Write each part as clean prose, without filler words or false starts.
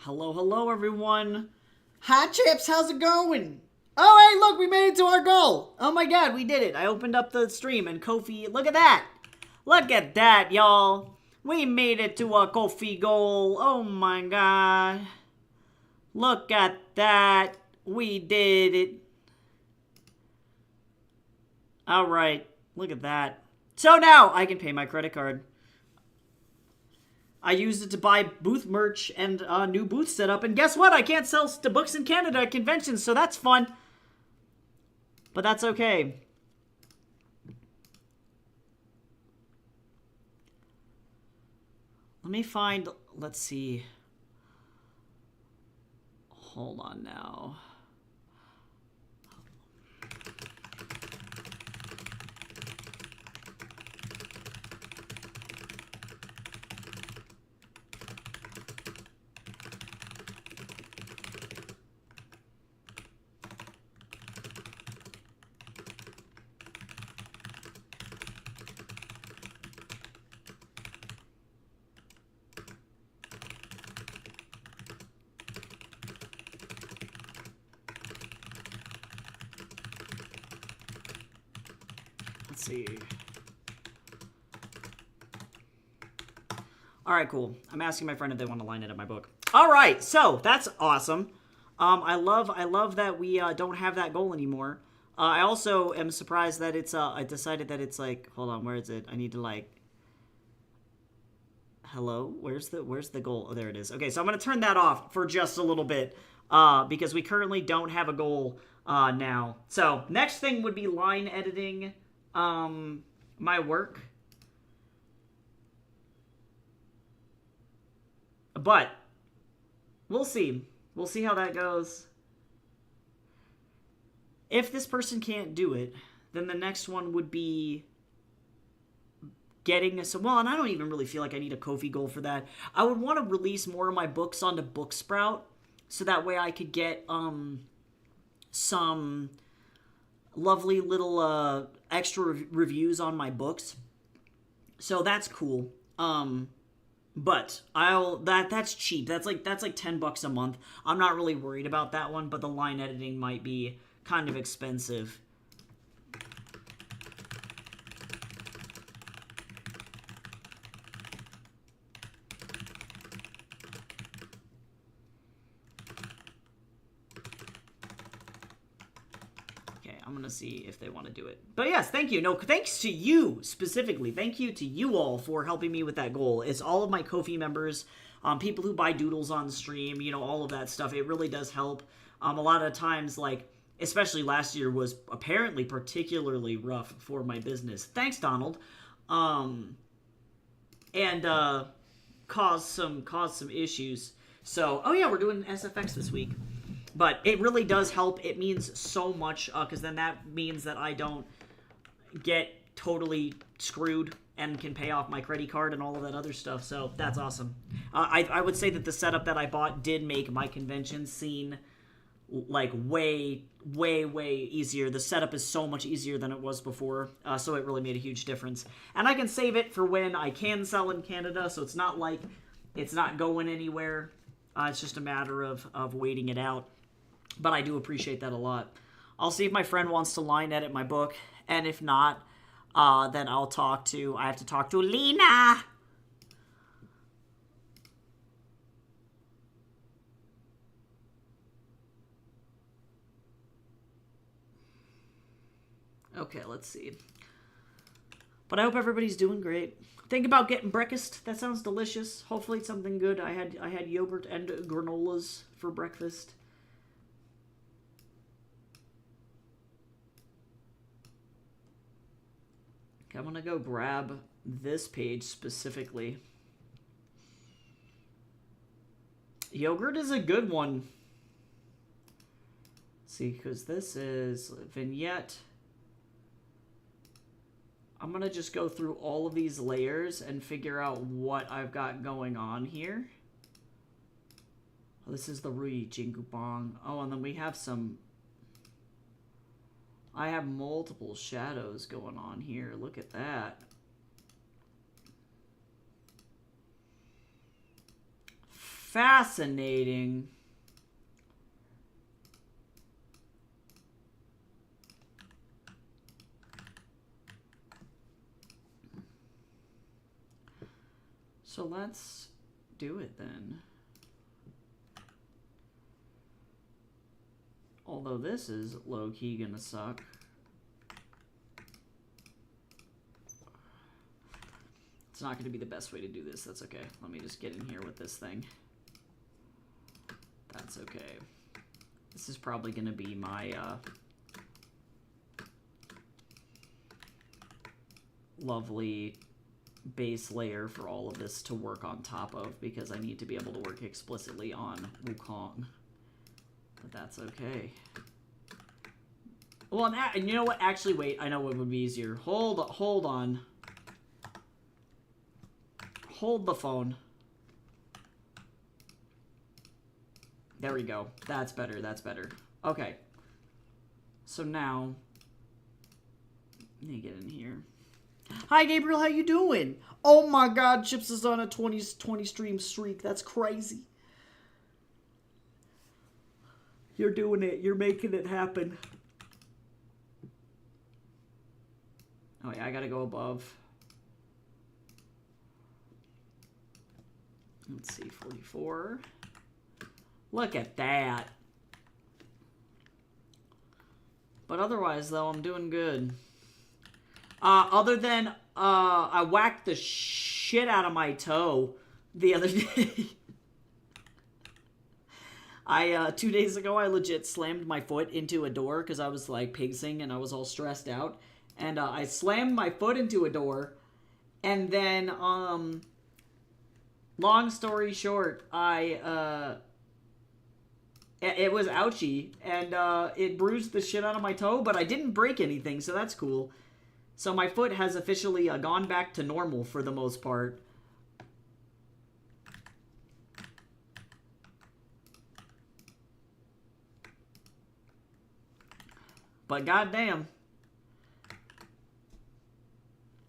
Hello, hello, everyone. Hi, Chips. How's it going? Oh, hey, look, we made it to our goal. Oh my god, we did it. I opened up the stream and Kofi, look at that. Look at that, y'all. We made it to our Kofi goal. Oh my god. Look at that. We did it. Alright, look at that. So now I can pay my credit card. I used it to buy booth merch and a new booth setup. And guess what? I can't sell the books in Canada at conventions, so that's fun. But that's okay. Let me find, let's see. Hold on now. Let's see. Alright, cool. I'm asking my friend if they want to line it at my book. Alright, so that's awesome. I love that we don't have that goal anymore. I also am surprised that it's I decided that it's like, hold on, where is it? I need to like, hello, where's the goal? Oh, there it is. Okay, so I'm gonna turn that off for just a little bit because we currently don't have a goal now. So next thing would be line editing my work. But we'll see. We'll see how that goes. If this person can't do it, then the next one would be getting us. Well, and I don't even really feel like I need a Kofi goal for that. I would want to release more of my books onto Booksprout, so that way I could get some lovely little extra reviews on my books. So that's cool. But that's cheap. That's like $10 a month. I'm not really worried about that one, but the line editing might be kind of expensive. I'm gonna see if they want to do it. But yes, thank you. No, thanks to you specifically. Thank you to you all for helping me with that goal. It's all of my Ko-fi members, people who buy doodles on stream, you know, all of that stuff. It really does help. A lot of times, like, especially last year was apparently particularly rough for my business. Thanks, Donald. And caused some issues. So, oh yeah, we're doing SFX this week. But it really does help. It means so much, because then that means that I don't get totally screwed and can pay off my credit card and all of that other stuff. So that's awesome. I would say that the setup that I bought did make my convention scene like way easier. The setup is so much easier than it was before, so it really made a huge difference. And I can save it for when I can sell in Canada, so it's not like it's not going anywhere. It's just a matter of waiting it out. But I do appreciate that a lot. I'll see if my friend wants to line edit my book. And if not, then I have to talk to Lena. Okay, let's see. But I hope everybody's doing great. Think about getting breakfast. That sounds delicious. Hopefully it's something good. I had yogurt and granolas for breakfast. I'm gonna go grab this page specifically. Yogurt is a good one. See, because this is vignette. I'm gonna just go through all of these layers and figure out what I've got going on here. This is the Rui Jingubong. Oh, and then we have some... I have multiple shadows going on here. Look at that. fascinating. So let's do it then. Although this is low-key gonna suck. It's not gonna be the best way to do this. That's okay. Let me just get in here with this thing. That's okay. This is probably gonna be my lovely base layer for all of this to work on top of, because I need to be able to work explicitly on Wukong. But that's okay. Well, and you know what? Actually, wait. I know what would be easier. Hold on. Hold the phone. There we go. That's better. That's better. Okay. So now, let me get in here. Hi, Gabriel. How you doing? Oh my God, Chips is on a 20 stream streak. That's crazy. You're doing it. You're making it happen. Oh yeah, I gotta go above. Let's see, 44. Look at that. But otherwise, though, I'm doing good. Other than, I whacked the shit out of my toe the other day. 2 days ago, I legit slammed my foot into a door because I was, like, pigsing and I was all stressed out. And, I slammed my foot into a door. And then, long story short, it was ouchy. And, it bruised the shit out of my toe, but I didn't break anything, so that's cool. So my foot has officially gone back to normal for the most part. But goddamn.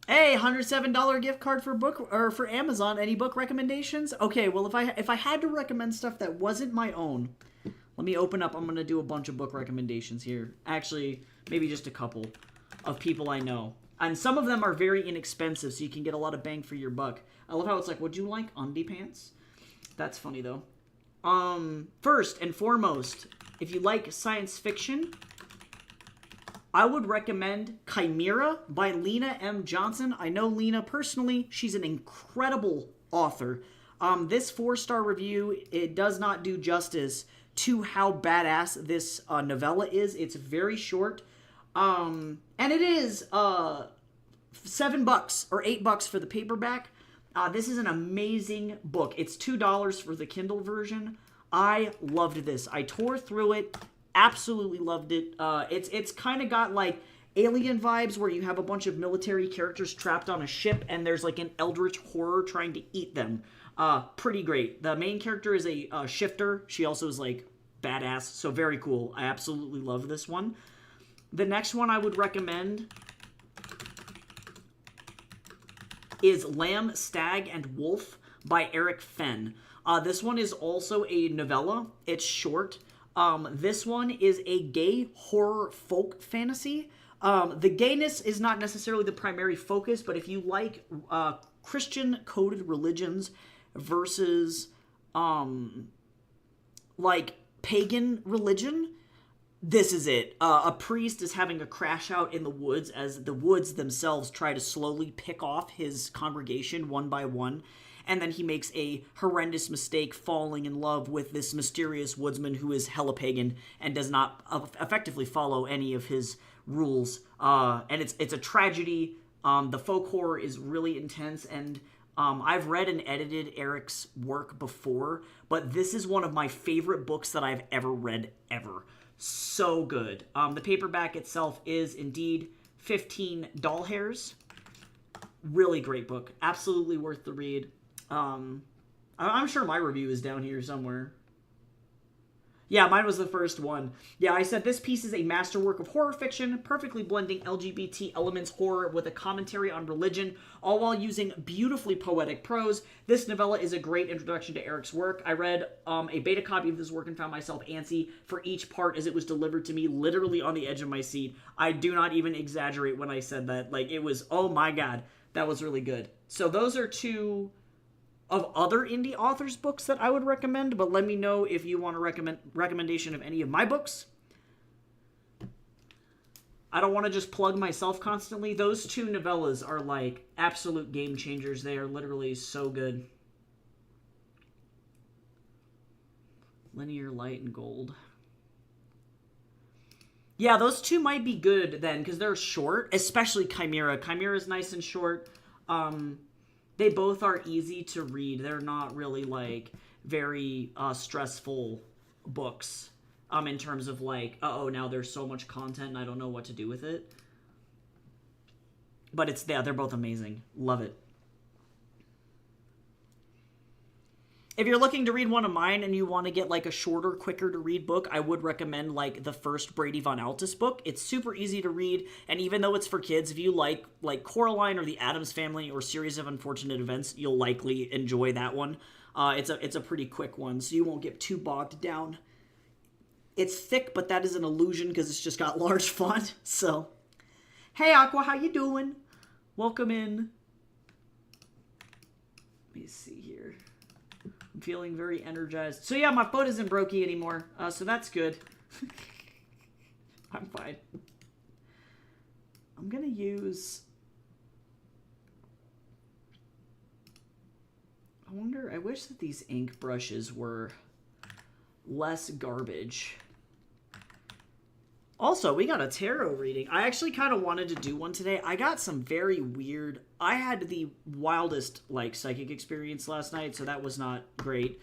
Hey, $107 gift card for book or for Amazon. Any book recommendations? Okay, well if I had to recommend stuff that wasn't my own, let me open up. I'm gonna do a bunch of book recommendations here. Actually, maybe just a couple of people I know. And some of them are very inexpensive, so you can get a lot of bang for your buck. I love how it's like, would you like undie pants? That's funny, though. First and foremost, if you like science fiction, I would recommend Chimera by Lena M. Johnson. I know Lena personally. She's an incredible author. This 4-star review, it does not do justice to how badass this novella is. It's very short. And it is $7 or $8 for the paperback. This is an amazing book. It's $2 for the Kindle version. I loved this. I tore through it. Absolutely loved it. It's kind of got like Alien vibes, where you have a bunch of military characters trapped on a ship and there's like an eldritch horror trying to eat them. Pretty great. The main character is a shifter. She also is like badass, so very cool. I absolutely love this one. The next one I would recommend is Lamb, Stag, and Wolf by Eric Fenn. This one is also a novella. It's short. This one is a gay horror folk fantasy. The gayness is not necessarily the primary focus, but if you like Christian-coded religions versus like pagan religion, this is it. A priest is having a crash out in the woods as the woods themselves try to slowly pick off his congregation one by one. And then he makes a horrendous mistake falling in love with this mysterious woodsman who is hella pagan and does not effectively follow any of his rules. And it's a tragedy. The folk horror is really intense, and I've read and edited Eric's work before, but this is one of my favorite books that I've ever read, ever. So good. The paperback itself is indeed 15 doll hairs. Really great book. Absolutely worth the read. I'm sure my review is down here somewhere. Yeah, mine was the first one. Yeah, I said this piece is a masterwork of horror fiction, perfectly blending LGBT elements horror with a commentary on religion, all while using beautifully poetic prose. This novella is a great introduction to Eric's work. I read a beta copy of this work and found myself antsy for each part as it was delivered to me, literally on the edge of my seat. I do not even exaggerate when I said that. Like, it was, oh my god, that was really good. So those are two of other indie authors' books that I would recommend, but let me know if you want a recommendation of any of my books. I don't want to just plug myself constantly. Those two novellas are like absolute game changers. They are literally so good. Linear Light and Gold. Yeah, those two might be good then, because they're short, especially Chimera. Chimera is nice and short. They both are easy to read. They're not really, like, very stressful books in terms of, like, uh-oh, now there's so much content and I don't know what to do with it. But it's, yeah, they're both amazing. Love it. If you're looking to read one of mine and you want to get, like, a shorter, quicker to read book, I would recommend, like, the first Brady Von Altus book. It's super easy to read, and even though it's for kids, if you like Coraline or the Addams Family or Series of Unfortunate Events, you'll likely enjoy that one. It's a pretty quick one, so you won't get too bogged down. It's thick, but that is an illusion because it's just got large font, so. Hey, Aqua, how you doing? Welcome in. Let me see here. I'm feeling very energized. So yeah, my foot isn't brokey anymore, so that's good. I'm fine. I'm gonna use... I wish that these ink brushes were less garbage. Also, we got a tarot reading. I actually kind of wanted to do one today. I got some very weird... I had the wildest, like, psychic experience last night, so that was not great.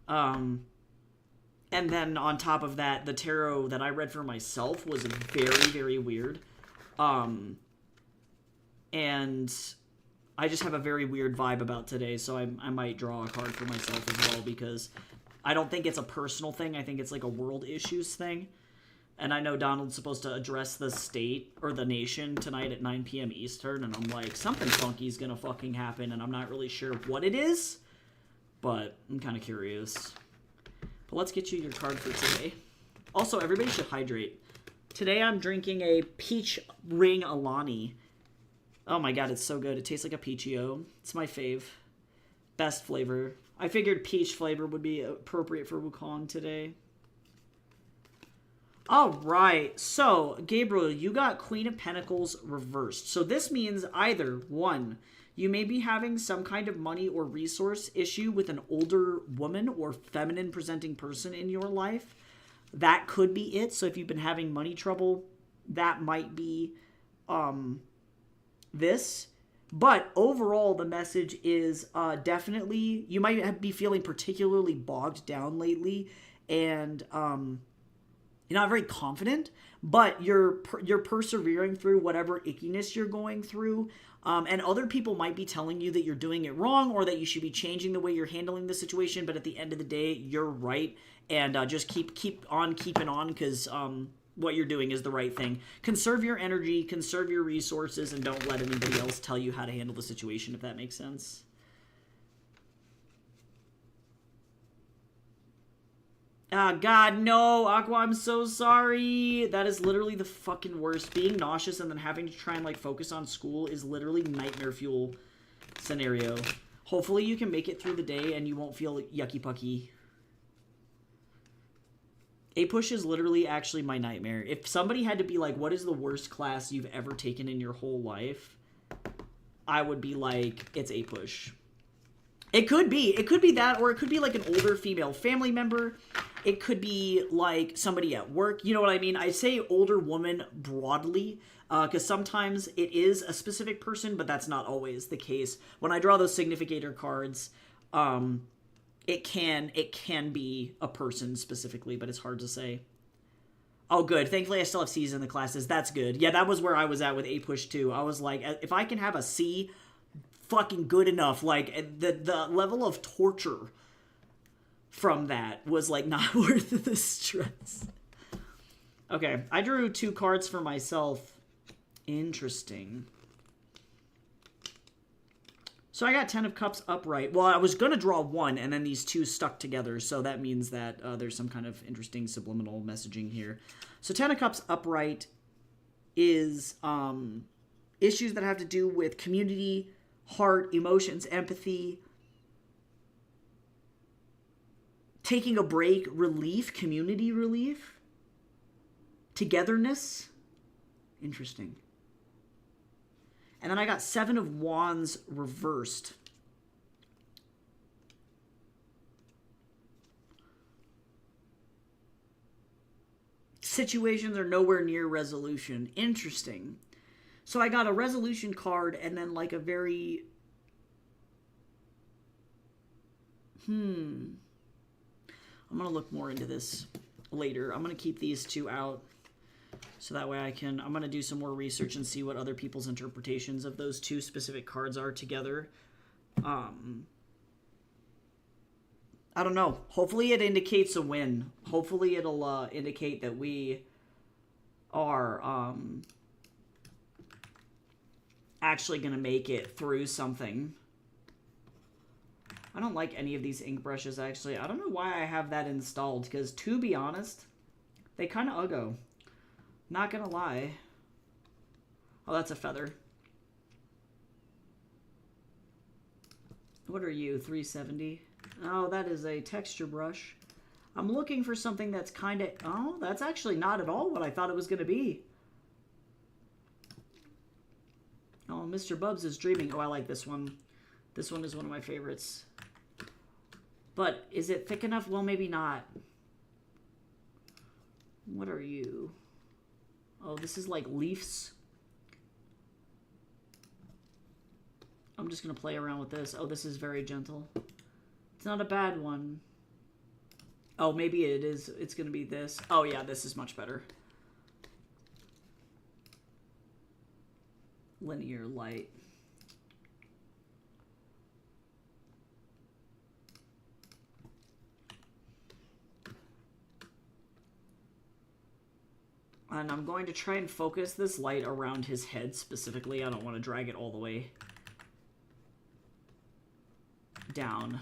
And then on top of that, the tarot that I read for myself was very, very weird. And I just have a very weird vibe about today, so I might draw a card for myself as well, because I don't think it's a personal thing. I think it's like a world issues thing. And I know Donald's supposed to address the state or the nation tonight at 9 p.m. Eastern, and I'm like, something funky is gonna fucking happen, and I'm not really sure what it is, but I'm kind of curious. But let's get you your card for today. Also, everybody should hydrate. Today I'm drinking a Peach Ring Alani. Oh my god, it's so good. It tastes like a Peachio. It's my fave. Best flavor. I figured peach flavor would be appropriate for Wukong today. All right, so Gabriel, you got Queen of Pentacles reversed. So this means either, one, you may be having some kind of money or resource issue with an older woman or feminine presenting person in your life. That could be it. So if you've been having money trouble, that might be this. But overall, the message is definitely, you might be feeling particularly bogged down lately, and you're not very confident, but you're persevering through whatever ickiness you're going through. And other people might be telling you that you're doing it wrong or that you should be changing the way you're handling the situation. But at the end of the day, you're right. And just keep on keeping on, because what you're doing is the right thing. Conserve your energy, conserve your resources, and don't let anybody else tell you how to handle the situation, if that makes sense. God, no, Aqua, I'm so sorry. That is literally the fucking worst. Being nauseous and then having to try and, like, focus on school is literally nightmare fuel scenario. Hopefully you can make it through the day and you won't feel yucky pucky. APUSH is literally actually my nightmare. If somebody had to be like, what is the worst class you've ever taken in your whole life? I would be like, it's APUSH. It could be that, or it could be like an older female family member. It could be like somebody at work. You know what I mean? I say older woman broadly, because sometimes it is a specific person, but that's not always the case. When I draw those significator cards, it can be a person specifically, but it's hard to say. Oh, good. Thankfully, I still have C's in the classes. That's good. Yeah, that was where I was at with APUSH too. I was like, if I can have a C, fucking good enough. Like, the level of torture from that was like not worth the stress. Okay, I drew 2 cards for myself. Interesting. So I got 10 of Cups upright. Well, I was going to draw 1, and then these 2 stuck together, so that means that there's some kind of interesting subliminal messaging here. So 10 of Cups upright is issues that have to do with community, heart, emotions, empathy, taking a break, relief, community relief, togetherness. Interesting. And then I got 7 of Wands reversed. Situations are nowhere near resolution. Interesting. So I got a resolution card and then like a very... I'm going to look more into this later. I'm going to keep these 2 out. So that way I'm going to do some more research and see what other people's interpretations of those 2 specific cards are together. I don't know. Hopefully it indicates a win. Hopefully it'll indicate that we are actually going to make it through something. I don't like any of these ink brushes, actually. I don't know why I have that installed, because to be honest, they kind of uggo. Not gonna lie. Oh, that's a feather. What are you, 370? Oh, that is a texture brush. I'm looking for something that's kind of... Oh, that's actually not at all what I thought it was gonna be. Oh, Mr. Bubs is dreaming. Oh, I like this one. This one is one of my favorites. But is it thick enough? Well, maybe not. What are you? Oh, this is like leaves. I'm just going to play around with this. Oh, this is very gentle. It's not a bad one. Oh, maybe it is. It's going to be this. Oh, yeah, this is much better. Linear light. And I'm going to try and focus this light around his head specifically. I don't want to drag it all the way down.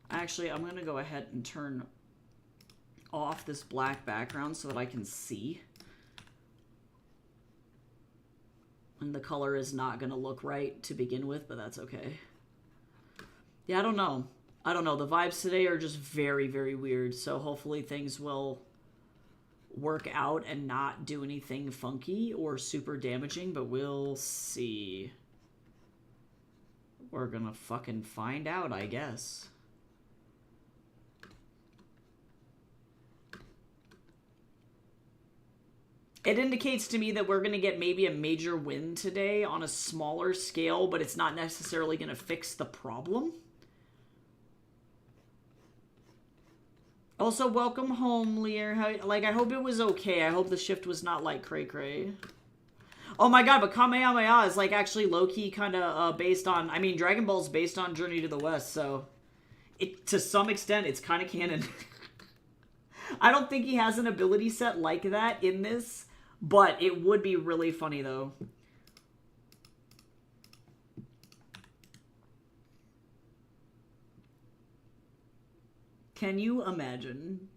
Actually, I'm going to go ahead and turn off this black background so that I can see. And the color is not going to look right to begin with, but that's okay. Yeah, I don't know. I don't know. The vibes today are just very, very weird. So hopefully things will work out and not do anything funky or super damaging, but we'll see. We're gonna fucking find out, I guess. It indicates to me that we're gonna get maybe a major win today on a smaller scale, but it's not necessarily gonna fix the problem. Also, welcome home, Lear. Like, I hope it was okay. I hope the shift was not like cray-cray. Oh my god, but Kamehameha is, like, actually low-key kind of based on... I mean, Dragon Ball's based on Journey to the West, so... to some extent, it's kind of canon. I don't think he has an ability set like that in this, but it would be really funny, though. Can you imagine?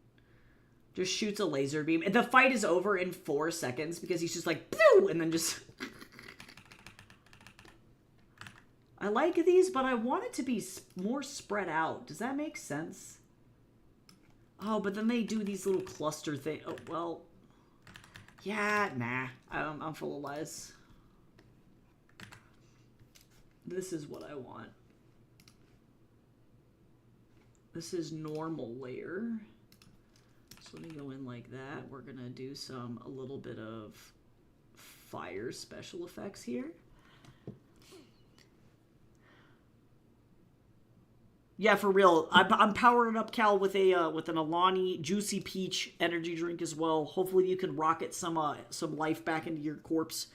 Just shoots a laser beam. The fight is over in 4 seconds because he's just like, pew! And then just... I like these, but I want it to be more spread out. Does that make sense? Oh, but then they do these little cluster things. Oh, well... Yeah, nah. I'm full of lies. This is what I want. This is normal layer. So let me go in like that. We're gonna do a little bit of fire special effects here. Yeah, for real. I'm powering up Cal with an Alani Juicy Peach energy drink as well. Hopefully you can rocket some life back into your corpse.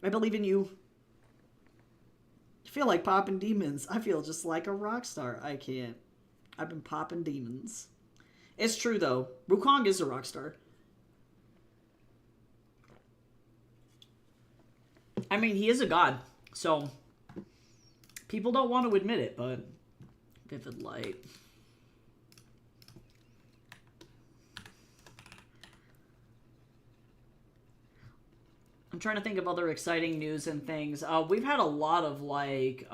I believe in you. I feel like popping demons. I feel just like a rock star. I can't. I've been popping demons. It's true, though. Wukong is a rock star. I mean, he is a god, so people don't want to admit it, but Vivid Light. I'm trying to think of other exciting news and things. We've had a lot of, like,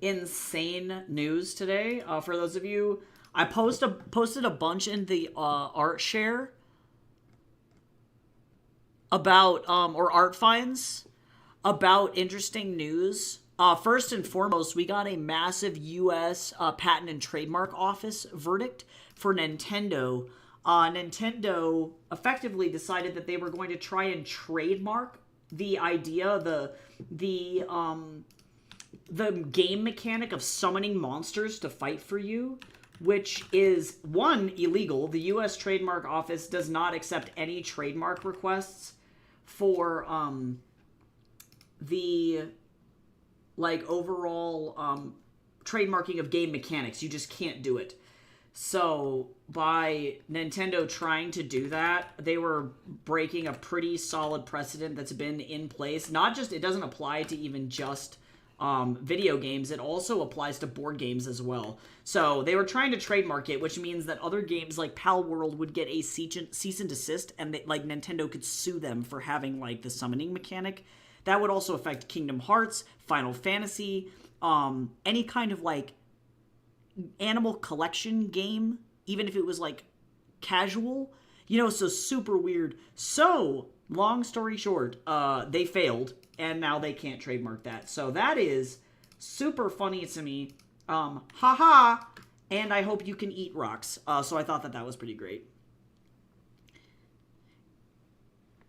insane news today. For those of you, I posted a bunch in the art share about, or art finds about interesting news. First and foremost, we got a massive U.S. Patent and Trademark Office verdict for Nintendo. Nintendo effectively decided that they were going to try and trademark the idea, the game mechanic of summoning monsters to fight for you, which is, one, illegal. The U.S. Trademark Office does not accept any trademark requests for the, like, overall trademarking of game mechanics. You just can't do it. So, by Nintendo trying to do that, they were breaking a pretty solid precedent that's been in place. Not just, it doesn't apply to even just video games, it also applies to board games as well. So, they were trying to trademark it, which means that other games like Pal World would get a cease and desist, and like Nintendo could sue them for having, like, the summoning mechanic. That would also affect Kingdom Hearts, Final Fantasy, any kind of, like, animal collection game, even if it was, like, casual, you know, so super weird. So, long story short, they failed, and now they can't trademark that. So that is super funny to me. Haha, and I hope you can eat rocks. So I thought that was pretty great.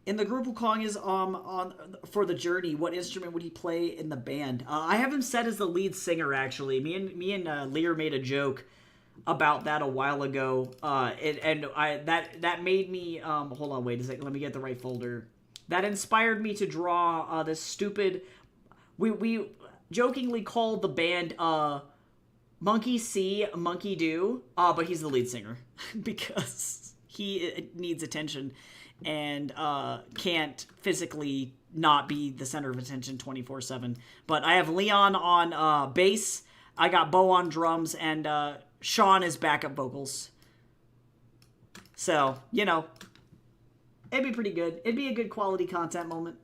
In the group, Wukong is on for the journey. What instrument would he play in the band? I have him set as the lead singer. Actually, me and Lear made a joke about that a while ago. That made me hold on, wait a second. Let me get the right folder. That inspired me to draw this stupid. We jokingly called the band Monkey See, Monkey Do, but he's the lead singer because he needs attention and can't physically not be the center of attention 24/7. But I have Leon on bass, I got Bo on drums, and Sean is backup vocals. So, you know, it'd be pretty good. It'd be a good quality content moment.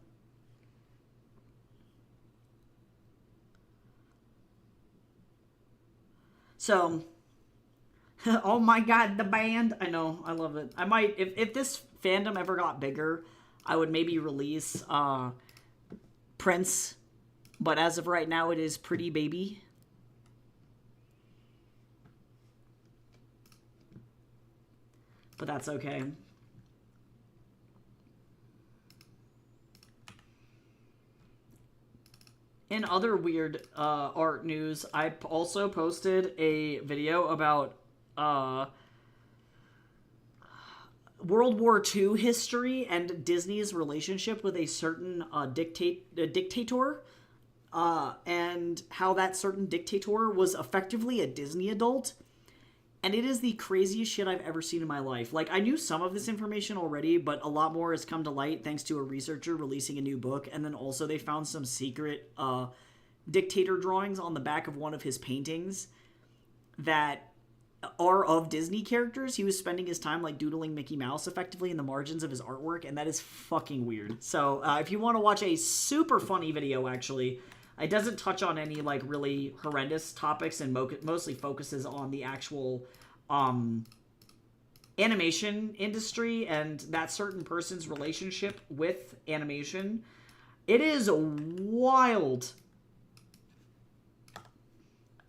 So, oh my god, the band. I know, I love it. I might, if this fandom ever got bigger, I would maybe release Prince. But as of right now, it is Pretty Baby. But that's okay. In other weird art news, I also posted a video about World War II history and Disney's relationship with a certain dictator, and how that certain dictator was effectively a Disney adult. And it is the craziest shit I've ever seen in my life. Like, I knew some of this information already, but a lot more has come to light thanks to a researcher releasing a new book. And then also they found some secret dictator drawings on the back of one of his paintings that are of Disney characters. He was spending his time, like, doodling Mickey Mouse effectively in the margins of his artwork, and that is fucking weird. So if you want to watch a super funny video, actually, it doesn't touch on any, like, really horrendous topics and mostly focuses on the actual animation industry and that certain person's relationship with animation. It is wild.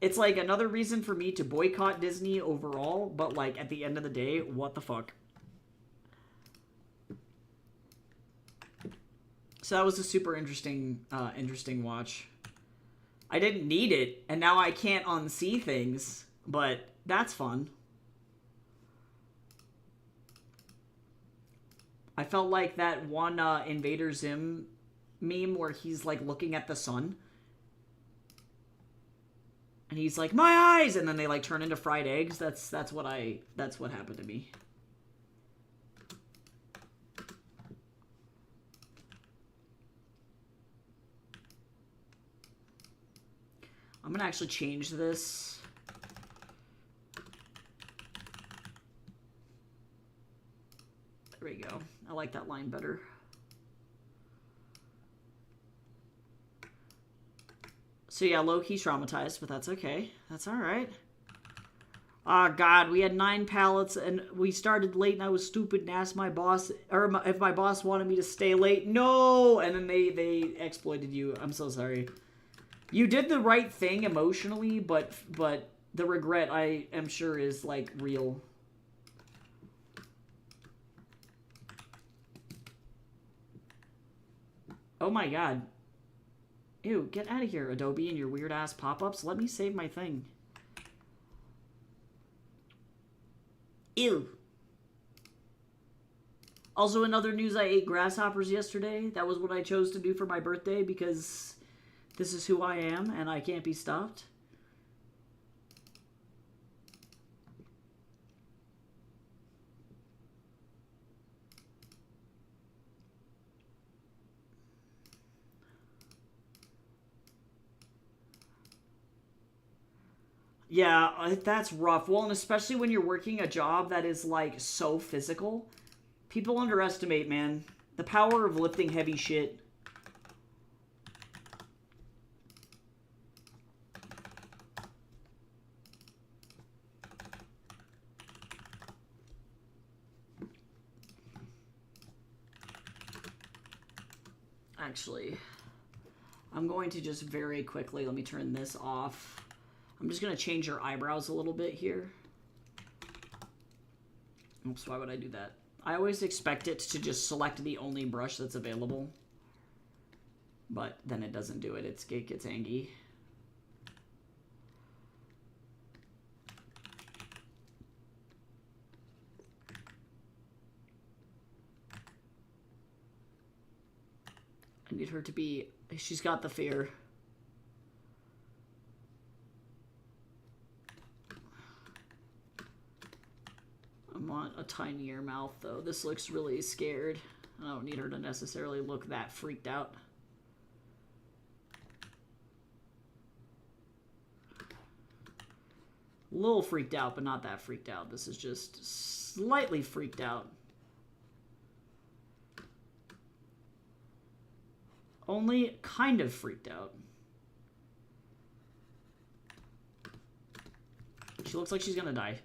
It's, like, another reason for me to boycott Disney overall, but, like, at the end of the day, what the fuck? So that was a super interesting watch. I didn't need it, and now I can't unsee things, but that's fun. I felt like that one Invader Zim meme where he's, like, looking at the sun. And he's like, my eyes! And then they like turn into fried eggs. That's what happened to me. I'm gonna actually change this. There we go. I like that line better. So yeah, low-key traumatized, but that's okay. That's alright. Oh god, we had 9 pallets and we started late and I was stupid and asked my boss, or if my boss wanted me to stay late. No! And then they exploited you. I'm so sorry. You did the right thing emotionally, but the regret, I am sure, is like real. Oh my god. Ew, get out of here, Adobe, and your weird-ass pop-ups. Let me save my thing. Ew. Also, in other news, I ate grasshoppers yesterday. That was what I chose to do for my birthday because this is who I am and I can't be stopped. Yeah, that's rough. Well, and especially when you're working a job that is, like, so physical. People underestimate, man, the power of lifting heavy shit. Actually, I'm going to just very quickly, let me turn this off. I'm just going to change your eyebrows a little bit here. Oops, why would I do that? I always expect it to just select the only brush that's available. But then it doesn't do it. It gets angry. I need her to be... She's got the fear. I want a tinier mouth, though. This looks really scared. I don't need her to necessarily look that freaked out. A little freaked out, but not that freaked out. This is just slightly freaked out. Only kind of freaked out. She looks like she's gonna die.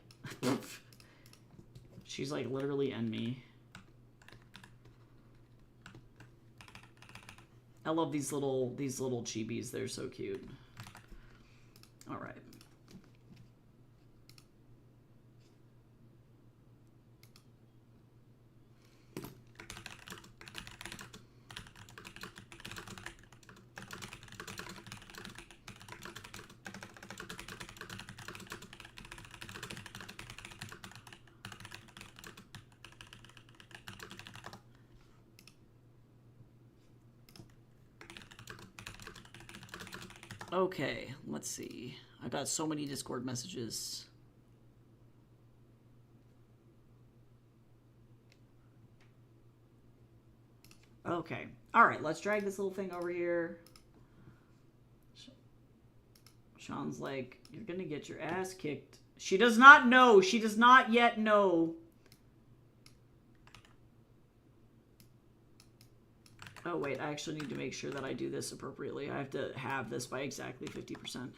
She's like literally and me. I love these little chibis. They're so cute. All right. Okay, let's see. I got so many Discord messages. Okay. All right, let's drag this little thing over here. Sean's like, you're gonna get your ass kicked. She does not know. She does not yet know. Oh, wait, I actually need to make sure that I do this appropriately. I have to have this by exactly 50%.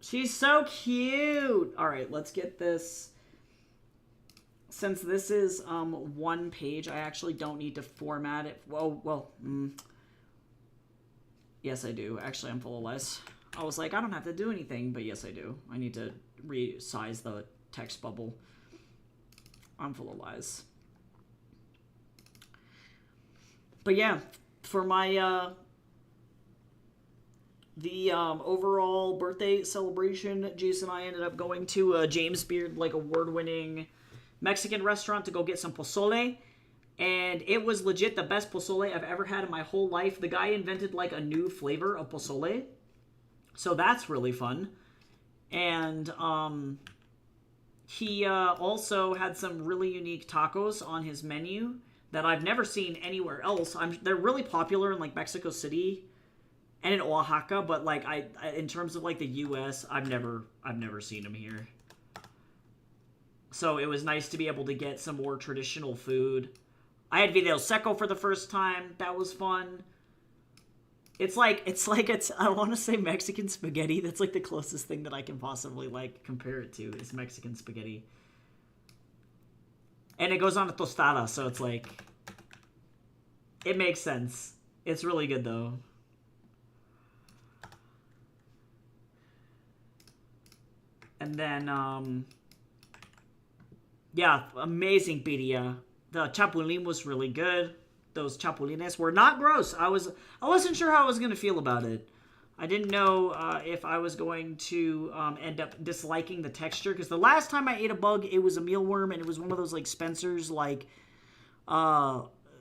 She's so cute! Alright, let's get this. Since this is one page, I actually don't need to format it. Yes, I do. Actually, I'm full of lies. I was like, I don't have to do anything, but yes, I do. I need to resize the text bubble. I'm full of lies. But yeah, for my overall birthday celebration, Jason and I ended up going to a James Beard, like, award-winning Mexican restaurant to go get some pozole. and it was legit the best pozole I've ever had in my whole life. The guy invented like a new flavor of pozole, so that's really fun. And he also had some really unique tacos on his menu that I've never seen anywhere else. They're really popular in like Mexico City and in Oaxaca, but like I in terms of like the U.S., I've never seen them here. So it was nice to be able to get some more traditional food. I had video seco for the first time. That was fun. It's I want to say Mexican spaghetti. That's like the closest thing that I can possibly like compare it to is Mexican spaghetti. And it goes on a tostada, so it's like it makes sense. It's really good though. And then yeah, amazing birria. The chapulín was really good. Those chapulines were not gross. I wasn't sure how I was going to feel about it. I didn't know if I was going to end up disliking the texture, because the last time I ate a bug, it was a mealworm, and it was one of those like Spencer's like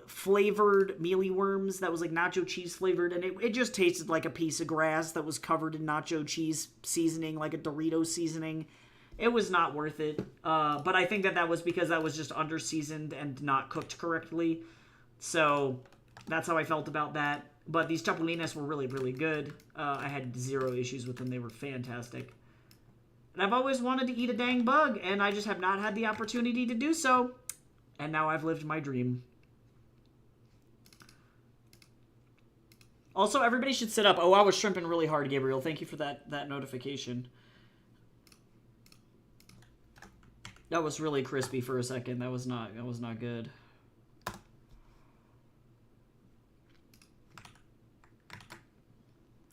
flavored mealy worms that was like nacho cheese flavored, and it just tasted like a piece of grass that was covered in nacho cheese seasoning, like a Dorito seasoning. It was not worth it, but I think that was because that was just under-seasoned and not cooked correctly. So that's how I felt about that. But these chapulines were really, really good. I had zero issues with them. They were fantastic. And I've always wanted to eat a dang bug, and I just have not had the opportunity to do so. And now I've lived my dream. Also, everybody should sit up. Oh, I was shrimping really hard, Gabriel. Thank you for that notification. That was really crispy for a second. That was not good.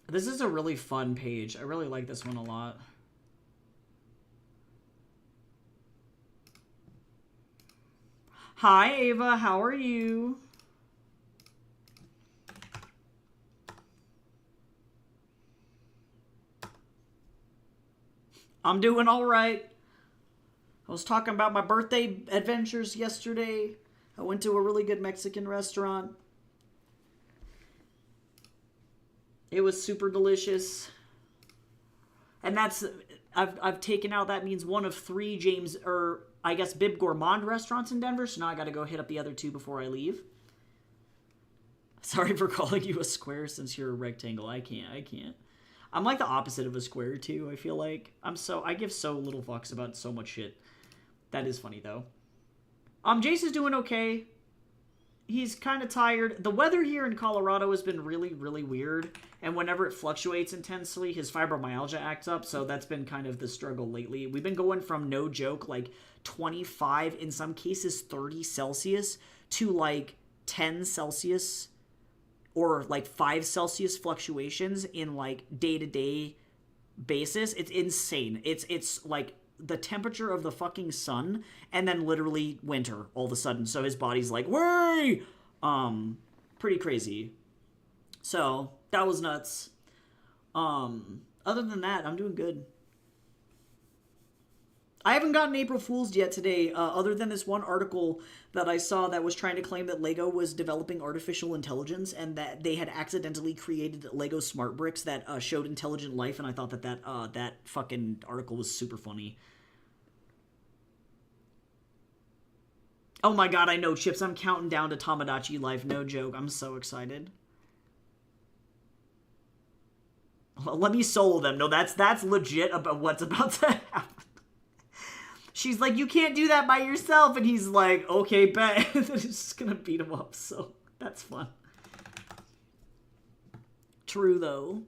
This is a really fun page. I really like this one a lot. Hi, Ava. How are you? I'm doing all right. I was talking about my birthday adventures yesterday. I went to a really good Mexican restaurant. It was super delicious. And I've taken out, that means one of 3 James, or I guess Bib Gourmand restaurants in Denver, so now I gotta go hit up the other 2 before I leave. Sorry for calling you a square since you're a rectangle. I can't. I'm like the opposite of a square too, I feel like. I give so little fucks about so much shit. That is funny though. Jace is doing okay. He's kind of tired. The weather here in Colorado has been really, really weird. And whenever it fluctuates intensely, his fibromyalgia acts up. So that's been kind of the struggle lately. We've been going from, no joke, like 25, in some cases 30 Celsius, to like 10 Celsius or like 5 Celsius fluctuations in like day-to-day basis. It's insane. It's like the temperature of the fucking sun, and then literally winter all of a sudden. So his body's like, way! Pretty crazy. So that was nuts. Other than that, I'm doing good. I haven't gotten April Fool's yet today, other than this one article that I saw that was trying to claim that LEGO was developing artificial intelligence and that they had accidentally created LEGO smart bricks that showed intelligent life, and I thought that fucking article was super funny. Oh my god, I know, Chips. I'm counting down to Tamagotchi life. No joke. I'm so excited. Let me solo them. No, that's legit about what's about to happen. She's like, you can't do that by yourself. And he's like, okay, bet. And then he's just going to beat him up. So that's fun. True, though.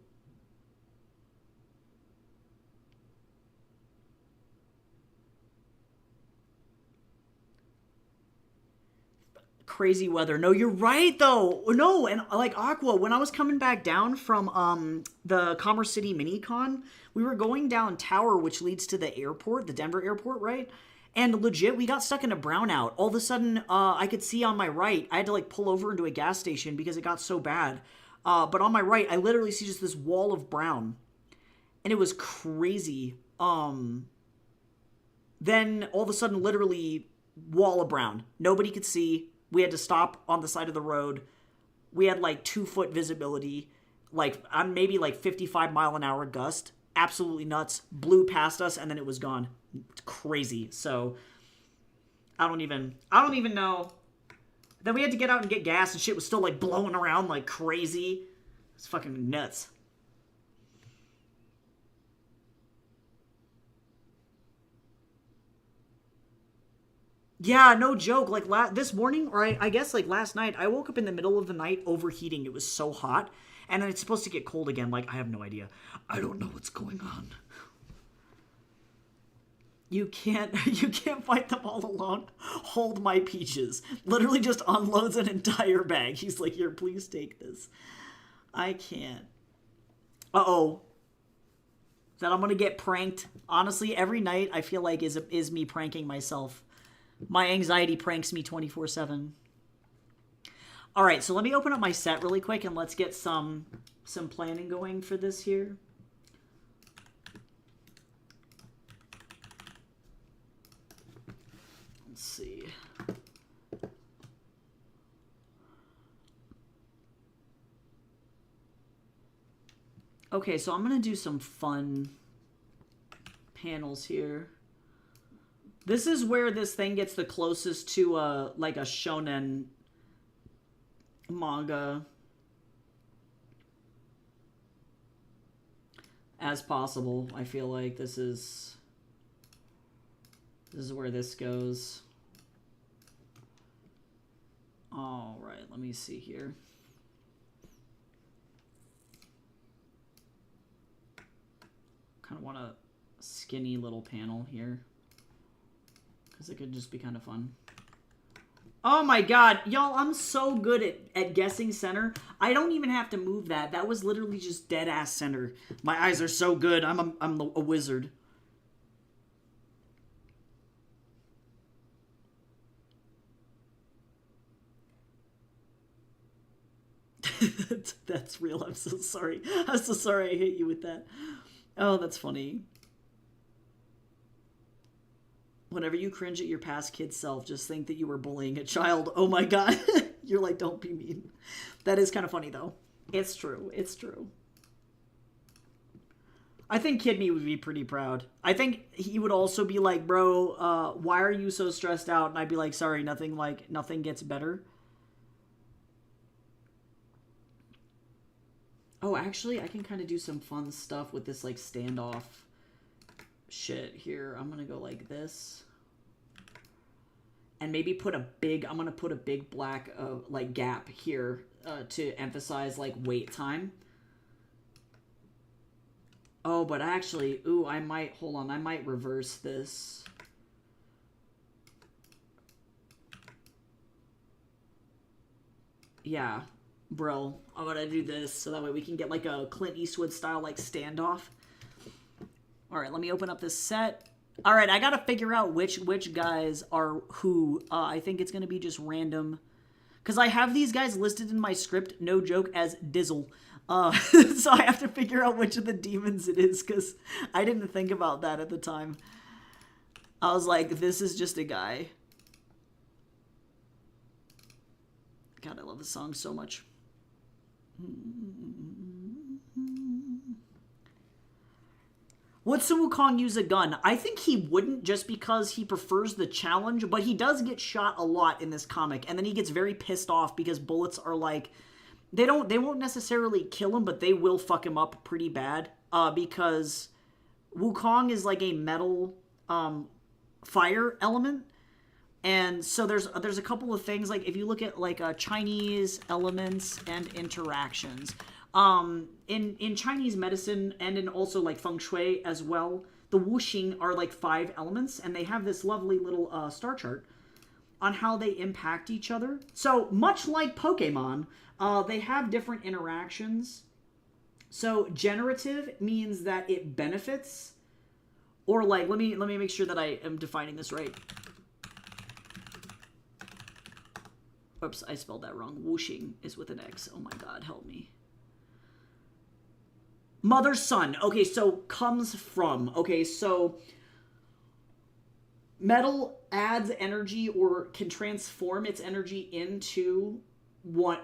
Crazy weather. No, you're right, though. No, and like Aqua, when I was coming back down from the Commerce City Mini-Con, we were going down Tower, which leads to the airport, the Denver airport, right? And legit, we got stuck in a brownout. All of a sudden, I could see on my right, I had to like pull over into a gas station because it got so bad. But on my right, I literally see just this wall of brown. And it was crazy. Then all of a sudden, literally, wall of brown. Nobody could see. We had to stop on the side of the road. We had like 2-foot visibility, like on maybe like 55-mile-an-hour gust. Absolutely nuts. Blew past us and then it was gone. It's crazy. So I don't even know. Then we had to get out and get gas and shit was still like blowing around like crazy. It's fucking nuts. Yeah, no joke. Like this morning, or I guess like last night, I woke up in the middle of the night overheating. It was so hot. And then it's supposed to get cold again. Like, I have no idea. I don't know what's going on. You can't fight them all alone. Hold my peaches. Literally just unloads an entire bag. He's like, here, please take this. I can't. Uh-oh. That I'm gonna get pranked. Honestly, every night I feel like is me pranking myself. My anxiety pranks me 24/7. All right, so let me open up my set really quick and let's get some planning going for this here. Let's see. Okay, so I'm going to do some fun panels here. This is where this thing gets the closest to like a shonen manga as possible. I feel like this is where this goes. All right, let me see here. Kind of want a skinny little panel here because it could just be kind of fun. Oh my god, y'all, I'm so good at guessing center. I don't even have to move that. That was literally just dead ass center. My eyes are so good. I'm a wizard. That's real. I'm so sorry. I'm so sorry I hit you with that. Oh, that's funny. Whenever you cringe at your past kid self, just think that you were bullying a child. Oh my god. You're like, don't be mean. That is kind of funny, though. It's true. It's true. I think Kid Me would be pretty proud. I think he would also be like, bro, why are you so stressed out? And I'd be like, sorry, nothing gets better. Oh, actually, I can kind of do some fun stuff with this, like, standoff shit here. I'm gonna go like this. And maybe I'm gonna put a big black, like, gap here to emphasize, like, wait time. Oh, but actually, ooh, I might reverse this. Yeah. Bro, I'm gonna do this so that way we can get like a Clint Eastwood style like standoff. All right, let me open up this set. All right, I gotta figure out which guys are who. I think it's gonna be just random, because I have these guys listed in my script, no joke, as Dizzle. So I have to figure out which of the demons it is, because I didn't think about that at the time. I was like, this is just a guy. God, I love this song so much. Would Sun Wukong use a gun? I think he wouldn't, just because he prefers the challenge, but he does get shot a lot in this comic, and then he gets very pissed off because bullets are like, they won't necessarily kill him, but they will fuck him up pretty bad, because Wukong is like a metal fire element. And so there's a couple of things, like if you look at like Chinese elements and interactions, in Chinese medicine and in also like feng shui as well, the wuxing are like 5 elements, and they have this lovely little star chart on how they impact each other. So much like Pokemon, they have different interactions. So generative means that it benefits, or like let me make sure that I am defining this right. Oops, I spelled that wrong. Wuxing is with an X. Oh my god, help me. Mother, son. Okay, so comes from. Okay, so Metal adds energy or can transform its energy into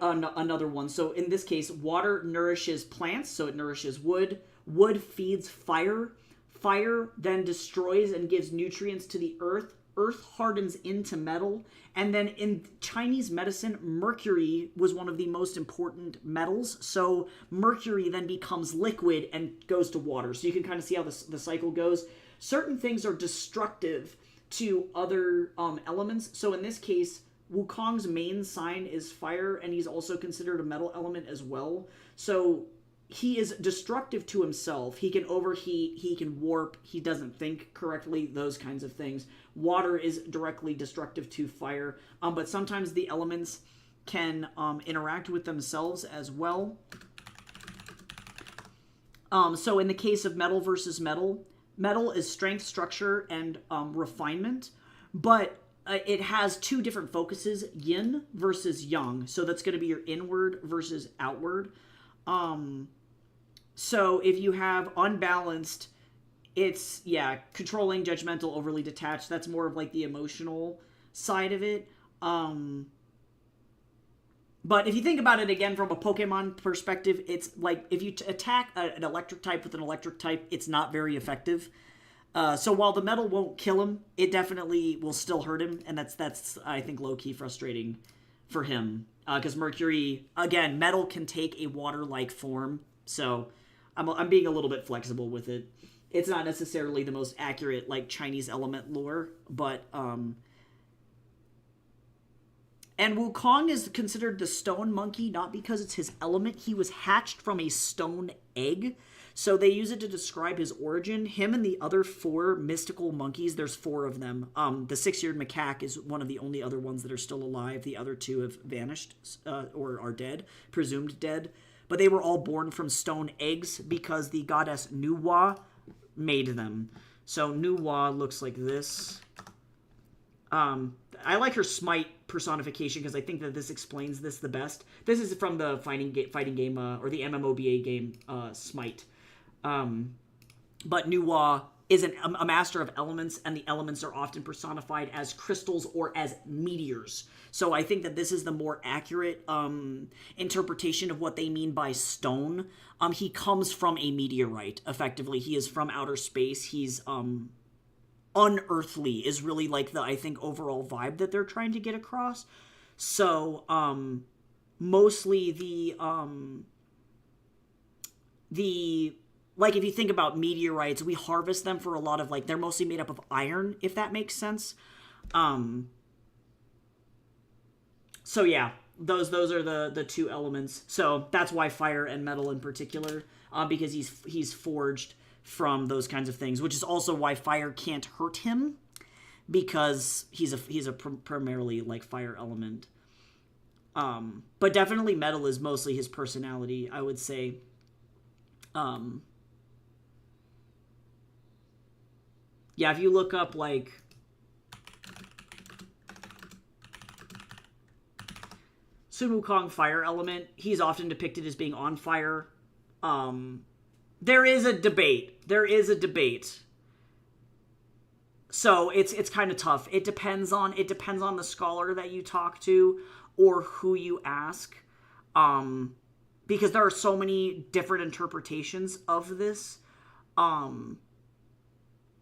another one. So in this case, water nourishes plants, so it nourishes wood. Wood feeds fire. Fire then destroys and gives nutrients to the earth. Earth hardens into metal. And then in Chinese medicine, mercury was one of the most important metals. So mercury then becomes liquid and goes to water. So you can kind of see how the cycle goes. Certain things are destructive to other elements. So in this case, Wukong's main sign is fire, and he's also considered a metal element as well. So he is destructive to himself. He can overheat, he can warp, he doesn't think correctly, those kinds of things. Water is directly destructive to fire, but sometimes the elements can interact with themselves as well. So in the case of metal versus metal, metal is strength, structure, and refinement, but it has two different focuses, yin versus yang. So that's going to be your inward versus outward. So if you have unbalanced, it's, controlling, judgmental, overly detached. That's more of like the emotional side of it. But if you think about it again from a Pokemon perspective, it's like if you attack an electric type with an electric type, it's not very effective. So while the metal won't kill him, it definitely will still hurt him, and that's I think low-key frustrating for him. Because Mercury, again, metal can take a water-like form, so I'm being a little bit flexible with it. It's not necessarily the most accurate, like, Chinese element lore, but, And Wukong is considered the stone monkey, not because it's his element. He was hatched from a stone egg, so they use it to describe his origin. Him and the other 4 mystical monkeys, there's 4 of them. The 6-eared macaque is one of the only other ones that are still alive. The other 2 have vanished, or are dead, presumed dead. But they were all born from stone eggs because the goddess Nuwa made them. So Nuwa looks like this. I like her Smite personification because I think that this explains this the best. This is from the fighting game, or the MMOBA game, Smite. But Nuwa is a master of elements, and the elements are often personified as crystals or as meteors. So I think that this is the more accurate interpretation of what they mean by stone. He comes from a meteorite, effectively. He is from outer space. He's unearthly is really like the, I think, overall vibe that they're trying to get across. So mostly the like, if you think about meteorites, we harvest them for a lot of, like, they're mostly made up of iron, if that makes sense. So yeah, those are the 2 elements. So that's why fire and metal in particular, because he's forged from those kinds of things, which is also why fire can't hurt him, because he's a primarily, like, fire element. But definitely metal is mostly his personality, I would say. Yeah, if you look up, like, Sun Wukong fire element, he's often depicted as being on fire. There is a debate. So it's kind of tough. It depends on the scholar that you talk to or who you ask. Because there are so many different interpretations of this.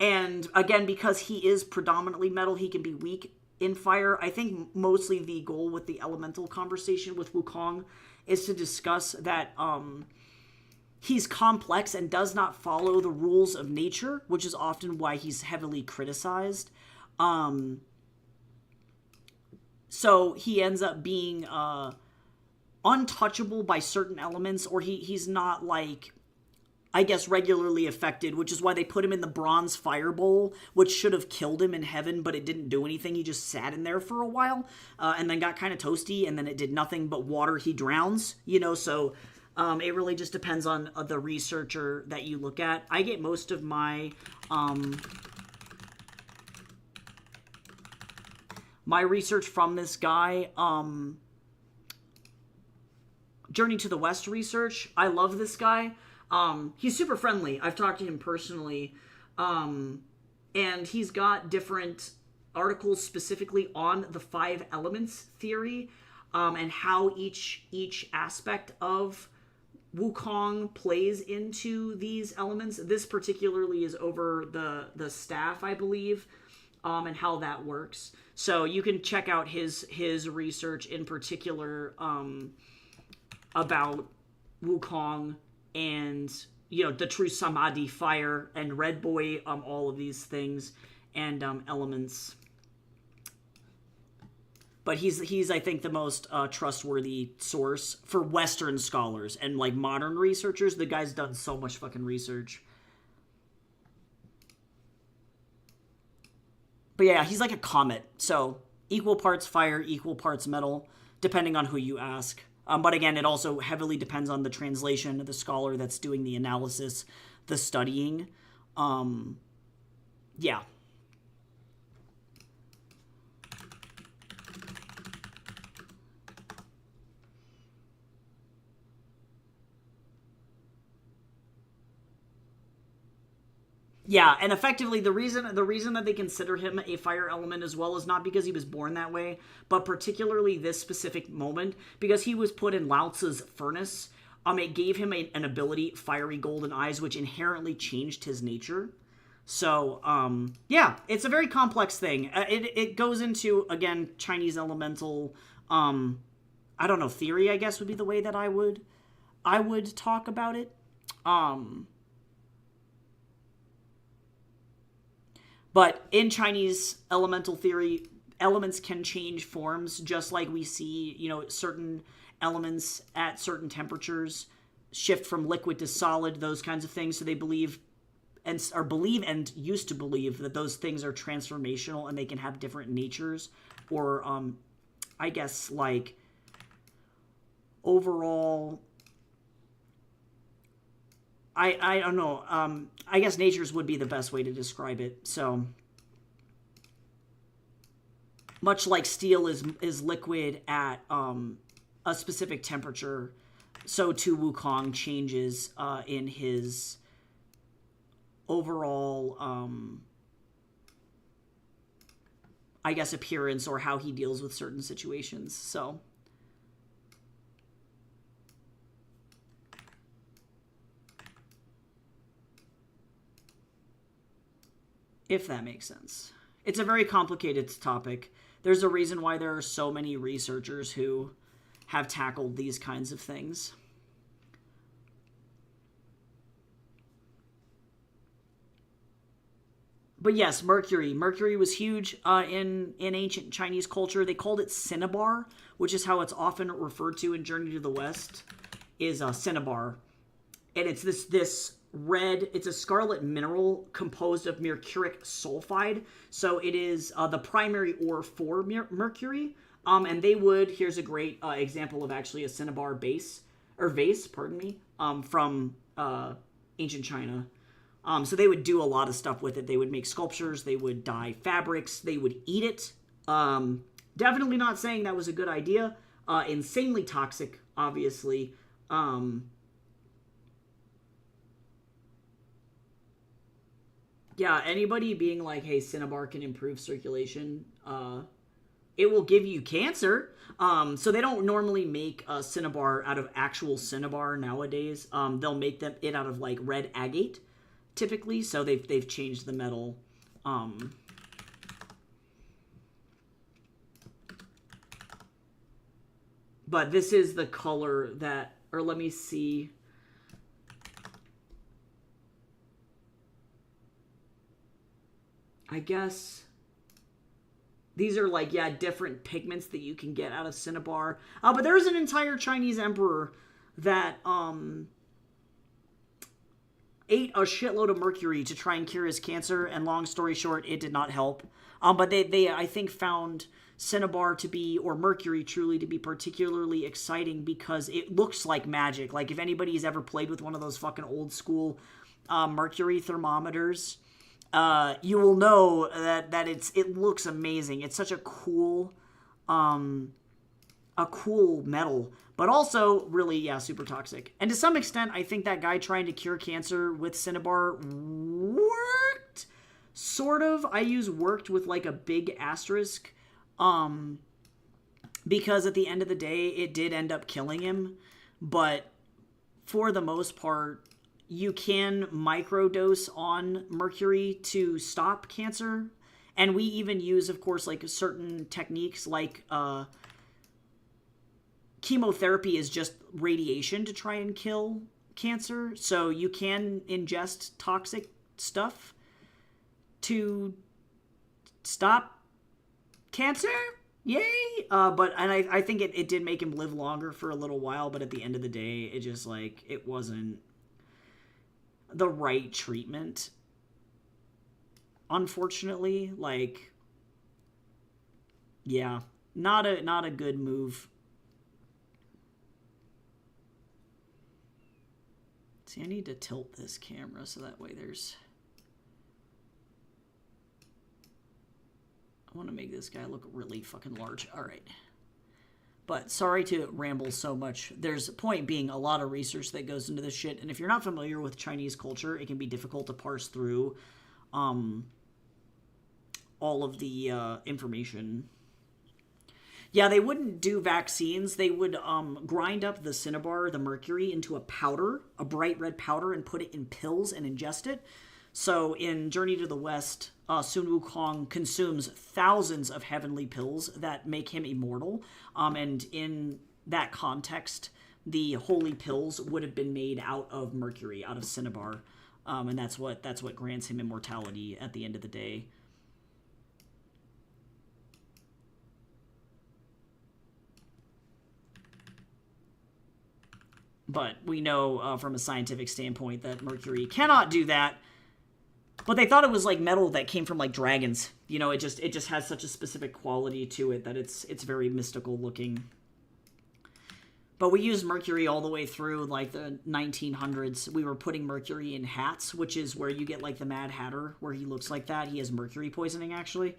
And again, because he is predominantly metal, he can be weak in fire. I think mostly the goal with the elemental conversation with Wukong is to discuss that he's complex and does not follow the rules of nature, which is often why he's heavily criticized. So he ends up being untouchable by certain elements, or he's not, like, I guess, regularly affected, which is why they put him in the bronze fire bowl, which should have killed him in heaven, but it didn't do anything. He just sat in there for a while, and then got kind of toasty, and then it did nothing but water. He drowns, so it really just depends on the researcher that you look at. I get most of my research from this guy, Journey to the West research. I love this guy. He's super friendly. I've talked to him personally. And he's got different articles specifically on the 5 elements theory, and how each aspect of Wukong plays into these elements. This particularly is over the staff, I believe, and how that works. So you can check out his research in particular about Wukong and, you know, the true Samadhi, fire, and Red Boy, all of these things and elements. But he's I think the most trustworthy source for Western scholars and like modern researchers. The guy's done so much fucking research. But yeah, he's like a comet. So equal parts fire, equal parts metal, depending on who you ask. But again, it also heavily depends on the translation of the scholar that's doing the analysis, the studying. Yeah. Yeah, and effectively the reason that they consider him a fire element as well is not because he was born that way, but particularly this specific moment, because he was put in Lao Tzu's furnace. It gave him an ability, fiery golden eyes, which inherently changed his nature. So, yeah, it's a very complex thing. It goes into, again, Chinese elemental, I don't know, theory, I guess would be the way that I would talk about it. But in Chinese elemental theory, elements can change forms, just like we see, you know, certain elements at certain temperatures shift from liquid to solid, those kinds of things. So they believe and used to believe that those things are transformational and they can have different natures, or I guess like overall, I don't know. I guess natures would be the best way to describe it. So, much like steel is liquid at a specific temperature, so too Wukong changes in his overall, I guess, appearance or how he deals with certain situations. So. If that makes sense. It's a very complicated topic. There's a reason why there are so many researchers who have tackled these kinds of things. But yes, Mercury. Mercury was huge in ancient Chinese culture. They called it cinnabar, which is how it's often referred to in Journey to the West, is cinnabar. And it's this red, it's a scarlet mineral composed of mercuric sulfide. So it is the primary ore for mercury. And they would, here's a great example of actually a cinnabar vase, from ancient China. So they would do a lot of stuff with it. They would make sculptures, they would dye fabrics, they would eat it. Definitely not saying that was a good idea. Insanely toxic, obviously. Yeah, anybody being like, hey, cinnabar can improve circulation, it will give you cancer. So they don't normally make cinnabar out of actual cinnabar nowadays. They'll make it out of like red agate, typically. So they've changed the metal. But this is the color that, or let me see. I guess these are like, yeah, different pigments that you can get out of cinnabar. But there's an entire Chinese emperor that ate a shitload of mercury to try and cure his cancer, and long story short, it did not help. But they I think found cinnabar to be, or mercury truly to be, particularly exciting because it looks like magic. Like if anybody's ever played with one of those fucking old school mercury thermometers, you will know that it looks amazing. It's such a cool metal, but also really, yeah, super toxic. And to some extent, I think that guy trying to cure cancer with cinnabar worked Sort of. I use worked with like a big asterisk. Because at the end of the day, it did end up killing him. But for the most part, you can microdose on mercury to stop cancer. And we even use, of course, like certain techniques like chemotherapy is just radiation to try and kill cancer. So you can ingest toxic stuff to stop cancer. Yay! I think it did make him live longer for a little while, but at the end of the day, it just, like, it wasn't the right treatment. Unfortunately, like, yeah, not a good move. See, I need to tilt this camera so that way there's... I want to make this guy look really fucking large. All right. But sorry to ramble so much. There's a point being a lot of research that goes into this shit. And if you're not familiar with Chinese culture, it can be difficult to parse through all of the information. Yeah, they wouldn't do vaccines. They would grind up the cinnabar, the mercury, into a powder, a bright red powder, and put it in pills and ingest it. So in Journey to the West, Sun Wukong consumes thousands of heavenly pills that make him immortal. And in that context, the holy pills would have been made out of mercury, out of cinnabar. And that's what grants him immortality at the end of the day. But we know from a scientific standpoint that mercury cannot do that. But they thought it was like metal that came from like dragons. You know, it just has such a specific quality to it that it's very mystical looking. But we used mercury all the way through like the 1900s. We were putting mercury in hats, which is where you get like the Mad Hatter, where he looks like that. He has mercury poisoning actually.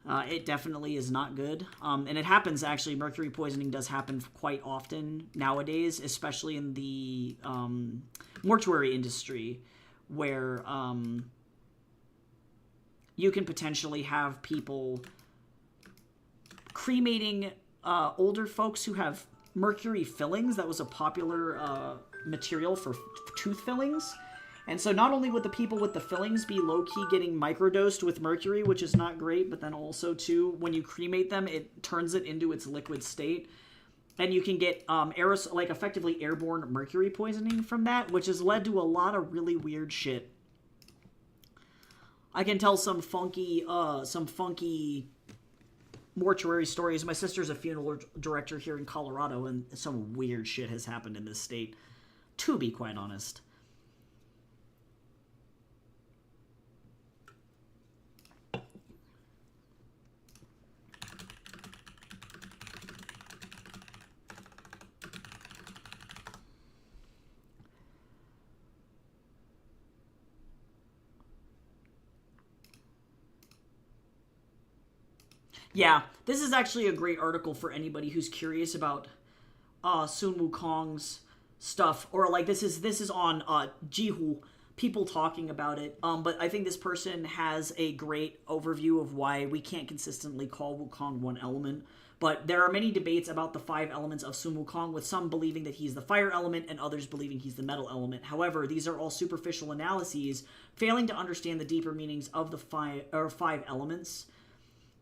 It definitely is not good. And it happens actually, mercury poisoning does happen quite often nowadays, especially in the mortuary industry, where you can potentially have people cremating older folks who have mercury fillings. That was a popular material for tooth fillings. And so not only would the people with the fillings be low-key getting microdosed with mercury, which is not great, but then also, too, when you cremate them, it turns it into its liquid state. And you can get effectively airborne mercury poisoning from that, which has led to a lot of really weird shit. I can tell some funky mortuary stories. My sister's a funeral director here in Colorado, and some weird shit has happened in this state, to be quite honest. Yeah, this is actually a great article for anybody who's curious about Sun Wukong's stuff, or like this is on Jihu, people talking about it. But I think this person has a great overview of why we can't consistently call Wukong one element. But there are many debates about the 5 elements of Sun Wukong, with some believing that he's the fire element and others believing he's the metal element. However, these are all superficial analyses, failing to understand the deeper meanings of the 5 elements.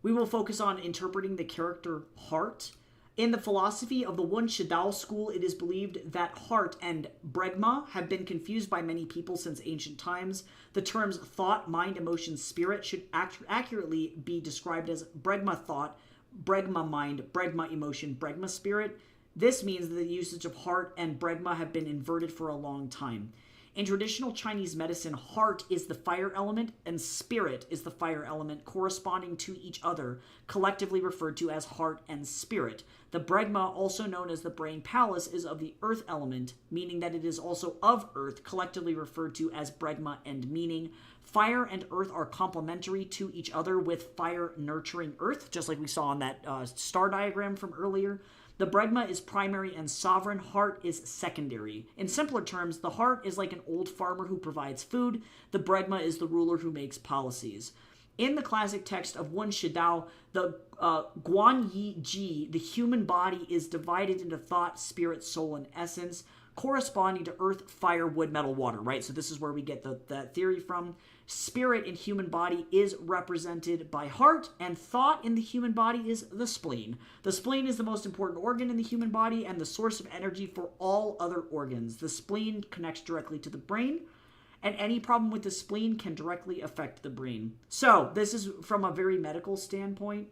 We will focus on interpreting the character heart. In the philosophy of the Wen Shidao school, it is believed that heart and bregma have been confused by many people since ancient times. The terms thought, mind, emotion, spirit should accurately be described as bregma thought, bregma mind, bregma emotion, bregma spirit. This means that the usage of heart and bregma have been inverted for a long time. In traditional Chinese medicine, heart is the fire element and spirit is the fire element, corresponding to each other, collectively referred to as heart and spirit. The bregma, also known as the brain palace, is of the earth element, meaning that it is also of earth, collectively referred to as bregma and meaning. Fire and earth are complementary to each other, with fire nurturing earth, just like we saw on that star diagram from earlier. The Bregma is primary and sovereign. Heart is secondary. In simpler terms, the heart is like an old farmer who provides food. The Bregma is the ruler who makes policies. In the classic text of Wen Shidao, the Guan Yi Ji, the human body, is divided into thought, spirit, soul, and essence, corresponding to earth, fire, wood, metal, water, right? So this is where we get that theory from. Spirit in human body is represented by heart, and thought in the human body is the spleen. The spleen is the most important organ in the human body and the source of energy for all other organs. The spleen connects directly to the brain, and any problem with the spleen can directly affect the brain. So, this is from a very medical standpoint.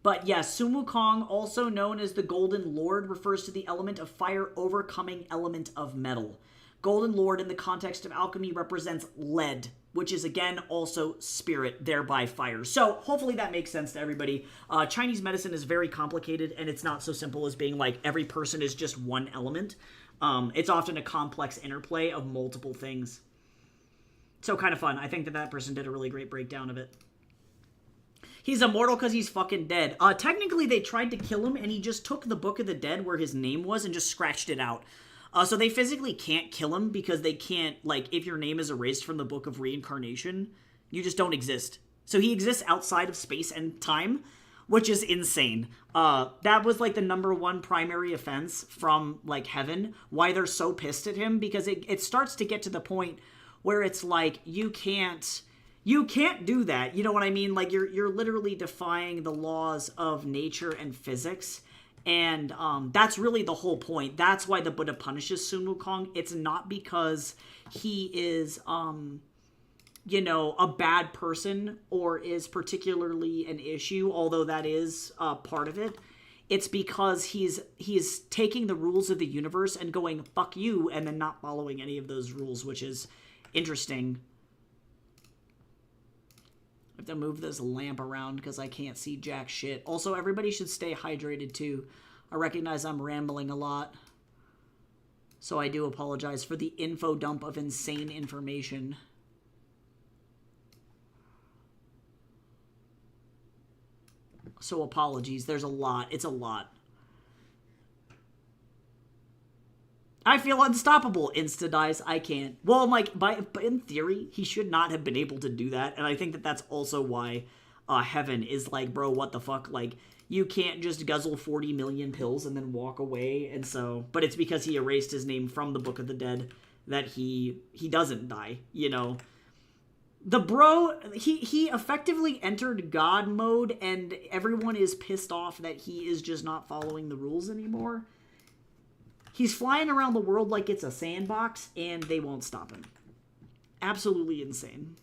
But yes, Sun Wukong, also known as the Golden Lord, refers to the element of fire overcoming element of metal. Golden Lord in the context of alchemy represents lead, which is again also spirit, thereby fire. So hopefully that makes sense to everybody. Chinese medicine is very complicated, and it's not so simple as being like every person is just one element. It's often a complex interplay of multiple things. So kind of fun. I think that person did a really great breakdown of it. He's immortal because he's fucking dead. Technically, they tried to kill him, and he just took the Book of the Dead where his name was and just scratched it out. So they physically can't kill him because they can't, like, if your name is erased from the Book of Reincarnation, you just don't exist. So he exists outside of space and time, which is insane. That was, like, the #1 primary offense from, like, heaven. Why they're so pissed at him, because it starts to get to the point where it's like, you can't do that. You know what I mean? Like, you're literally defying the laws of nature and physics. And that's really the whole point. That's why the Buddha punishes Sun Wukong. It's not because he is, a bad person or is particularly an issue, although that is part of it. It's because he's taking the rules of the universe and going, fuck you, and then not following any of those rules, which is interesting. I have to move this lamp around because I can't see jack shit. Also, everybody should stay hydrated too. I recognize I'm rambling a lot, so I do apologize for the info dump of insane information. So apologies. There's a lot. It's a lot. I feel unstoppable. Insta dies. I can't. Well, like, in theory, he should not have been able to do that. And I think that that's also why Heaven is like, bro, what the fuck? Like, you can't just guzzle 40 million pills and then walk away. And so, but it's because he erased his name from the Book of the Dead that he doesn't die, you know. The bro, he effectively entered God mode, and everyone is pissed off that he is just not following the rules anymore. He's flying around the world like it's a sandbox, and they won't stop him. Absolutely insane.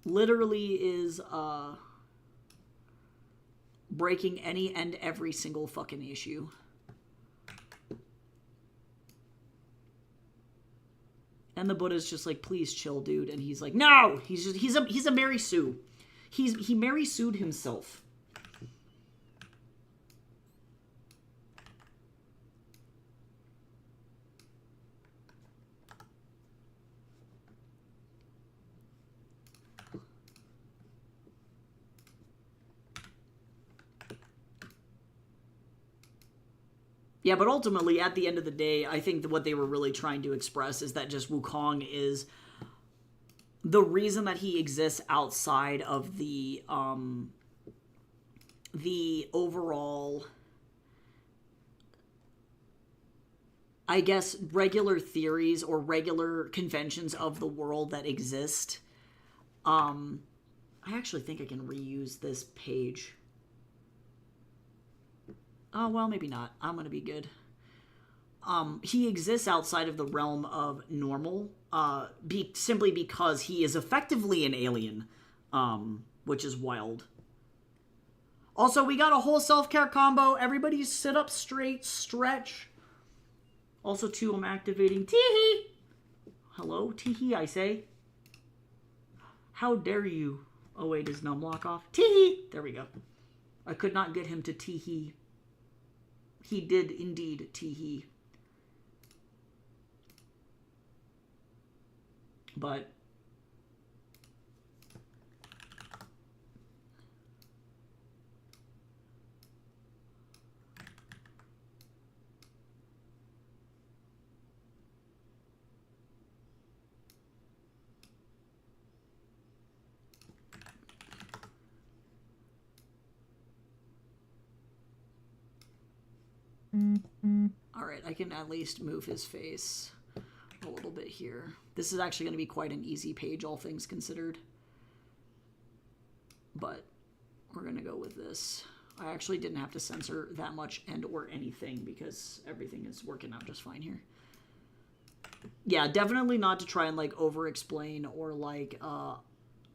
Literally is breaking any and every single fucking issue. And the Buddha's just like, please chill, dude. And he's like, no! He's a Mary Sue. He Mary Sued himself. Yeah, but ultimately, at the end of the day, I think that what they were really trying to express is that just Wukong is the reason that he exists outside of the overall, I guess, regular theories or regular conventions of the world that exist. I actually think I can reuse this page. Oh, well, maybe not. I'm gonna be good. He exists outside of the realm of normal, simply because he is effectively an alien, which is wild. Also, we got a whole self-care combo. Everybody sit up straight, stretch. Also, too, I'm activating Teehee. Hello, Teehee, I say. How dare you? Oh, wait, is Numlock off? Teehee! There we go. I could not get him to Teehee. He did indeed Teehee. But all right, I can at least move his face a little bit here. This is actually going to be quite an easy page, all things considered. But we're going to go with this. I actually didn't have to censor that much and or anything because everything is working out just fine here. Yeah, definitely not to try and like over-explain or like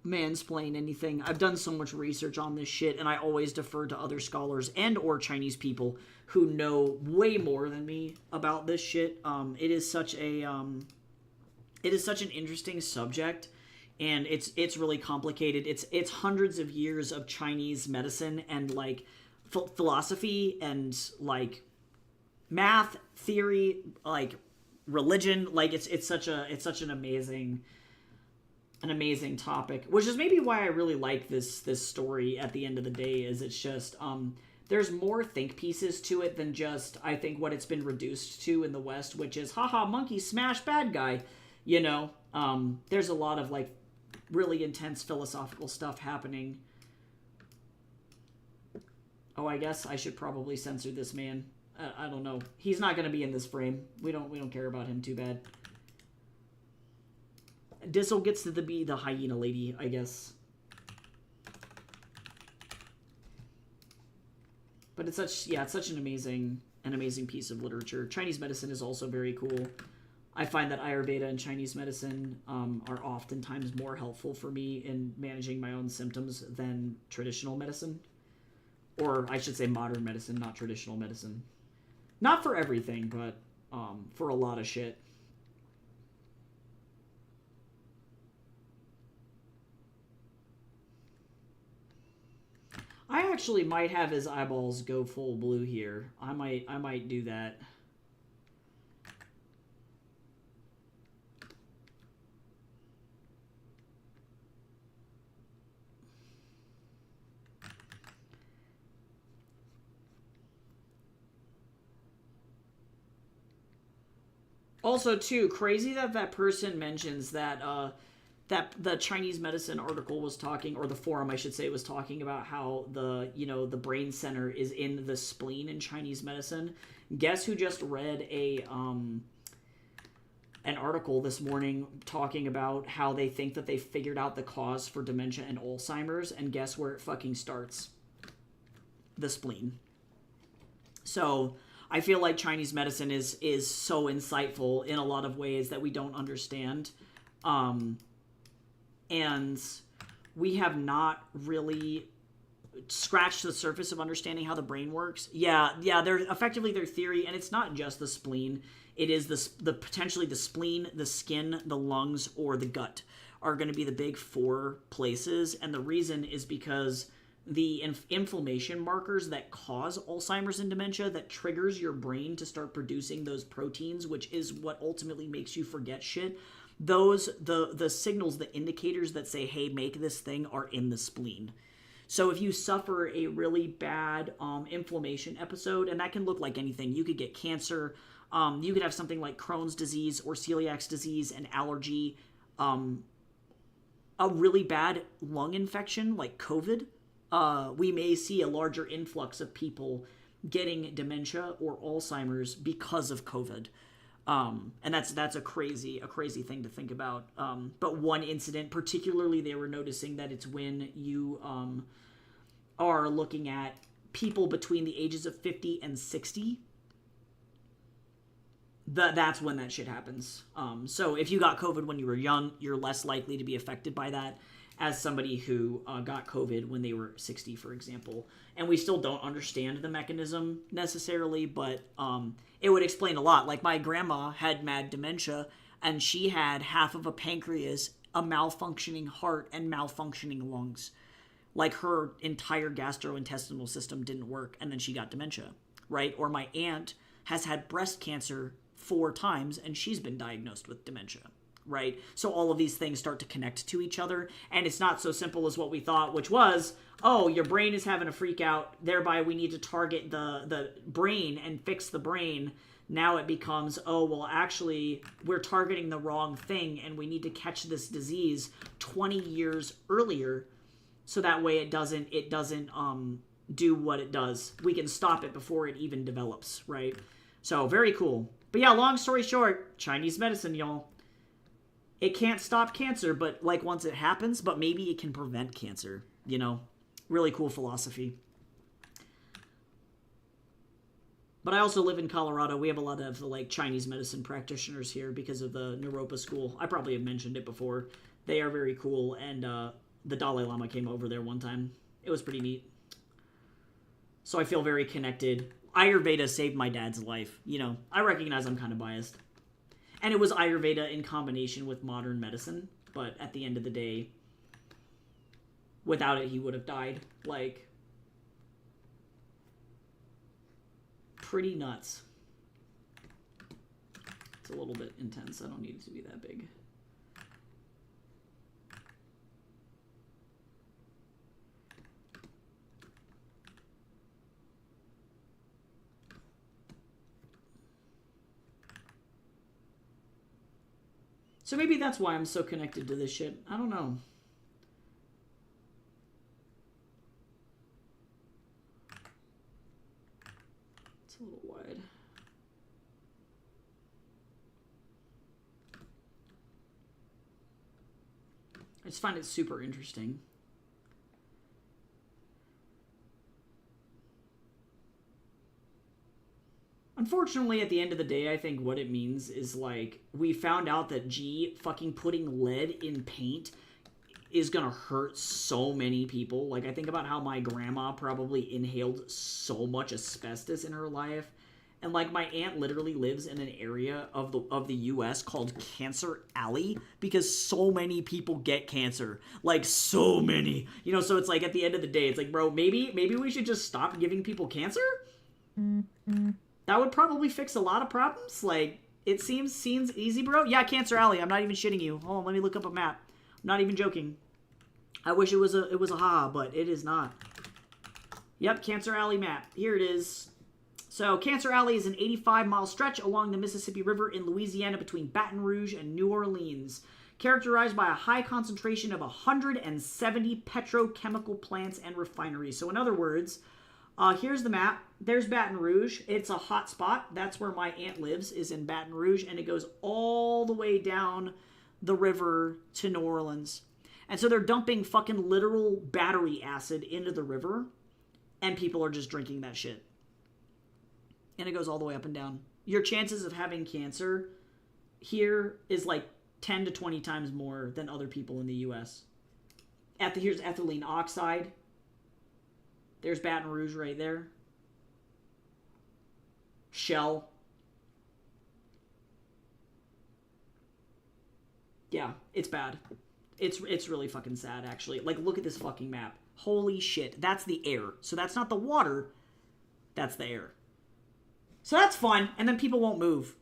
mansplain anything. I've done so much research on this shit, and I always defer to other scholars and or Chinese people who know way more than me about this shit. It is such an interesting subject, and it's really complicated. It's hundreds of years of Chinese medicine and like philosophy and like math, theory, like religion. Like it's such an amazing topic, which is maybe why I really like this story at the end of the day. Is it's just there's more think pieces to it than just, I think, what it's been reduced to in the West, which is haha monkey smash bad guy, you know. There's a lot of like really intense philosophical stuff happening. Oh, I guess I should probably censor this man. I don't know. He's not going to be in this frame. We don't care about him too bad. Dizzle gets to be the hyena lady, I guess. But it's such an amazing piece of literature. Chinese medicine is also very cool. I find that Ayurveda and Chinese medicine are oftentimes more helpful for me in managing my own symptoms than traditional medicine. Or I should say modern medicine, not traditional medicine. Not for everything, but for a lot of shit. I actually might have his eyeballs go full blue here. I might do that. Also, too, crazy that person mentions that that the Chinese medicine article was talking, or the forum, I should say, was talking about how the brain center is in the spleen in Chinese medicine. Guess who just read an article this morning talking about how they think that they figured out the cause for dementia and Alzheimer's, and guess where it fucking starts? The spleen. So I feel like Chinese medicine is so insightful in a lot of ways that we don't understand. And we have not really scratched the surface of understanding how the brain works. Yeah, they're effectively their theory, and it's not just the spleen. It is the potentially the spleen, the skin, the lungs, or the gut are going to be the big four places. And the reason is because the inflammation markers that cause Alzheimer's and dementia, that triggers your brain to start producing those proteins, which is what ultimately makes you forget shit. Those, the signals, the indicators that say, hey, make this thing, are in the spleen. So if you suffer a really bad inflammation episode, and that can look like anything, you could get cancer, you could have something like Crohn's disease or celiac disease, an allergy, a really bad lung infection like COVID, we may see a larger influx of people getting dementia or Alzheimer's because of COVID. And that's a crazy thing to think about. But one incident, particularly, they were noticing that it's when you are looking at people between the ages of 50 and 60. That's when that shit happens. So if you got COVID when you were young, you're less likely to be affected by that as somebody who got COVID when they were 60, for example. And we still don't understand the mechanism necessarily, but it would explain a lot. Like, my grandma had mad dementia, and she had half of a pancreas, a malfunctioning heart, and malfunctioning lungs. Like, her entire gastrointestinal system didn't work, and then she got dementia, right? Or my aunt has had breast cancer 4 times, and she's been diagnosed with dementia, right? So all of these things start to connect to each other, and it's not so simple as what we thought, which was, oh, your brain is having a freak out, thereby we need to target the brain and fix the brain. Now it becomes, oh, well, actually, we're targeting the wrong thing, and we need to catch this disease 20 years earlier, so that way it doesn't do what it does. We can stop it before it even develops, right? So, very cool. But yeah, long story short, Chinese medicine, y'all. It can't stop cancer, but like once it happens, but maybe it can prevent cancer, you know? Really cool philosophy. But I also live in Colorado. We have a lot of like Chinese medicine practitioners here because of the Naropa school. I probably have mentioned it before. They are very cool, and the Dalai Lama came over there one time. It was pretty neat. So I feel very connected. Ayurveda saved my dad's life. You know, I recognize I'm kind of biased. And it was Ayurveda in combination with modern medicine. But at the end of the day, without it, he would have died. Like, pretty nuts. It's a little bit intense. I don't need it to be that big. So maybe that's why I'm so connected to this shit. I don't know. It's a little wide. I just find it super interesting. Unfortunately, at the end of the day, I think what it means is, like, we found out that, fucking putting lead in paint is gonna hurt so many people. Like, I think about how my grandma probably inhaled so much asbestos in her life. And, like, my aunt literally lives in an area of the U.S. called Cancer Alley because so many people get cancer. Like, so many. You know, so it's like, at the end of the day, it's like, bro, maybe we should just stop giving people cancer? Mm-hmm. That would probably fix a lot of problems. Like, it seems easy, bro. Yeah, Cancer Alley. I'm not even shitting you. Hold on, let me look up a map. I'm not even joking. I wish it was a haha, but it is not. Yep, Cancer Alley map. Here it is. So, Cancer Alley is an 85-mile stretch along the Mississippi River in Louisiana between Baton Rouge and New Orleans, characterized by a high concentration of 170 petrochemical plants and refineries. So, in other words, here's the map. There's Baton Rouge. It's a hot spot. That's where my aunt lives, is in Baton Rouge, and it goes all the way down the river to New Orleans. And so they're dumping fucking literal battery acid into the river, and people are just drinking that shit. And it goes all the way up and down. Your chances of having cancer here is like 10 to 20 times more than other people in the U.S. Here's ethylene oxide. There's Baton Rouge right there. Shell. Yeah, it's bad. It's really fucking sad, actually. Like, look at this fucking map. Holy shit. That's the air. So that's not the water. That's the air. So that's fun. And then people won't move.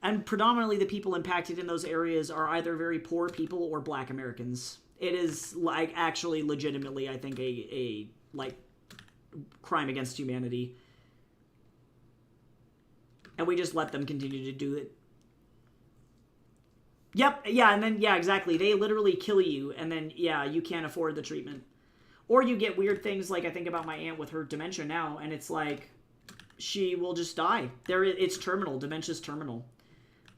And predominantly the people impacted in those areas are either very poor people or black Americans. It is, like, actually legitimately, I think, a like, crime against humanity. And we just let them continue to do it. Yep, yeah, and then, yeah, exactly. They literally kill you, and then, yeah, you can't afford the treatment. Or you get weird things, like I think about my aunt with her dementia now, and it's like, she will just die. It's terminal. Dementia's terminal.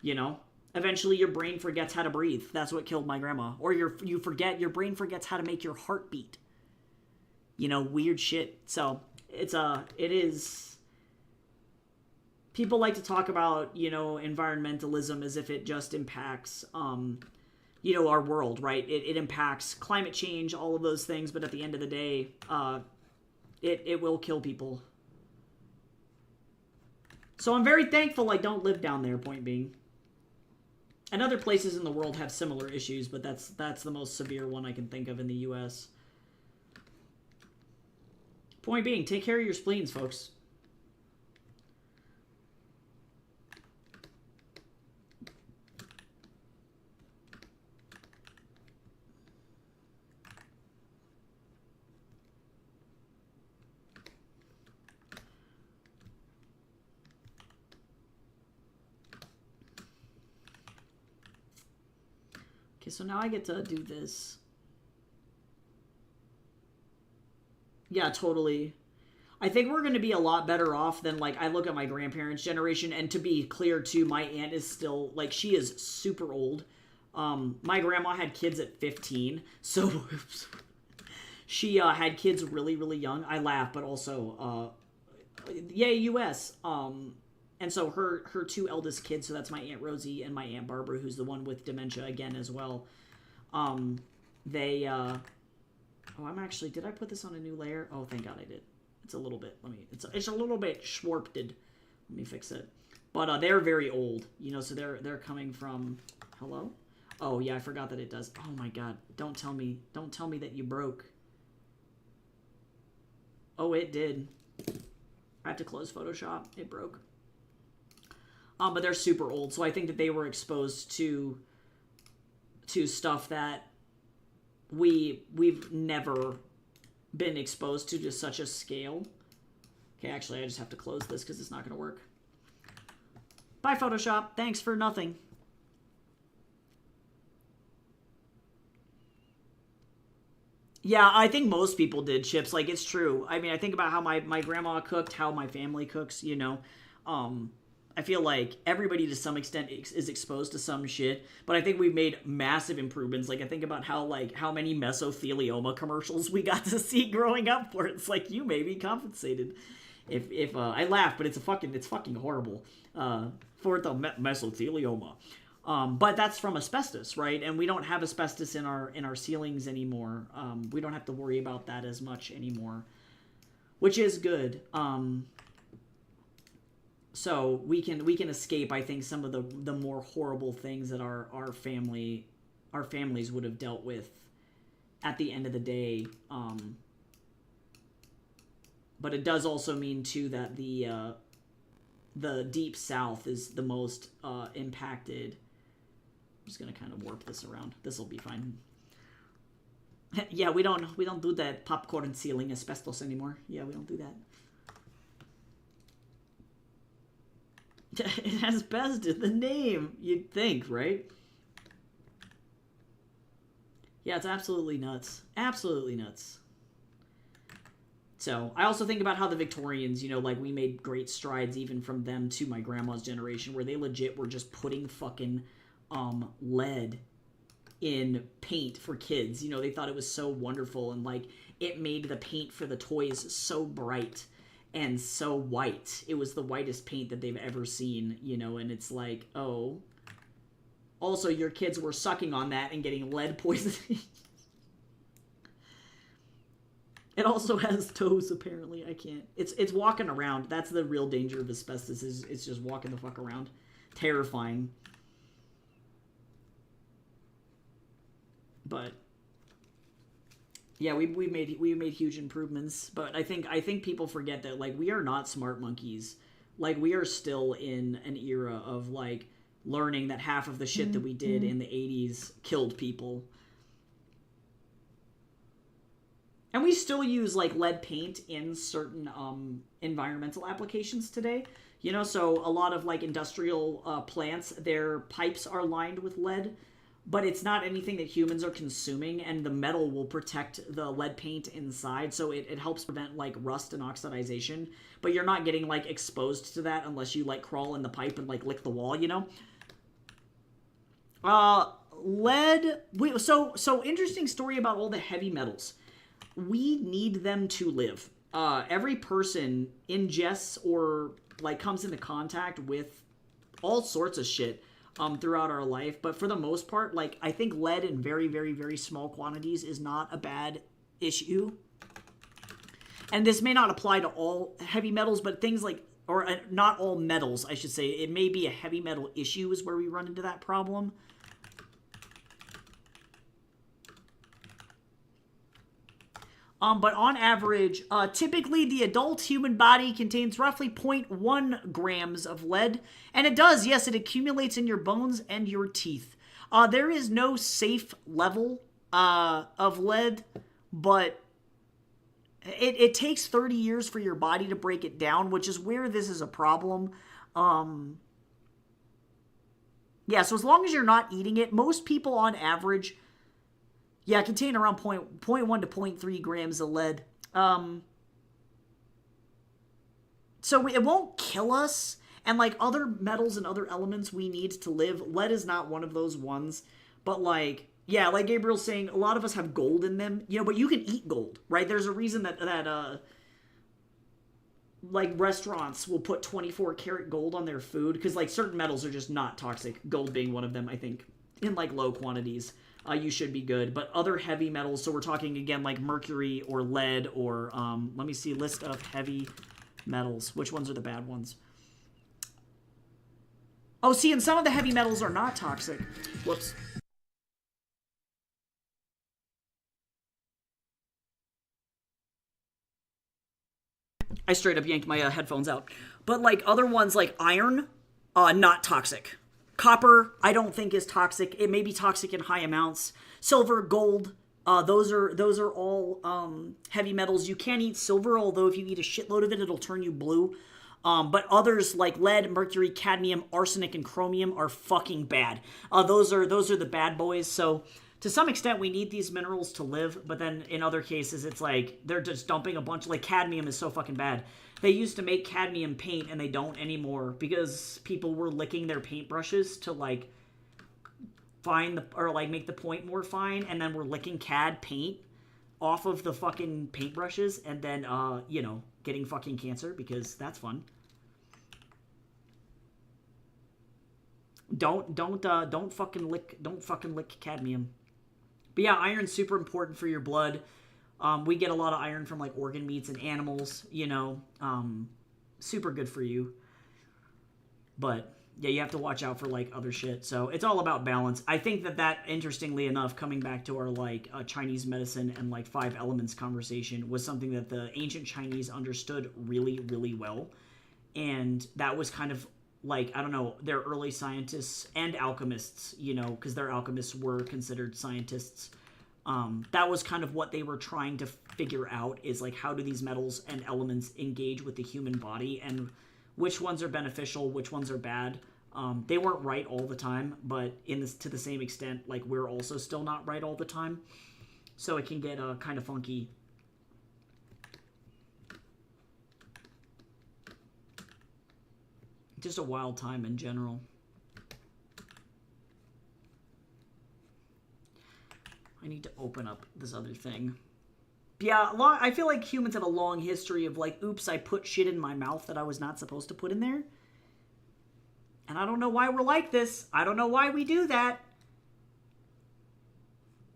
You know? Eventually your brain forgets how to breathe. That's what killed my grandma. Or your brain forgets how to make your heart beat. You know, weird shit. So, it is... People like to talk about, you know, environmentalism as if it just impacts, you know, our world, right? It impacts climate change, all of those things, but at the end of the day, it will kill people. So I'm very thankful I don't live down there, point being. And other places in the world have similar issues, but that's the most severe one I can think of in the U.S. Point being, take care of your spleens, folks. Okay, so now I get to do this. Yeah, totally. I think we're going to be a lot better off than, like, I look at my grandparents' generation, and to be clear, too, my aunt is still, like, she is super old. My grandma had kids at 15, so she had kids really, really young. I laugh, but also, yay, U.S. And so her two eldest kids, so that's my Aunt Rosie and my Aunt Barbara, who's the one with dementia again as well. They, oh, I'm actually, did I put this on a new layer? Oh, thank God I did. It's a little bit, it's a little bit schwarped. Let me fix it. But they're very old, you know, so they're coming from, hello? Oh, yeah, I forgot that it does. Oh my God, don't tell me that you broke. Oh, it did. I have to close Photoshop. It broke. But they're super old, so I think that they were exposed to stuff that we've never been exposed to such a scale. Okay, actually, I just have to close this because it's not going to work. Bye, Photoshop. Thanks for nothing. Yeah, I think most people did, Chips. Like, it's true. I mean, I think about how my grandma cooked, how my family cooks, you know. I feel like everybody to some extent is exposed to some shit, but I think we've made massive improvements. Like, I think about how many mesothelioma commercials we got to see growing up, where it's like, you may be compensated. If I laugh, but it's fucking horrible. For the mesothelioma. But that's from asbestos, right? And we don't have asbestos in our ceilings anymore. We don't have to worry about that as much anymore, which is good. So we can escape, I think, some of the more horrible things that our families would have dealt with at the end of the day. But it does also mean too that the Deep South is the most impacted. I'm just gonna kind of warp this around. This will be fine. Yeah, we don't do that popcorn ceiling asbestos anymore. Yeah, we don't do that. It has asbestos, the name, you'd think, right? Yeah, it's absolutely nuts. Absolutely nuts. So, I also think about how the Victorians, you know, like, we made great strides even from them to my grandma's generation, where they legit were just putting fucking lead in paint for kids. You know, they thought it was so wonderful, and, like, it made the paint for the toys so bright and so white. It was the whitest paint that they've ever seen, you know, and it's like, oh. Also, your kids were sucking on that and getting lead poisoning. It also has toes, apparently. I can't. It's walking around. That's the real danger of asbestos, is it's just walking the fuck around. Terrifying. But yeah, we made huge improvements, but I think people forget that, like, we are not smart monkeys. Like, we are still in an era of, like, learning that half of the shit that we did in the 80s killed people. And we still use, like, lead paint in certain environmental applications today. You know, so a lot of, like, industrial plants, their pipes are lined with lead, but it's not anything that humans are consuming, and the metal will protect the lead paint inside, so it helps prevent, like, rust and oxidization, but you're not getting, like, exposed to that unless you, like, crawl in the pipe and, like, lick the wall, you know? Lead, so interesting story about all the heavy metals. We need them to live. Every person ingests or, like, comes into contact with all sorts of shit throughout our life, but for the most part, like, I think lead in very, very, very small quantities is not a bad issue. And this may not apply to all heavy metals, but things like, or not all metals, I should say. It may be a heavy metal issue is where we run into that problem. But on average, typically the adult human body contains roughly 0.1 grams of lead. And it does, yes, it accumulates in your bones and your teeth. There is no safe level of lead, but it takes 30 years for your body to break it down, which is where this is a problem. Yeah, so as long as you're not eating it, most people on average, yeah, contain around point 0.1 to 0.3 grams of lead. So it won't kill us. And like other metals and other elements we need to live, lead is not one of those ones. But like, yeah, like Gabriel's saying, a lot of us have gold in them, you know, but you can eat gold, right? There's a reason that like restaurants will put 24 karat gold on their food because like certain metals are just not toxic, gold being one of them. I think in like low quantities you should be good, but other heavy metals, so we're talking again like mercury or lead or let me see, list of heavy metals, which ones are the bad ones? Oh, see, and some of the heavy metals are not toxic. Whoops. I straight up yanked my headphones out. But like other ones like iron, not toxic. Copper, I don't think is toxic. It may be toxic in high amounts. Silver, gold, those are all heavy metals. You can eat silver, although if you eat a shitload of it, it'll turn you blue. But others like lead, mercury, cadmium, arsenic, and chromium are fucking bad. Those are the bad boys. So to some extent, we need these minerals to live, but then in other cases, it's like they're just dumping a bunch. Like cadmium is so fucking bad. They used to make cadmium paint, and they don't anymore because people were licking their paintbrushes to like find the or like make the point more fine, and then we're licking cad paint off of the fucking paintbrushes, and then you know, getting fucking cancer because that's fun. Don't fucking lick cadmium. But yeah, iron's super important for your blood. We get a lot of iron from like organ meats and animals, you know. Super good for you. But yeah, you have to watch out for like other shit. So it's all about balance. I think that interestingly enough, coming back to our like Chinese medicine and like 5 elements conversation, was something that the ancient Chinese understood really, really well. And that was kind of like, I don't know, their early scientists and alchemists, you know, because their alchemists were considered scientists. That was kind of what they were trying to figure out, is like, how do these metals and elements engage with the human body, and which ones are beneficial, which ones are bad. They weren't right all the time, but to the same extent, like, we're also still not right all the time. So it can get kind of funky. Just a wild time in general. I need to open up this other thing. Yeah, I feel like humans have a long history of like, oops, I put shit in my mouth that I was not supposed to put in there. And I don't know why we're like this. I don't know why we do that.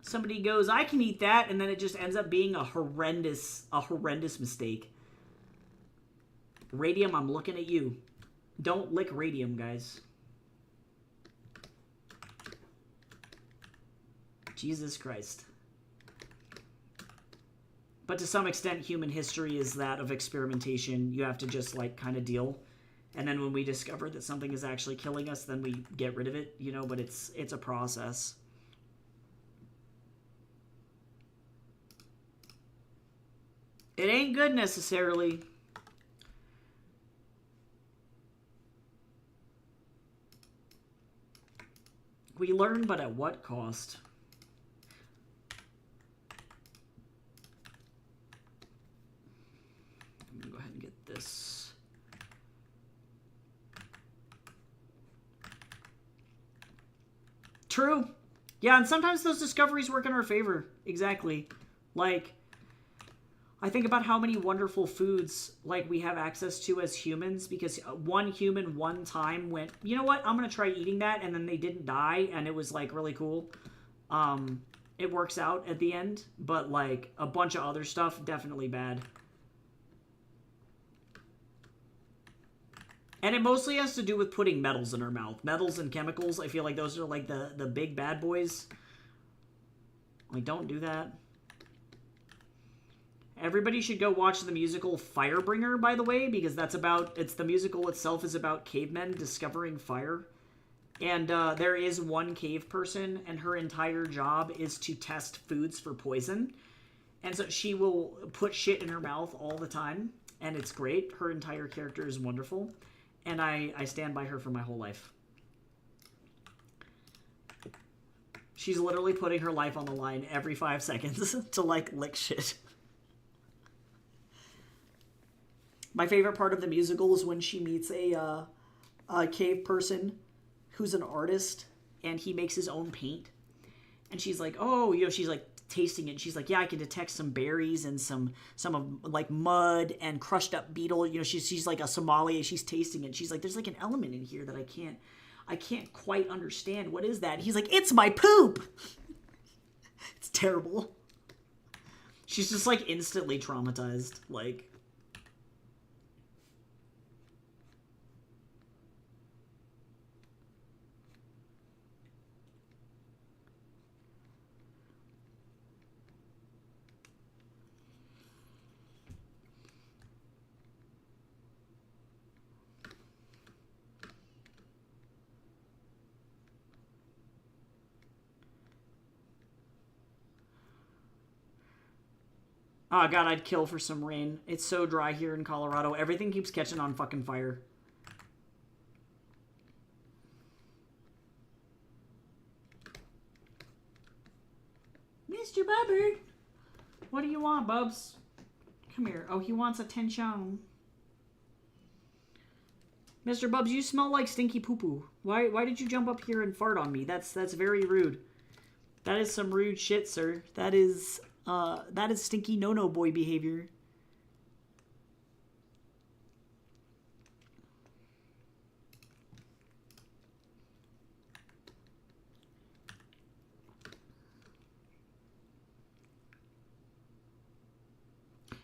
Somebody goes, I can eat that, and then it just ends up being a horrendous mistake. Radium, I'm looking at you. Don't lick radium, guys. Jesus Christ. But to some extent, human history is that of experimentation. You have to just, like, kind of deal. And then when we discover that something is actually killing us, then we get rid of it, you know, but it's a process. It ain't good necessarily. We learn, but at what cost? I'm gonna go ahead and get this. True. Yeah, and sometimes those discoveries work in our favor. Exactly. Like, I think about how many wonderful foods like we have access to as humans, because one human one time went, you know what, I'm gonna try eating that, and then they didn't die, and it was like really cool. It works out at the end, but like a bunch of other stuff, definitely bad. And it mostly has to do with putting metals in our mouth. Metals and chemicals, I feel like those are like the big bad boys. Like, don't do that. Everybody should go watch the musical Firebringer, by the way, because the musical itself is about cavemen discovering fire. And there is one cave person, and her entire job is to test foods for poison. And so she will put shit in her mouth all the time, and it's great. Her entire character is wonderful, and I stand by her for my whole life. She's literally putting her life on the line every 5 seconds to, like, lick shit. My favorite part of the musical is when she meets a cave person who's an artist, and he makes his own paint. And she's like, oh, you know, she's like tasting it. And she's like, yeah, I can detect some berries and some of like mud and crushed up beetle. You know, she's like a sommelier. She's tasting it. She's like, there's like an element in here that I can't quite understand. What is that? And he's like, it's my poop. It's terrible. She's just like instantly traumatized. Like, oh god, I'd kill for some rain. It's so dry here in Colorado. Everything keeps catching on fucking fire. Mr. Bubbard! What do you want, Bubs? Come here. Oh, he wants attention. Mr. Bubs, you smell like stinky poo-poo. Why did you jump up here and fart on me? That's very rude. That is some rude shit, sir. That is stinky no-no boy behavior.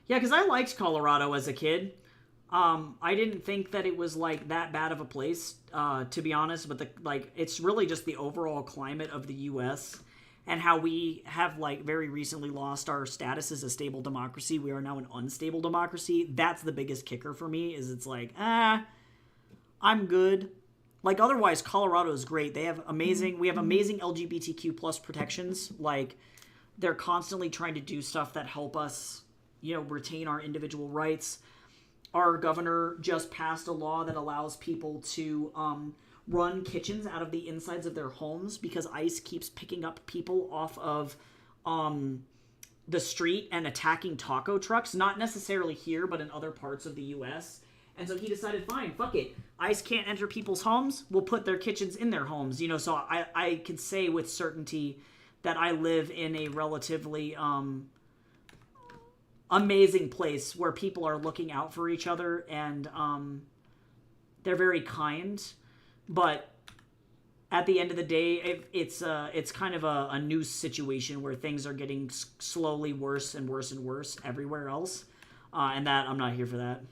Yeah, because I liked Colorado as a kid. I didn't think that it was like that bad of a place, to be honest. But it's really just the overall climate of the U.S. and how we have like very recently lost our status as a stable democracy. We are now an unstable democracy. That's the biggest kicker for me. Is it's like I'm good. Like otherwise, Colorado is great. They have amazing. We have amazing LGBTQ plus protections. Like they're constantly trying to do stuff that help us, you know, retain our individual rights. Our governor just passed a law that allows people to run kitchens out of the insides of their homes because ICE keeps picking up people off of the street and attacking taco trucks, not necessarily here, but in other parts of the U.S. And so he decided, fine, fuck it. ICE can't enter people's homes. We'll put their kitchens in their homes. You know, so I can say with certainty that I live in a relatively amazing place where people are looking out for each other and they're very kind. But at the end of the day, it's kind of a noose situation where things are getting slowly worse and worse and worse everywhere else. And that I'm not here for that.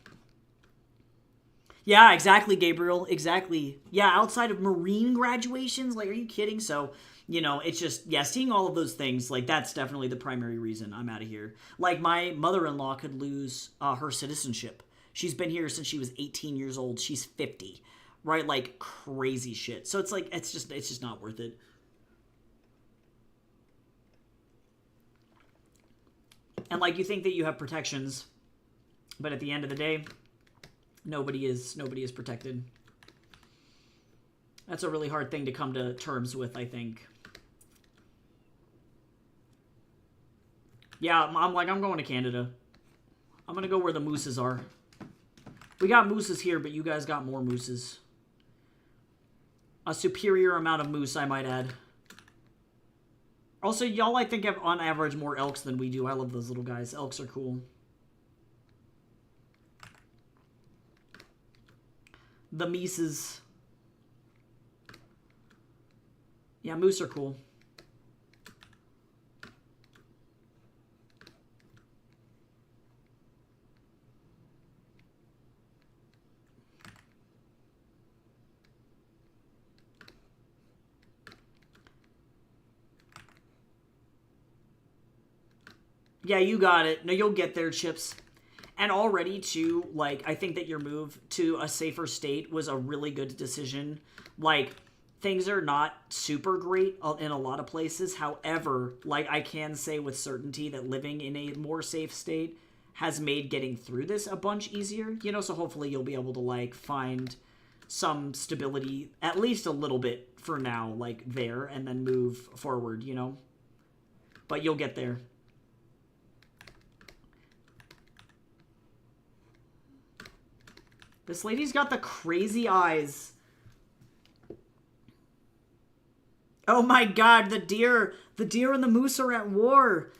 Yeah, exactly, Gabriel. Exactly. Yeah, outside of Marine graduations, like, are you kidding? So, you know, it's just, yeah, seeing all of those things, like, that's definitely the primary reason I'm out of here. Like, my mother-in-law could lose her citizenship. She's been here since she was 18 years old. She's 50. Right? Like, crazy shit. So it's like, it's just not worth it. And, like, you think that you have protections, but at the end of the day, nobody is protected. That's a really hard thing to come to terms with, I think. Yeah, I'm going to Canada. I'm going to go where the mooses are. We got mooses here, but you guys got more mooses. A superior amount of moose, I might add. Also, y'all, I think, have on average more elks than we do. I love those little guys. Elks are cool. The Mises. Yeah, moose are cool. Yeah, you got it. No, you'll get there, Chips. And already, too, like, I think that your move to a safer state was a really good decision. Like, things are not super great in a lot of places. However, like, I can say with certainty that living in a more safe state has made getting through this a bunch easier. You know, so hopefully you'll be able to, like, find some stability, at least a little bit for now, like there, and then move forward, you know? But you'll get there. This lady's got the crazy eyes. Oh my god, the deer and the moose are at war.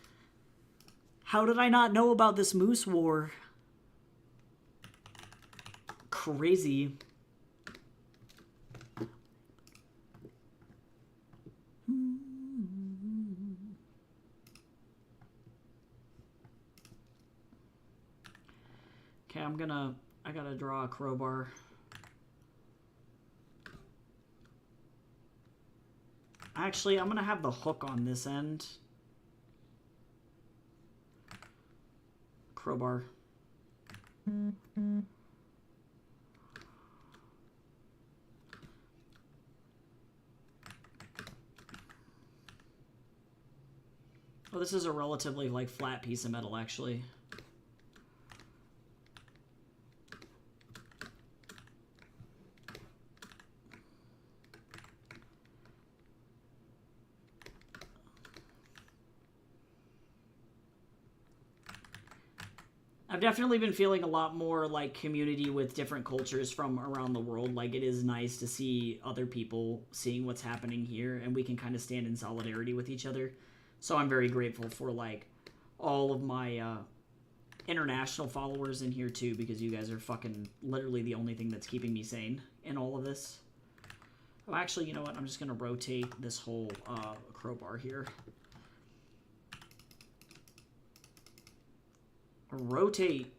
How did I not know about this moose war? Crazy. Okay, I gotta draw a crowbar. Actually, I'm gonna have the hook on this end. Crowbar. Oh, this is a relatively, like, flat piece of metal, actually. I've definitely been feeling a lot more like community with different cultures from around the world. Like, it is nice to see other people seeing what's happening here, and we can kind of stand in solidarity with each other. So I'm very grateful for, like, all of my international followers in here, too, because you guys are fucking literally the only thing that's keeping me sane in all of this. Oh, actually, you know what? I'm just going to rotate this whole crowbar here. Rotate.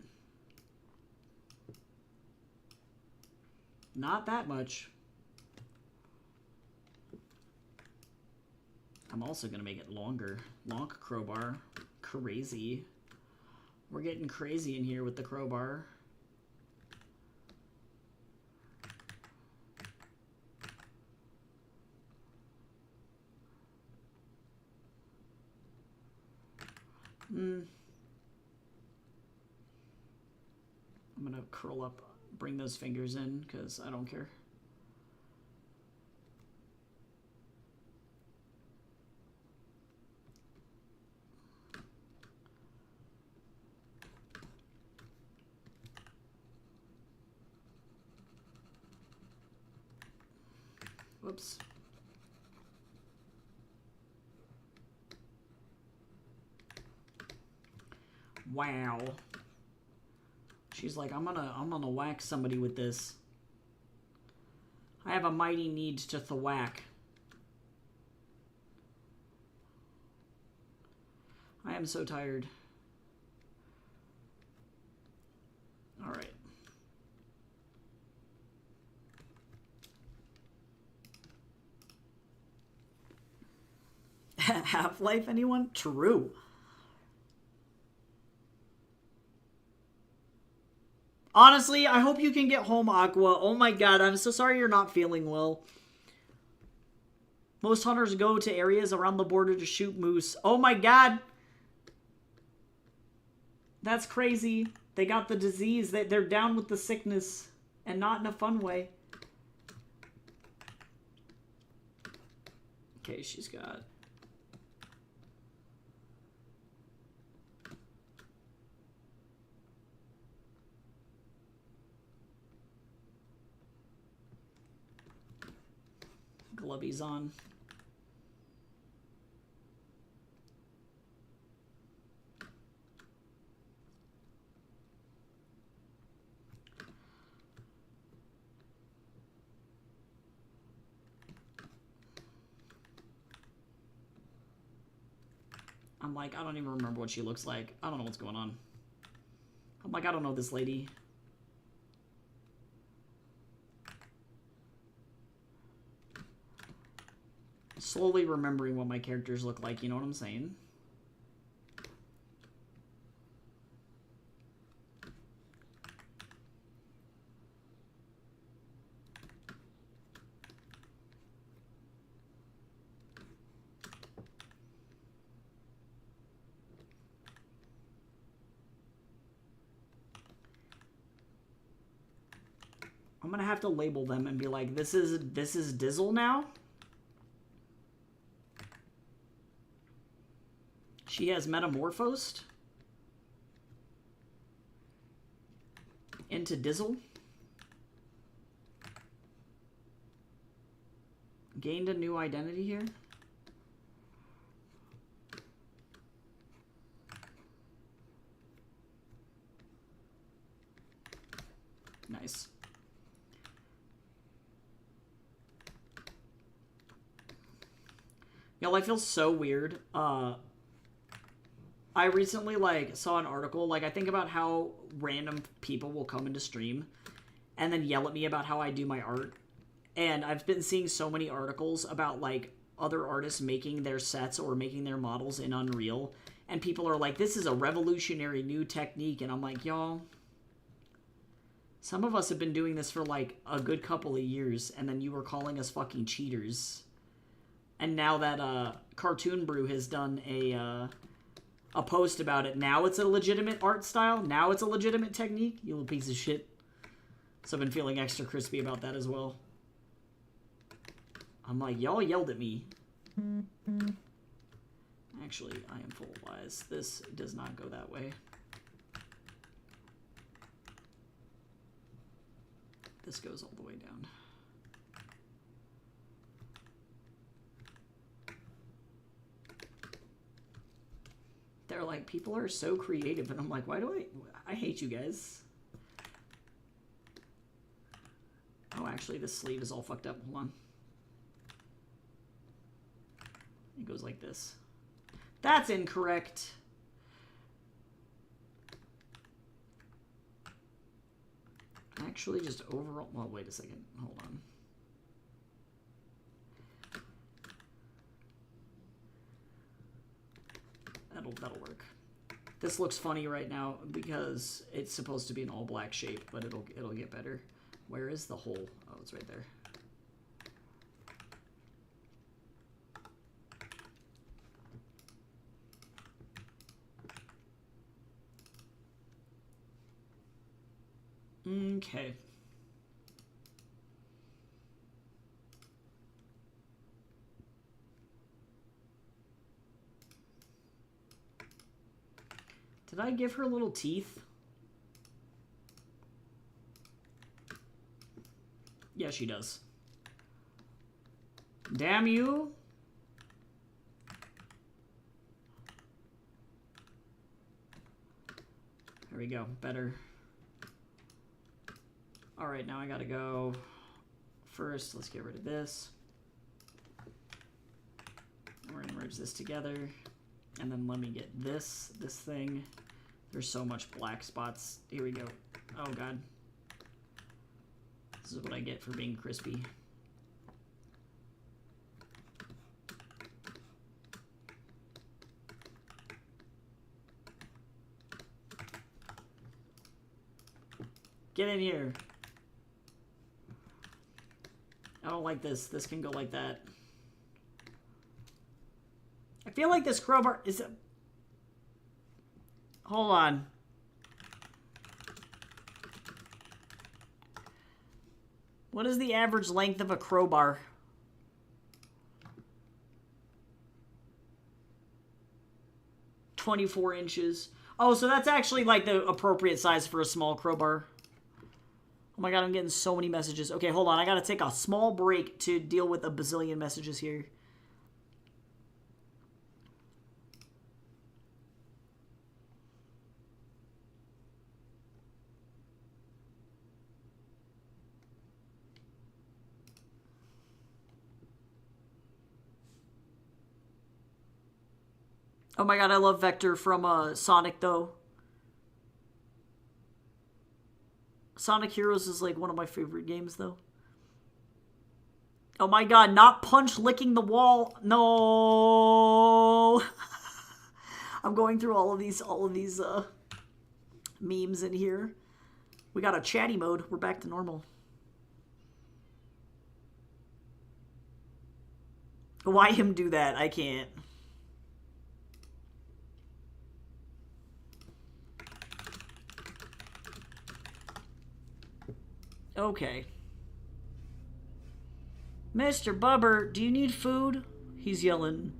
Not that much. I'm also going to make it longer. Long crowbar. Crazy. We're getting crazy in here with the crowbar. I'm going to curl up, bring those fingers in, because I don't care. Whoops. Wow. She's like, I'm gonna whack somebody with this. I have a mighty need to thwack. I am so tired. Alright. Half-Life, anyone? True. Honestly, I hope you can get home, Aqua. Oh my god, I'm so sorry you're not feeling well. Most hunters go to areas around the border to shoot moose. Oh my god! That's crazy. They got the disease. They're down with the sickness. And not in a fun way. Okay, she's got... glovies on. I'm like, I don't even remember what she looks like. I don't know what's going on. I'm like, I don't know this lady. Slowly remembering what my characters look like, you know what I'm saying? I'm gonna have to label them and be like, this is Dizzle now. She has metamorphosed into Dizzle. Gained a new identity here. Nice. Y'all, I feel so weird. I recently, like, saw an article, like, I think about how random people will come into stream and then yell at me about how I do my art. And I've been seeing so many articles about, like, other artists making their sets or making their models in Unreal. And people are like, this is a revolutionary new technique. And I'm like, y'all, some of us have been doing this for, like, a good couple of years. And then you were calling us fucking cheaters. And now that Cartoon Brew has done a post about it, now it's a legitimate art style. Now it's a legitimate technique. You little piece of shit. So I've been feeling extra crispy about that as well. I'm like, y'all yelled at me. Actually, I am full of lies. This does not go that way. This goes all the way down. They're like, people are so creative. And I'm like, why do I hate you guys. Oh, actually, this sleeve is all fucked up. Hold on. It goes like this. That's incorrect. Actually, just overall... Well, wait a second. Hold on. That'll work. This looks funny right now because it's supposed to be an all-black shape, but it'll get better. Where is the hole? Oh, it's right there. Okay. Did I give her little teeth? Yeah, she does. Damn you. There we go. Better. Alright, now I gotta go. First, let's get rid of this. We're gonna merge this together. And then let me get this thing. There's so much black spots. Here we go. Oh, God. This is what I get for being crispy. Get in here. I don't like this. This can go like that. I feel like this crowbar is a... Hold on. What is the average length of a crowbar? "24 inches. Oh, so that's actually like the appropriate size for a small crowbar. Oh my god, I'm getting so many messages. Okay, hold on. I gotta take a small break to deal with a bazillion messages here. Oh my god, I love Vector from Sonic, though. Sonic Heroes is like one of my favorite games, though. Oh my god, not Punch licking the wall. No. I'm going through all of these memes in here. We got a chatty mode. We're back to normal. Why him do that? I can't. Okay. Mr. Bubber, do you need food? He's yelling.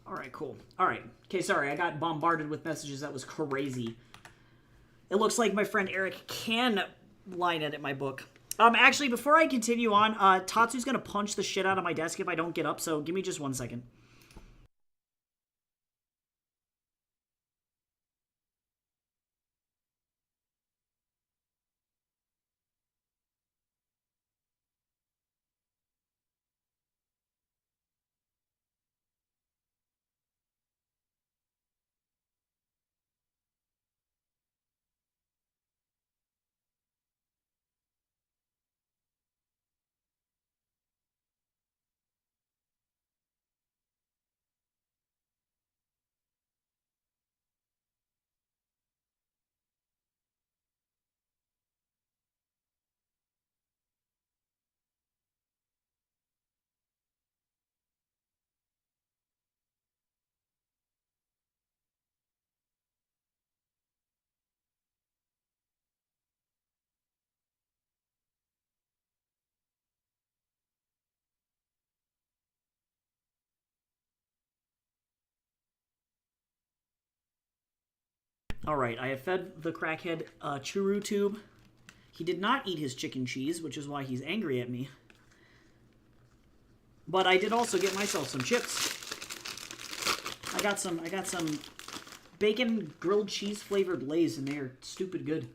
Alright, cool. Alright. Okay, sorry, I got bombarded with messages. That was crazy. It looks like my friend Eric can line edit my book. Actually, before I continue on, Tatsu's gonna punch the shit out of my desk if I don't get up, so give me just 1 second. Alright, I have fed the crackhead churu tube. He did not eat his chicken cheese, which is why he's angry at me. But I did also get myself some chips. I got some bacon grilled cheese flavored Lay's, and they are stupid good.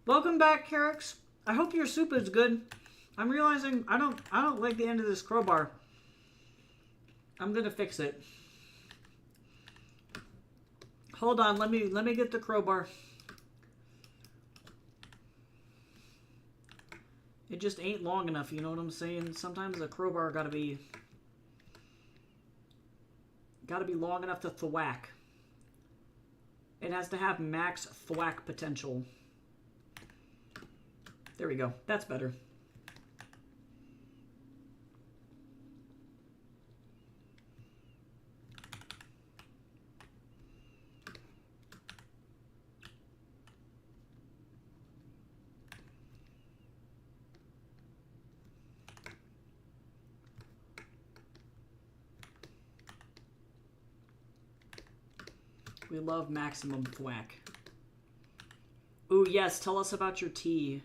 Welcome back, Carrix. I hope your soup is good. I'm realizing I don't like the end of this crowbar. I'm gonna fix it. Hold on, let me get the crowbar. It just ain't long enough, you know what I'm saying? Sometimes a crowbar gotta be long enough to thwack. It has to have max thwack potential. There we go. That's better. We love maximum thwack. Ooh, yes, tell us about your tea.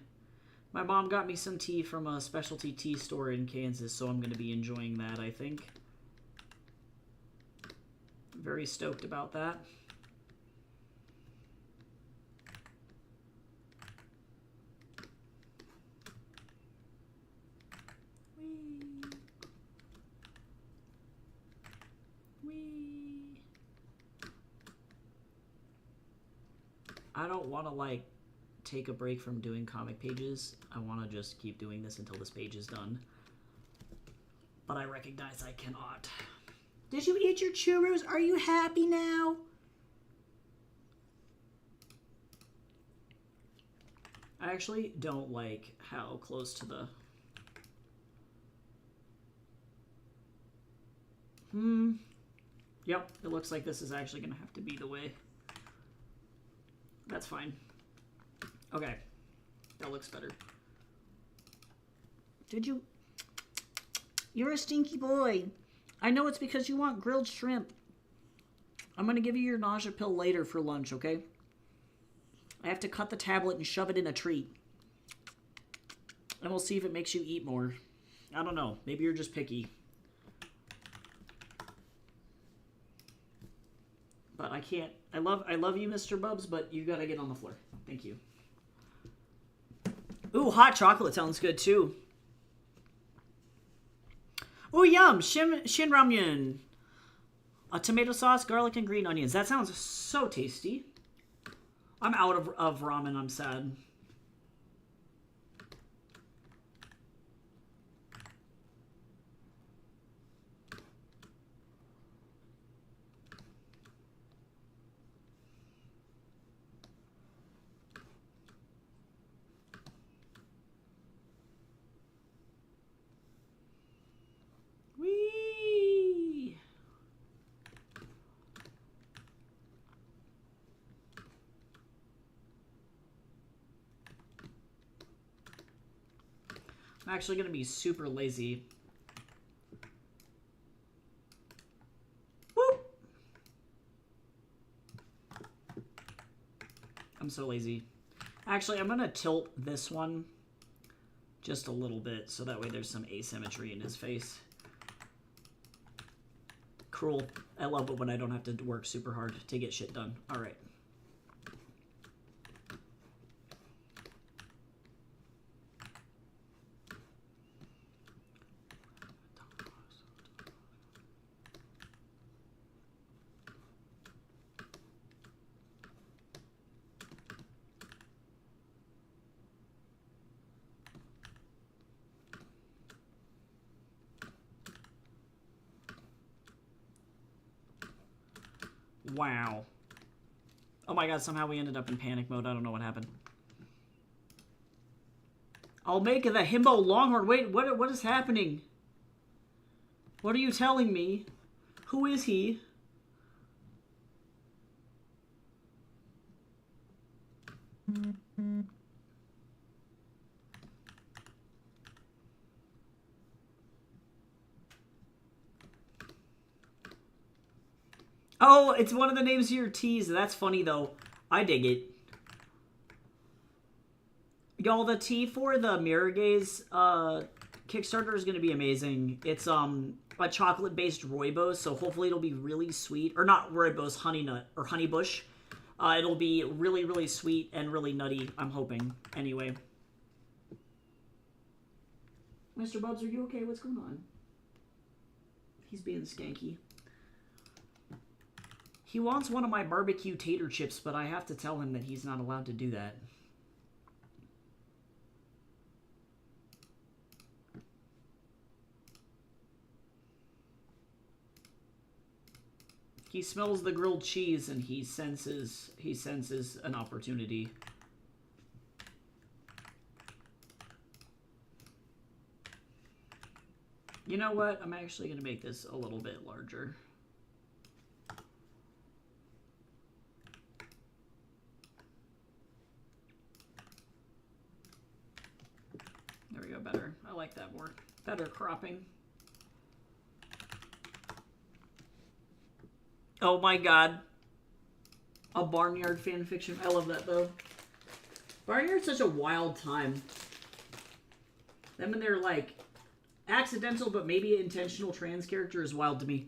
My mom got me some tea from a specialty tea store in Kansas, so I'm going to be enjoying that, I think. Very stoked about that. I don't want to, like, take a break from doing comic pages. I want to just keep doing this until this page is done. But I recognize I cannot. Did you eat your churros? Are you happy now? I actually don't like how close to the... Yep, it looks like this is actually going to have to be the way. That's fine. Okay. That looks better. Did you... You're a stinky boy. I know it's because you want grilled shrimp. I'm going to give you your nausea pill later for lunch, okay? I have to cut the tablet and shove it in a treat. And we'll see if it makes you eat more. I don't know. Maybe you're just picky. But I can't. I love you, Mr. Bubs, but you gotta get on the floor. Thank you. Ooh, hot chocolate sounds good too. Ooh, yum! Shin ramyun. A tomato sauce, garlic, and green onions. That sounds so tasty. I'm out of ramen. I'm sad. Whee! I'm actually going to be super lazy. Whoop! I'm so lazy. Actually, I'm going to tilt this one just a little bit so that way there's some asymmetry in his face. Cruel. I love it when I don't have to work super hard to get shit done. All right. Wow. Oh my god, somehow we ended up in panic mode. I don't know what happened. I'll make the himbo longhorn. Wait, what is happening? What are you telling me? Who is he? Oh, it's one of the names of your teas. That's funny, though. I dig it. Y'all, the tea for the Mirror Gaze Kickstarter is going to be amazing. It's a chocolate-based rooibos, so hopefully it'll be really sweet. Or not rooibos, honey nut, or honey bush. It'll be really, really sweet and really nutty, I'm hoping. Anyway. Mr. Bubs, are you okay? What's going on? He's being skanky. He wants one of my barbecue tater chips, but I have to tell him that he's not allowed to do that. He smells the grilled cheese and he senses an opportunity. You know what? I'm actually going to make this a little bit larger. There we go, better. I like that more. Better cropping. Oh my god. A Barnyard fanfiction. I love that, though. Barnyard's such a wild time. Them and their, like, accidental but maybe intentional trans character is wild to me.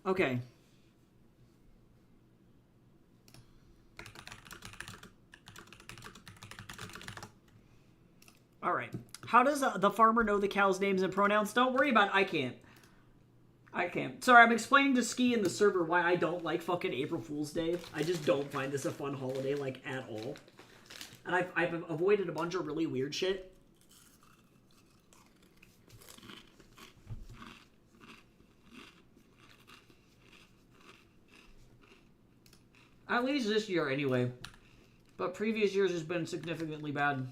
Okay. All right. How does the farmer know the cow's names and pronouns? Don't worry about it. I can't. I can't. Sorry, I'm explaining to Ski in the server why I don't like fucking April Fool's Day. I just don't find this a fun holiday, like, at all. And I've avoided a bunch of really weird shit. At least this year, anyway. But previous years has been significantly bad.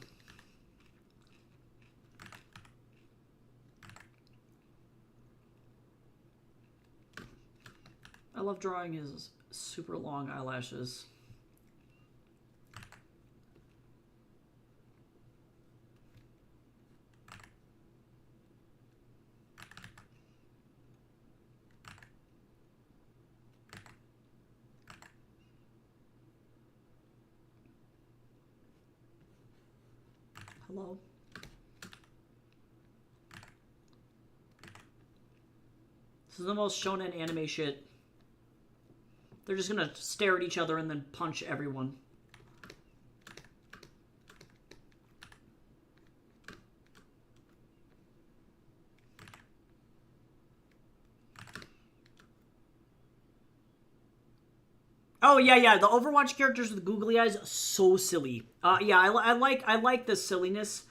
I love drawing his super long eyelashes. Hello? This is the most shonen anime shit. They're just gonna stare at each other and then punch everyone. Oh yeah, the Overwatch characters with googly eyes, so silly. Yeah, I like the silliness,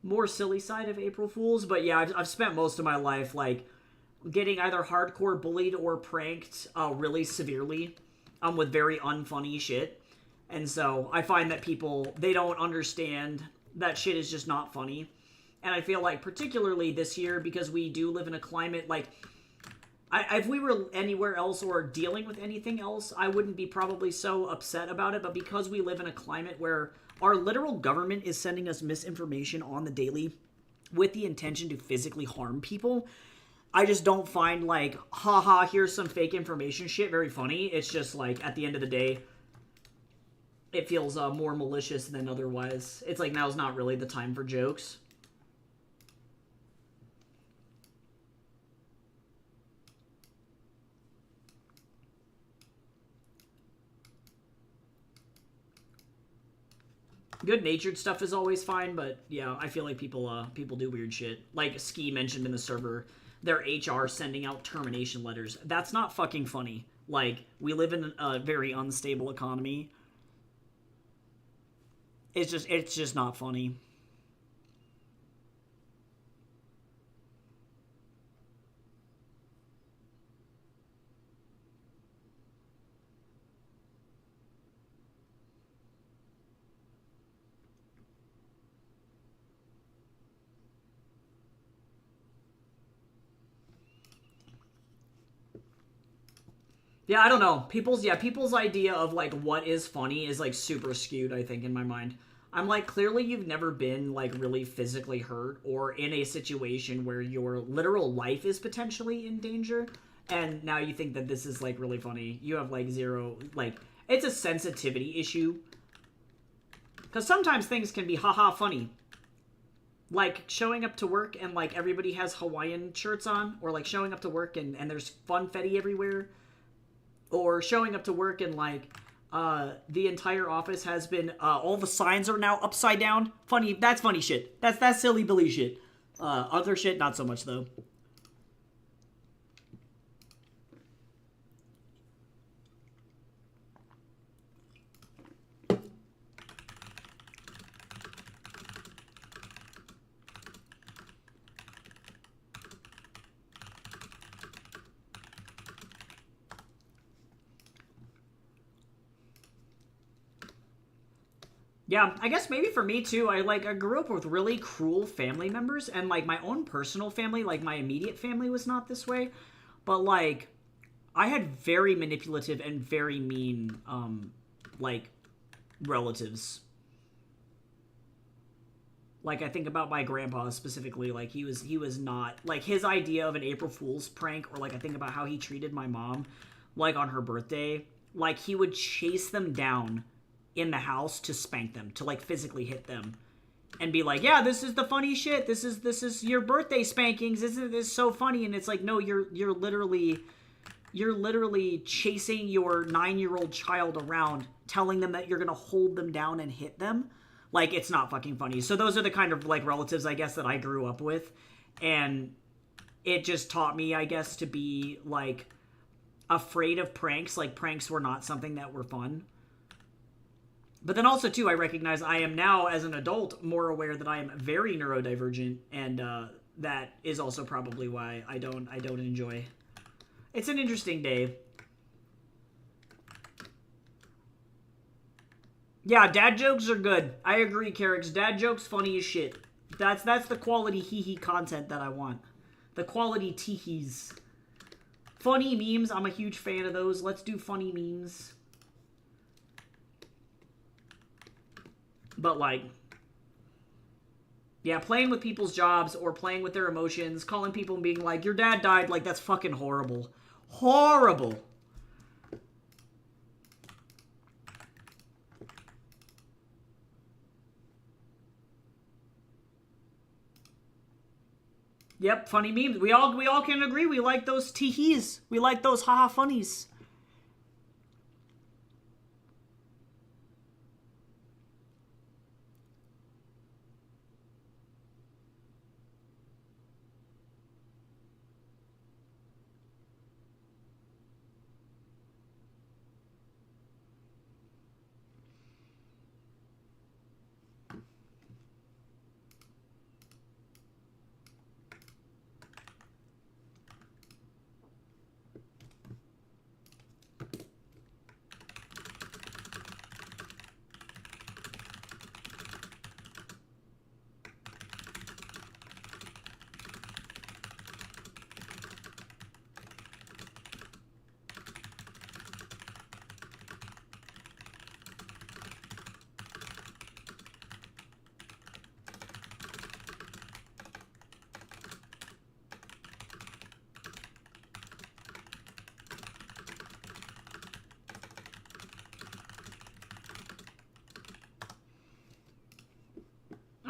more silly side of April Fools. But yeah, I've spent most of my life like getting either hardcore bullied or pranked really severely with very unfunny shit. And so I find that people, they don't understand that shit is just not funny. And I feel like particularly this year, because we do live in a climate like, if we were anywhere else or dealing with anything else, I wouldn't be probably so upset about it. But because we live in a climate where our literal government is sending us misinformation on the daily with the intention to physically harm people, I just don't find, like, haha, here's some fake information shit very funny. It's just, like, at the end of the day, it feels more malicious than otherwise. It's like, now's not really the time for jokes. Good-natured stuff is always fine, but, yeah, I feel like people do weird shit. Like Ski mentioned in the server, their HR sending out termination letters. That's not fucking funny. Like, we live in a very unstable economy. It's just not funny. Yeah, I don't know. People's idea of, like, what is funny is, like, super skewed, I think, in my mind. I'm like, clearly you've never been, like, really physically hurt or in a situation where your literal life is potentially in danger, and now you think that this is, like, really funny. You have, like, zero, like, it's a sensitivity issue. Because sometimes things can be haha funny. Like, showing up to work and, like, everybody has Hawaiian shirts on, or, like, showing up to work and there's funfetti everywhere. Or showing up to work and, like, the entire office has been, all the signs are now upside down. Funny, that's funny shit. That's silly Billy shit. Other shit, not so much, though. Yeah, I guess maybe for me too, I grew up with really cruel family members, and like my own personal family, like my immediate family was not this way, but like I had very manipulative and very mean like relatives. Like I think about my grandpa specifically, like he was not like his idea of an April Fool's prank, or like I think about how he treated my mom like on her birthday, like he would chase them down in the house to spank them, to like physically hit them and be like, yeah, this is the funny shit, this is your birthday spankings, isn't this so funny? And it's like, no, you're literally you're literally chasing your 9-year-old child around, telling them that you're gonna hold them down and hit them. Like, it's not fucking funny. So those are the kind of, like, relatives, I guess, that I grew up with. And it just taught me, I guess, to be, like, afraid of pranks. Like, pranks were not something that were fun. But then also, too, I recognize I am now, as an adult, more aware that I am very neurodivergent. And that is also probably why I don't enjoy. It's an interesting day. Yeah, dad jokes are good. I agree, Carrix. Dad jokes funny as shit. That's the quality hee-hee content that I want. The quality teehees. Funny memes, I'm a huge fan of those. Let's do funny memes. But, like, yeah, playing with people's jobs or playing with their emotions, calling people and being like, your dad died, like, that's fucking horrible. Horrible. Yep, funny memes. We all can agree we like those teehees. We like those haha funnies.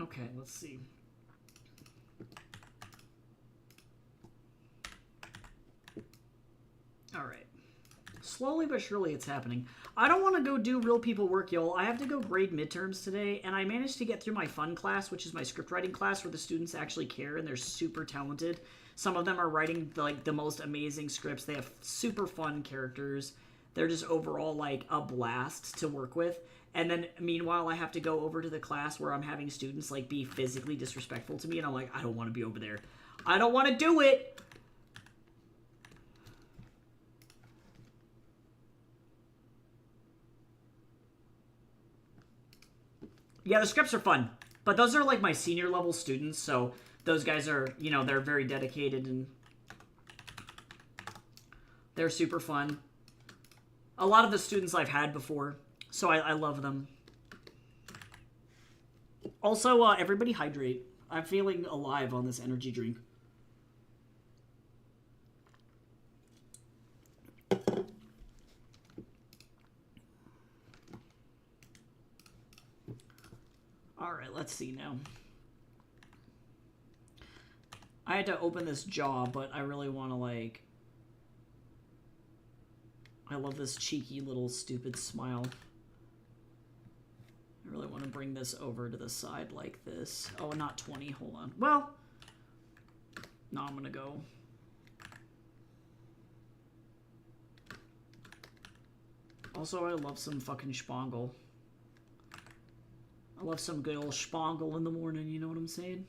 Okay, let's see. Alright. Slowly but surely it's happening. I don't want to go do real people work, y'all. I have to go grade midterms today, and I managed to get through my fun class, which is my script writing class, where the students actually care and they're super talented. Some of them are writing, like, the most amazing scripts. They have super fun characters. They're just overall, like, a blast to work with. And then, meanwhile, I have to go over to the class where I'm having students, like, be physically disrespectful to me, and I'm like, I don't want to be over there. I don't want to do it! Yeah, the scripts are fun. But those are, like, my senior level students, so those guys are, you know, they're very dedicated, and they're super fun. A lot of the students I've had before, so I love them. Also, everybody hydrate. I'm feeling alive on this energy drink. Alright, let's see now. I had to open this jaw, but I really want to, like... I love this cheeky little stupid smile. I really want to bring this over to the side like this. Oh, not 20. Hold on. Well, no, I'm going to go. Also, I love some fucking Spangle. I love some good old Spangle in the morning, you know what I'm saying?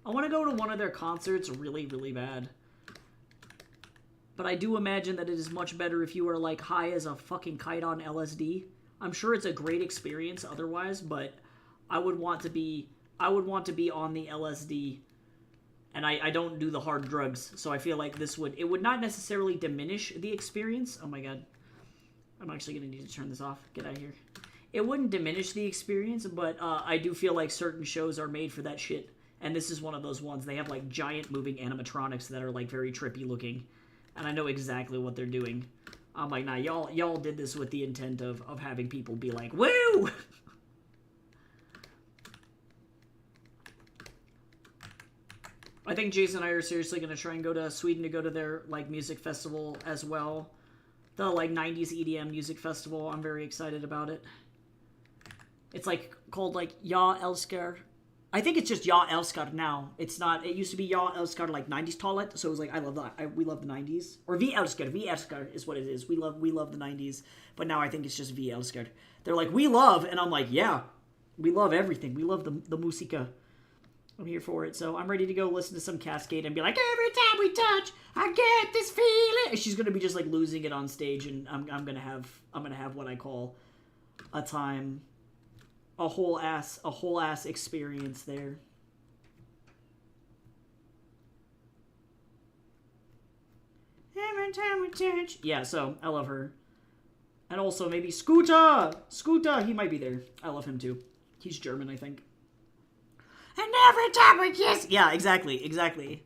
I want to go to one of their concerts really, really bad. But I do imagine that it is much better if you are, like, high as a fucking kite on LSD. I'm sure it's a great experience otherwise, but I would want to be on the LSD, and I don't do the hard drugs, so I feel like it would not necessarily diminish the experience. Oh my god. I'm actually going to need to turn this off. Get out of here. It wouldn't diminish the experience, but I do feel like certain shows are made for that shit, and this is one of those ones. They have, like, giant moving animatronics that are, like, very trippy looking. And I know exactly what they're doing. I'm like, nah, y'all did this with the intent of having people be like, woo! I think Jason and I are seriously going to try and go to Sweden to go to their, like, music festival as well. The, like, 90s EDM music festival. I'm very excited about it. It's, like, called, like, Ja Elskar. I think it's just Ja Elskar now. It's not, it used to be Ja Elskar, like, 90s talet. So it was like, I love that. We love the 90s. Or Vi Elskar. Vi Elskar is what it is. We love the 90s. But now I think it's just Vi Elskar. They're like, we love, and I'm like, yeah. We love everything. We love the musica. I'm here for it. So I'm ready to go listen to some Cascade and be like, every time we touch, I get this feeling. And she's gonna be just like losing it on stage, and I'm gonna have what I call a time, a whole ass experience there. Every time we touch. Yeah, so I love her. And also maybe Scooter! Scooter, he might be there. I love him too. He's German, I think. And every time we kiss... Yeah, exactly, exactly.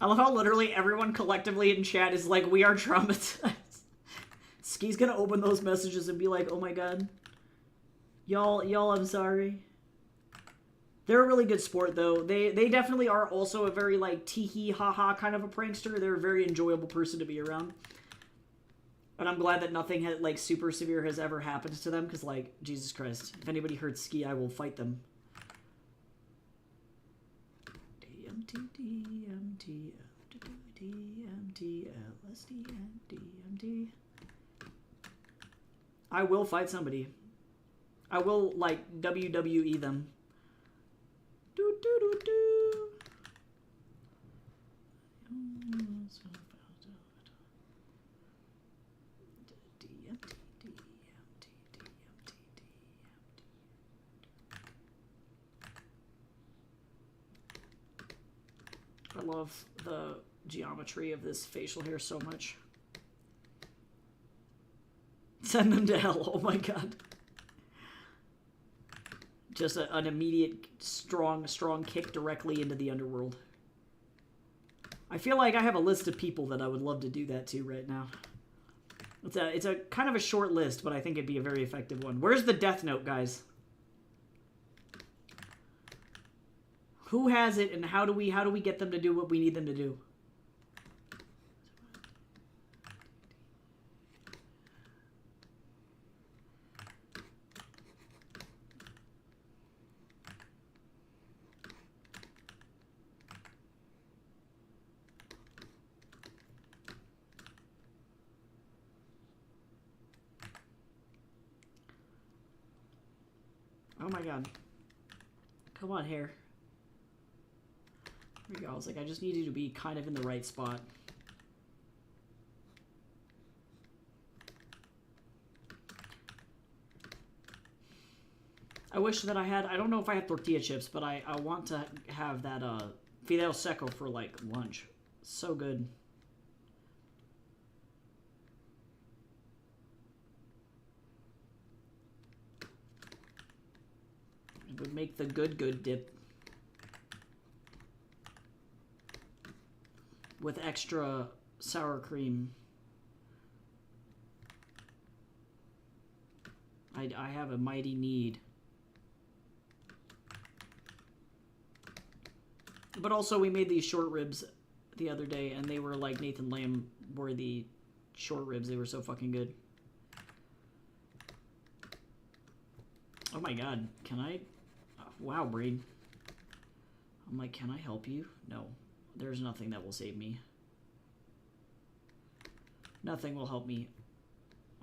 I love how literally everyone collectively in chat is like, we are traumatized. Ski's gonna open those messages and be like, oh my god. Y'all, I'm sorry. They're a really good sport, though. They definitely are also a very, like, tee-hee, ha-ha kind of a prankster. They're a very enjoyable person to be around. And I'm glad that nothing, like, super severe has ever happened to them, because, like, Jesus Christ. If anybody hurts Ski, I will fight them. I will fight somebody. I will, like, WWE them. Do do do do. I love the geometry of this facial hair so much. Send them to hell. Oh my god. Just an immediate, strong kick directly into the underworld. I feel like I have a list of people that I would love to do that to right now. It's a kind of a short list, but I think it'd be a very effective one. Where's the Death Note, guys? Who has it, and how do we get them to do what we need them to do? Oh my god. Come on, hair. There we go. I was like, I just need you to be kind of in the right spot. I wish that I had, I don't know if I had tortilla chips, but I want to have that Fideo Seco for, like, lunch. So good. It would make the good dip. With extra sour cream. I have a mighty need. But also, we made these short ribs the other day, and they were like Nathan Lamb worthy short ribs. They were so fucking good. Oh my god, can I? Wow, Braid. I'm like, can I help you? No. There's nothing that will save me. Nothing will help me.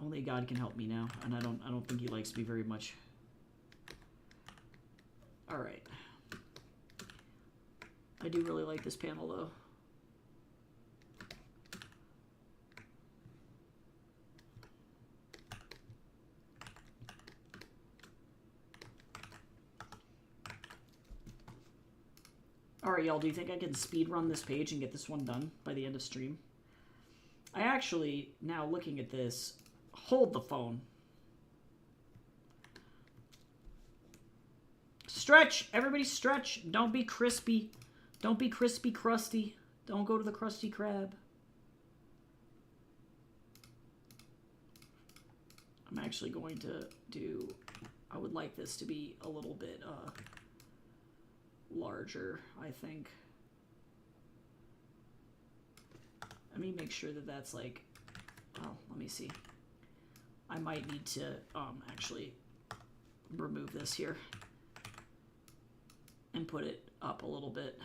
Only God can help me now, and I don't think he likes me very much. All right. I do really like this panel though. Alright, y'all, do you think I can speed run this page and get this one done by the end of stream? I actually, now looking at this, hold the phone. Stretch! Everybody stretch! Don't be crispy. Don't be crispy crusty. Don't go to the Krusty Krab. I'm actually going to do... I would like this to be a little bit larger, I think. Let me make sure that that's like... Oh, let me see. I might need to actually remove this here and put it up a little bit.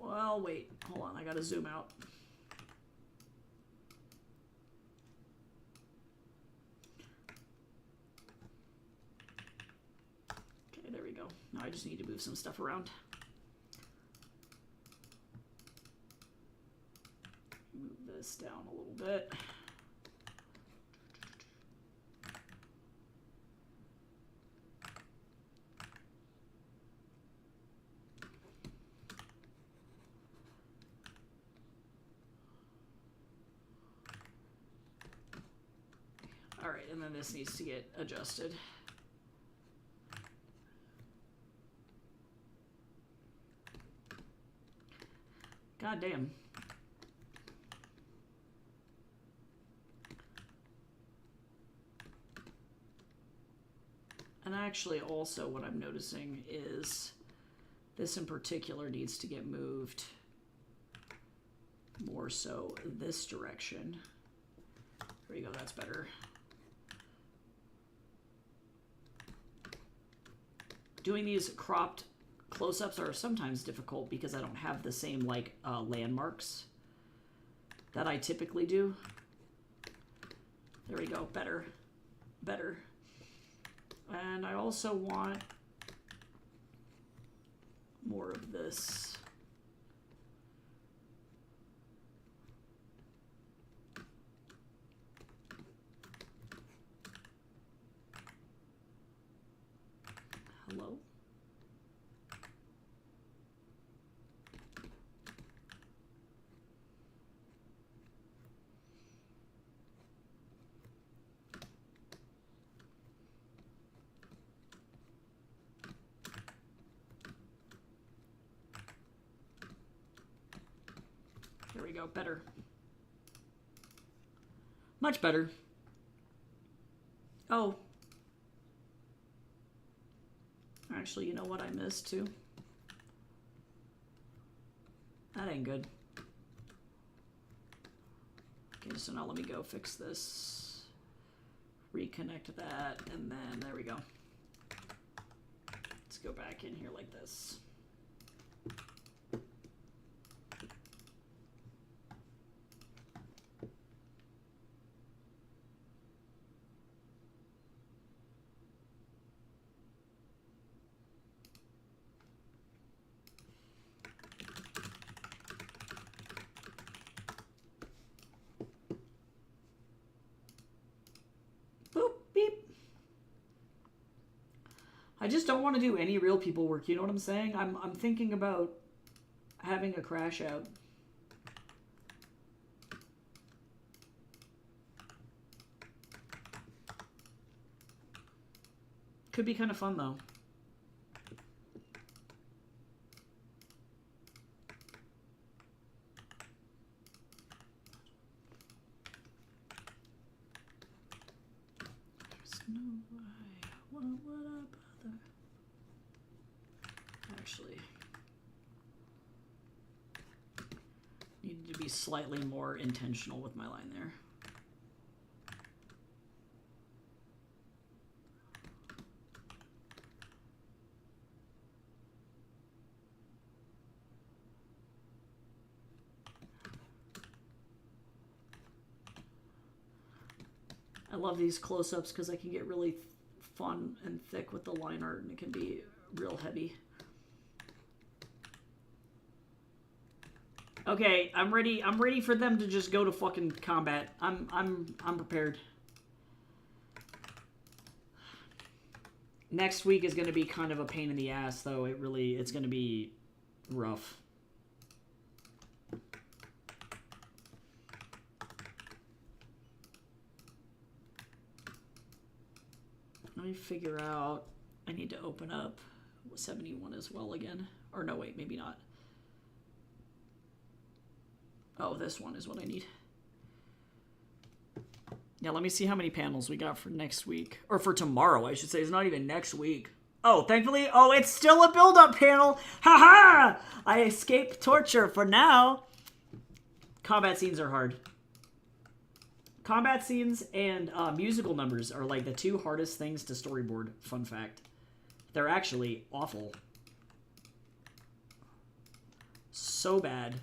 Well, wait. Hold on. I gotta zoom out. Okay, there we go. Now I just need to move some stuff around. Move this down a little bit. All right, and then this needs to get adjusted. God damn. And actually also what I'm noticing is this in particular needs to get moved more so this direction. There you go, that's better. Doing these cropped close-ups are sometimes difficult because I don't have the same like landmarks that I typically do. There we go, better, better. And I also want more of this. Hello? There we go, better. Much better. Oh. Actually, you know what I missed too? That ain't good. Okay, so now let me go fix this. Reconnect that, and then there we go. Let's go back in here like this. I just don't want to do any real people work, you know what I'm saying? I'm thinking about having a crash out. Could be kind of fun though. There's no way. What would I bother? Actually, needed to be slightly more intentional with my line there. I love these close-ups because I can get really fun and thick with the line art, and it can be real heavy. Okay, I'm ready. I'm ready for them to just go to fucking combat. I'm prepared. Next week is going to be kind of a pain in the ass, though. It's going to be rough. Let me figure out. I need to open up 71 as well again. Or no, wait, maybe not. Oh, this one is what I need. Yeah, let me see how many panels we got for next week. Or for tomorrow, I should say. It's not even next week. Oh, thankfully, oh, it's still a build-up panel. Ha-ha! I escaped torture for now. Combat scenes are hard. Combat scenes and musical numbers are like the two hardest things to storyboard. Fun fact. They're actually awful. So bad.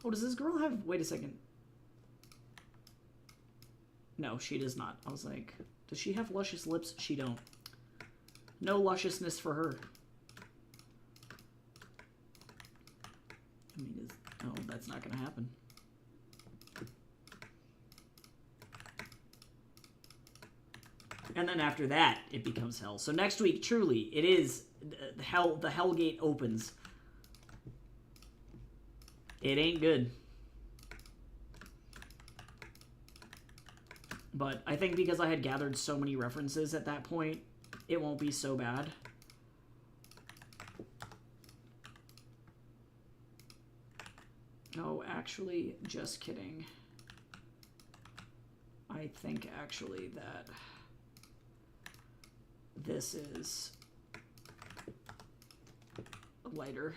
Oh, does this girl have... Wait a second. No, she does not. I was like, does she have luscious lips? She don't. No lusciousness for her. I mean, oh, that's not going to happen. And then after that, it becomes hell. So next week, truly, it is hell. The Hellgate opens. It ain't good. But I think because I had gathered so many references at that point, it won't be so bad. Oh, actually, just kidding. I think actually that this is lighter.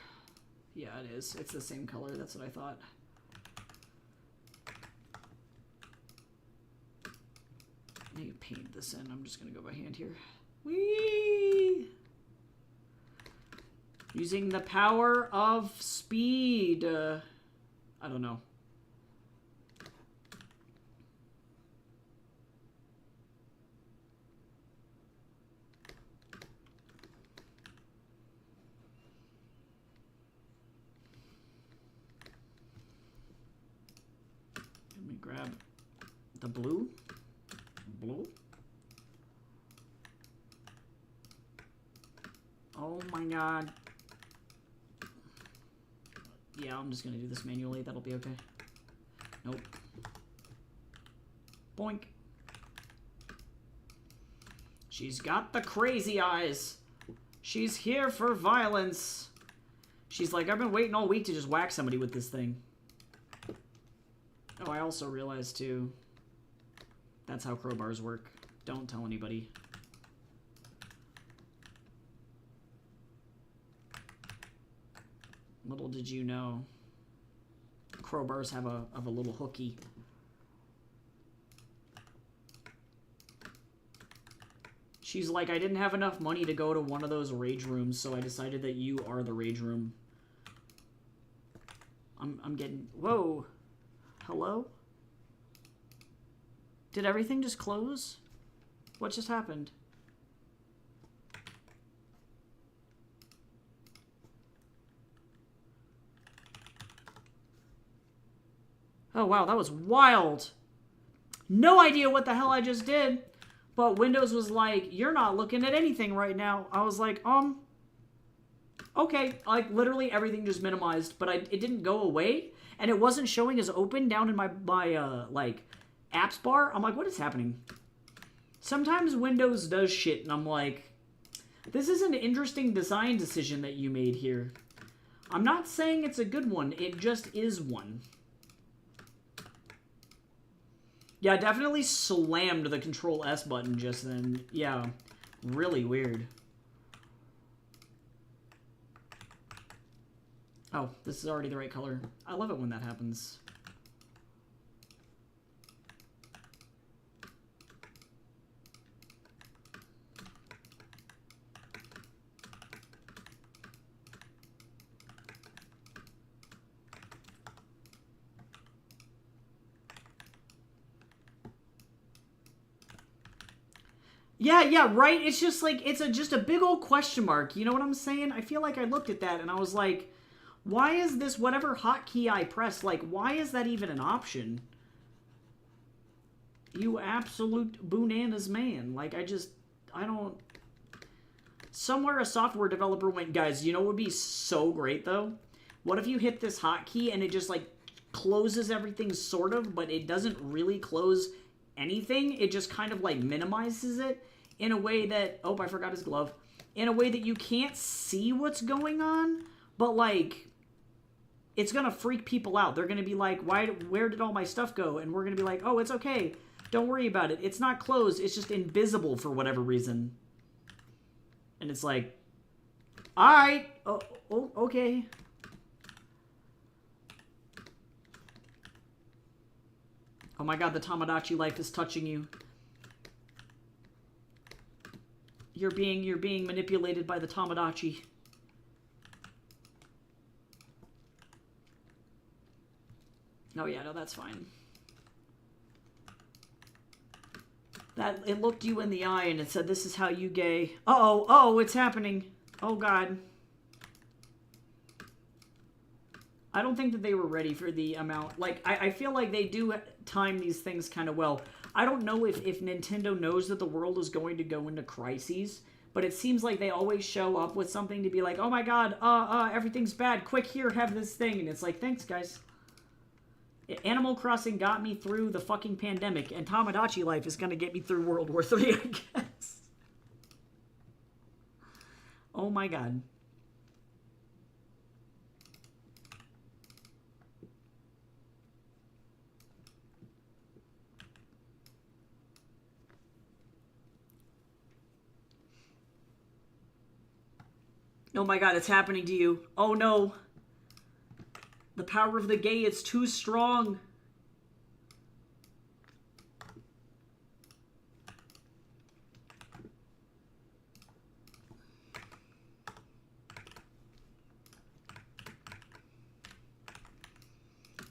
Yeah, it is. It's the same color. That's what I thought. I need to paint this in. I'm just going to go by hand here. Whee! Using the power of speed. I don't know. Let me grab the blue. Blue. Oh my god. Yeah, I'm just gonna do this manually. That'll be okay. Nope. Boink. She's got the crazy eyes. She's here for violence. She's like, I've been waiting all week to just whack somebody with this thing. Oh, I also realized, too, that's how crowbars work. Don't tell anybody. Little did you know, crowbars have a little hooky. She's like, I didn't have enough money to go to one of those rage rooms, so I decided that you are the rage room. I'm getting... Whoa. Hello? Did everything just close? What just happened? Oh, wow, that was wild. No idea what the hell I just did. But Windows was like, you're not looking at anything right now. I was like, okay. Like, literally everything just minimized, but it didn't go away. And it wasn't showing as open down in my like, apps bar. I'm like, what is happening? Sometimes Windows does shit, and I'm like, this is an interesting design decision that you made here. I'm not saying it's a good one. It just is one. Yeah, I definitely slammed the Control S button just then. Yeah, really weird. Oh, this is already the right color. I love it when that happens. Yeah, right? It's just like, it's just a big old question mark. You know what I'm saying? I feel like I looked at that and I was like, why is this whatever hotkey I press, like, why is that even an option? You absolute bananas man. Like, I don't... Somewhere a software developer went, guys, you know what would be so great, though? What if you hit this hotkey and it just, like, closes everything sort of, but it doesn't really close anything. It just kind of like minimizes it in a way that, oh, I forgot his glove, in a way that you can't see what's going on, but like it's gonna freak people out. They're gonna be like, where did all my stuff go? And we're gonna be like, oh, it's okay, don't worry about it, it's not closed, it's just invisible for whatever reason. And it's like, alright, oh, okay. Oh my god, the Tomodachi life is touching you. You're being manipulated by the Tomodachi. Oh yeah, no, that's fine. That it looked you in the eye and it said, "This is how you gay." Oh, it's happening. Oh god. I don't think that they were ready for the amount. Like, I feel like they do time these things kind of well. I don't know if Nintendo knows that the world is going to go into crises, but it seems like they always show up with something to be like, oh my god, everything's bad. Quick, here, have this thing. And it's like, thanks, guys. Animal Crossing got me through the fucking pandemic, and Tomodachi Life is going to get me through World War III, I guess. Oh my god. Oh my god, it's happening to you. Oh no. The power of the gay is too strong.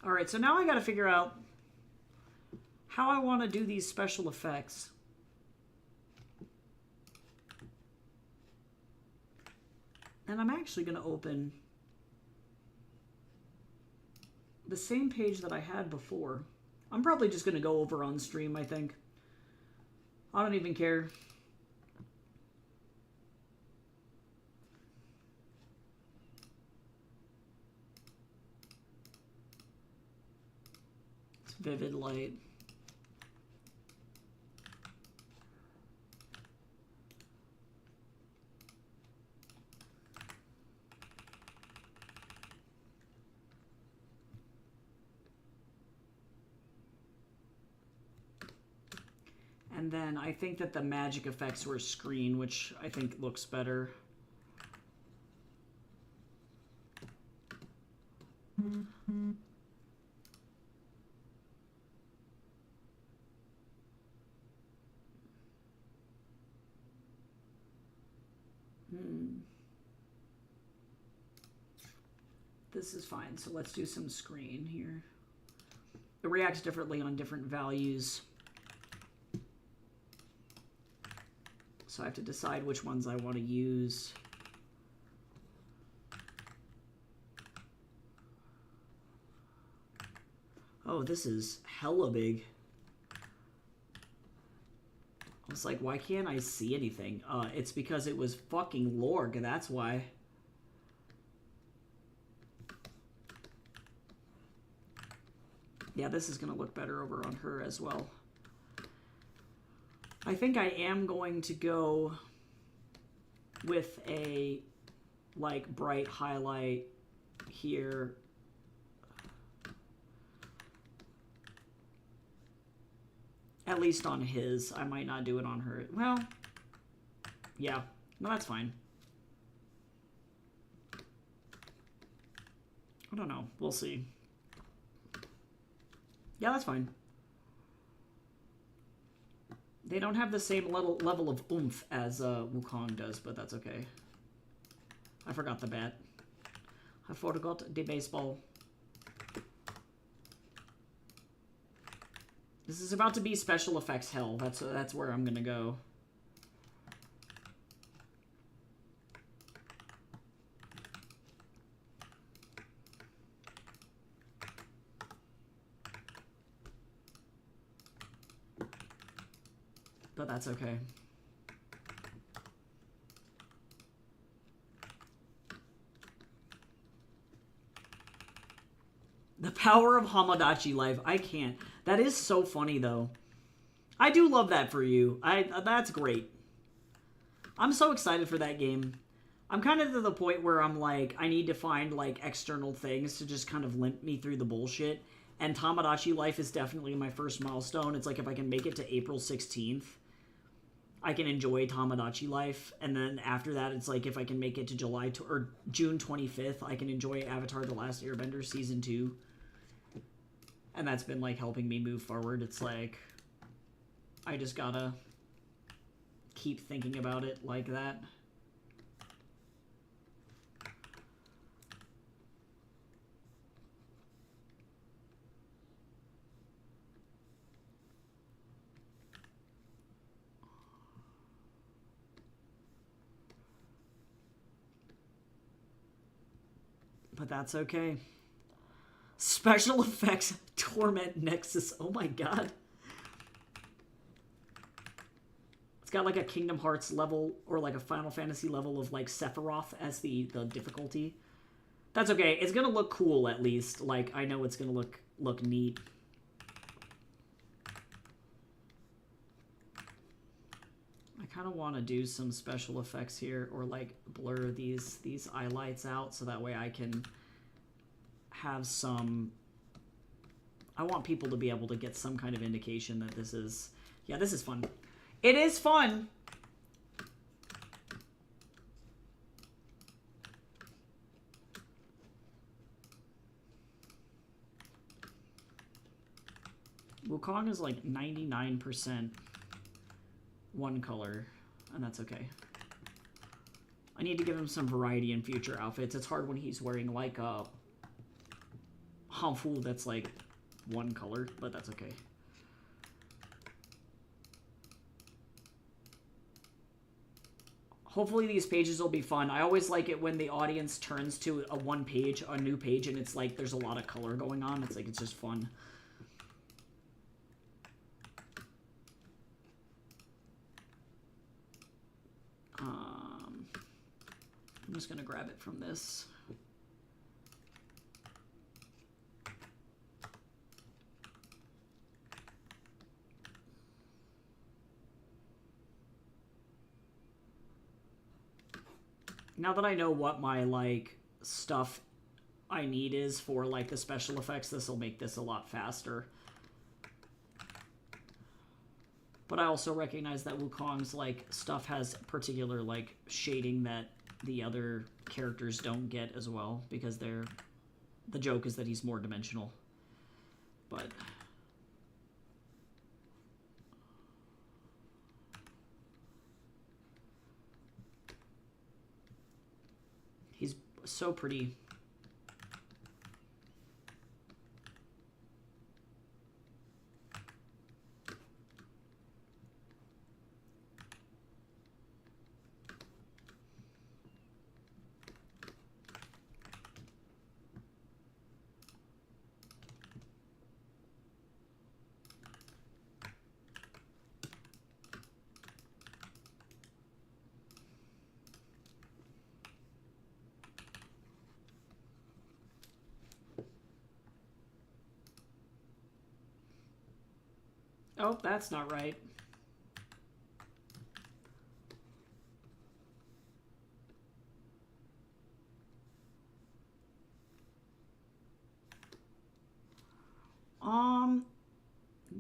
Alright, so now I gotta figure out how I want to do these special effects. And I'm actually going to open the same page that I had before. I'm probably just going to go over on stream, I think. I don't even care. It's vivid light. And then I think that the magic effects were screen, which I think looks better. This is fine, so let's do some screen here. It reacts differently on different values. So I have to decide which ones I want to use. Oh, this is hella big. I was like, why can't I see anything? It's because it was fucking Lorg, that's why. Yeah, this is going to look better over on her as well. I think I am going to go with a, like, bright highlight here. At least on his. I might not do it on her. Well, yeah. No, that's fine. I don't know. We'll see. Yeah, that's fine. They don't have the same level of oomph as Wukong does, but that's okay. I forgot the bat. I forgot the baseball. This is about to be special effects hell. That's where I'm gonna go. But that's okay. The power of Tomodachi Life. I can't. That is so funny, though. I do love that for you. That's great. I'm so excited for that game. I'm kind of to the point where I'm like, I need to find like external things to just kind of limp me through the bullshit. And Tomodachi Life is definitely my first milestone. It's like if I can make it to April 16th, I can enjoy Tomodachi Life. And then after that, it's like if I can make it to or June 25th, I can enjoy Avatar The Last Airbender Season 2. And that's been like helping me move forward. It's like, I just gotta keep thinking about it like that. But that's okay. Special effects Torment Nexus. Oh my god. It's got like a Kingdom Hearts level or like a Final Fantasy level of like Sephiroth as the difficulty. That's okay. It's gonna look cool at least. Like I know it's gonna look neat. I kind of want to do some special effects here or like blur these highlights out so that way I can have some... I want people to be able to get some kind of indication that this is... Yeah, this is fun. It is fun! Wukong is like 99% one color, and that's okay. I need to give him some variety in future outfits. It's hard when he's wearing like a Hanfu that's like one color, but that's okay. Hopefully these pages will be fun. I always like it when the audience turns to a new page, and it's like there's a lot of color going on. It's like, it's just fun. I'm just gonna grab it from this. Now that I know what my like stuff I need is for like the special effects, this will make this a lot faster. But I also recognize that Wukong's like stuff has particular like shading that the other characters don't get as well, because the joke is that he's more dimensional. But he's so pretty. Oh, that's not right.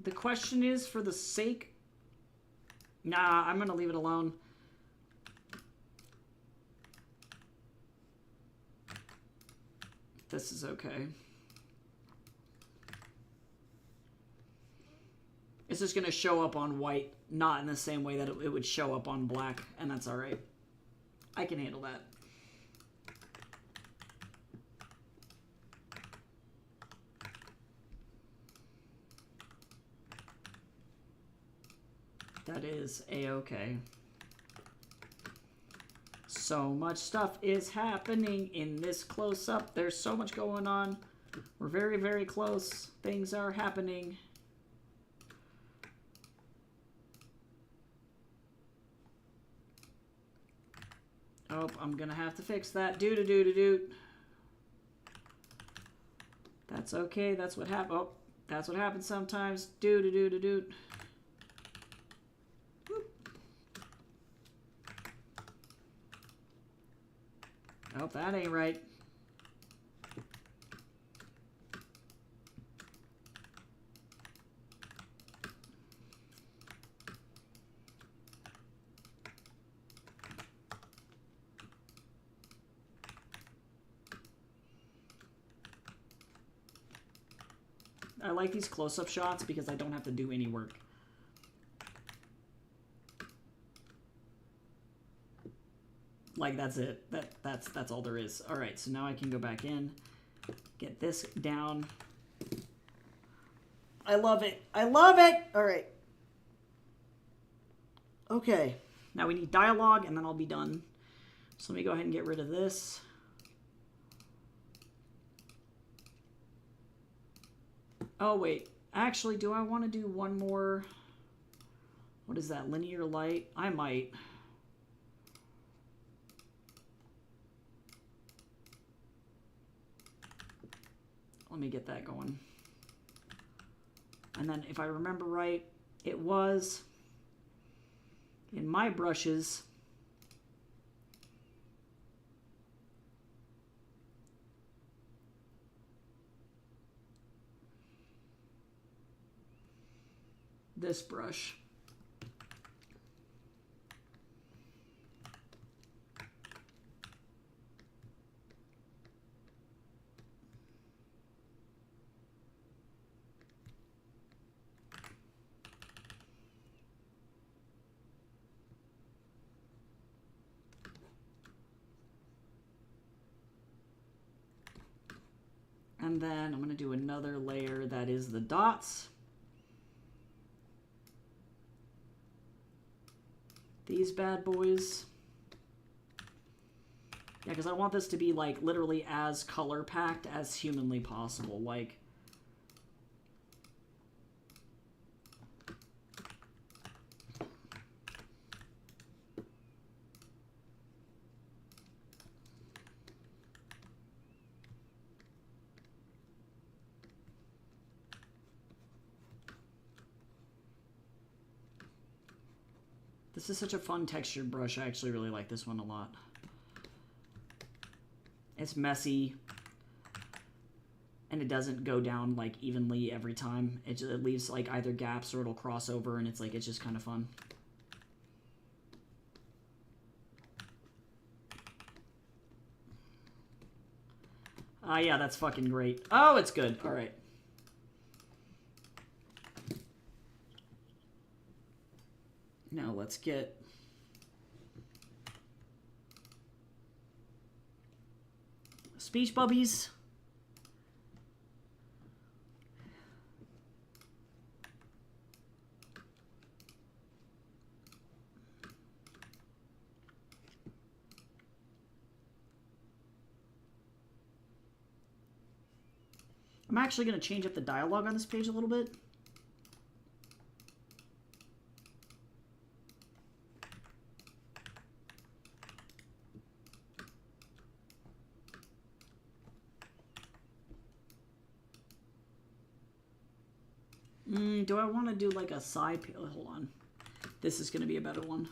The question is, for the sake... Nah, I'm gonna leave it alone. This is okay. It's just gonna show up on white, not in the same way that it would show up on black, and that's alright. I can handle that. That is a-okay. So much stuff is happening in this close-up. There's so much going on. We're very, very close. Things are happening. Oh, I'm gonna have to fix that. Doot-a-doot-a-doot. That's okay. That's what happened. Oh, that's what happens sometimes. Doot-a-doot-a-doot. Oh, that ain't right. I like these close-up shots because I don't have to do any work. Like, that's it. That's all there is. All right, so now I can go back in, get this down. I love it. I love it. All right. Okay. Now we need dialogue, and then I'll be done. So let me go ahead and get rid of this. Oh, wait. Actually, do I want to do one more? What is that? Linear light? I might. Let me get that going. And then if I remember right, it was in my brushes. This brush. And then I'm going to do another layer that is the dots. These bad boys. Yeah, because I want this to be like literally as color packed as humanly possible. Like, this is such a fun textured brush. I actually really like this one a lot. It's messy, and it doesn't go down like evenly every time. It leaves like either gaps or it'll cross over, and it's just kind of fun. Yeah, that's fucking great. Oh, it's good. All right. Now let's get Speech Bubbies. I'm actually going to change up the dialogue on this page a little bit. Do I want to do like a side... Hold on. This is going to be a better one.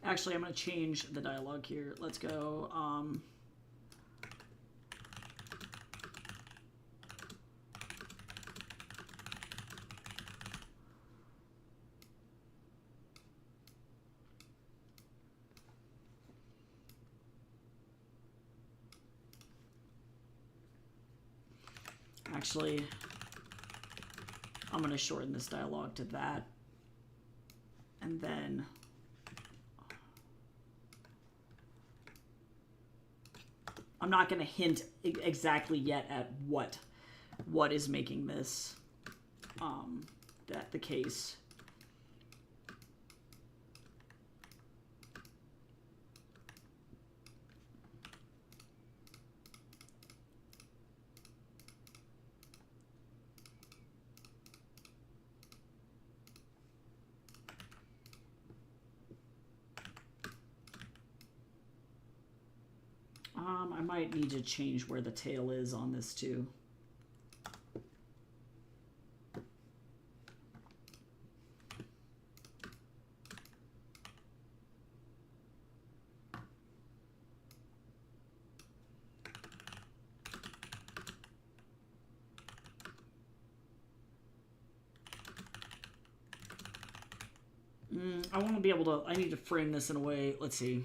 Actually, I'm going to change the dialogue here. Let's go... Actually, I'm going to shorten this dialogue to that. And then... I'm not going to hint exactly yet at what is making this that the case. I might need to change where the tail is on this too. I want to be able to, I need to frame this in a way, let's see.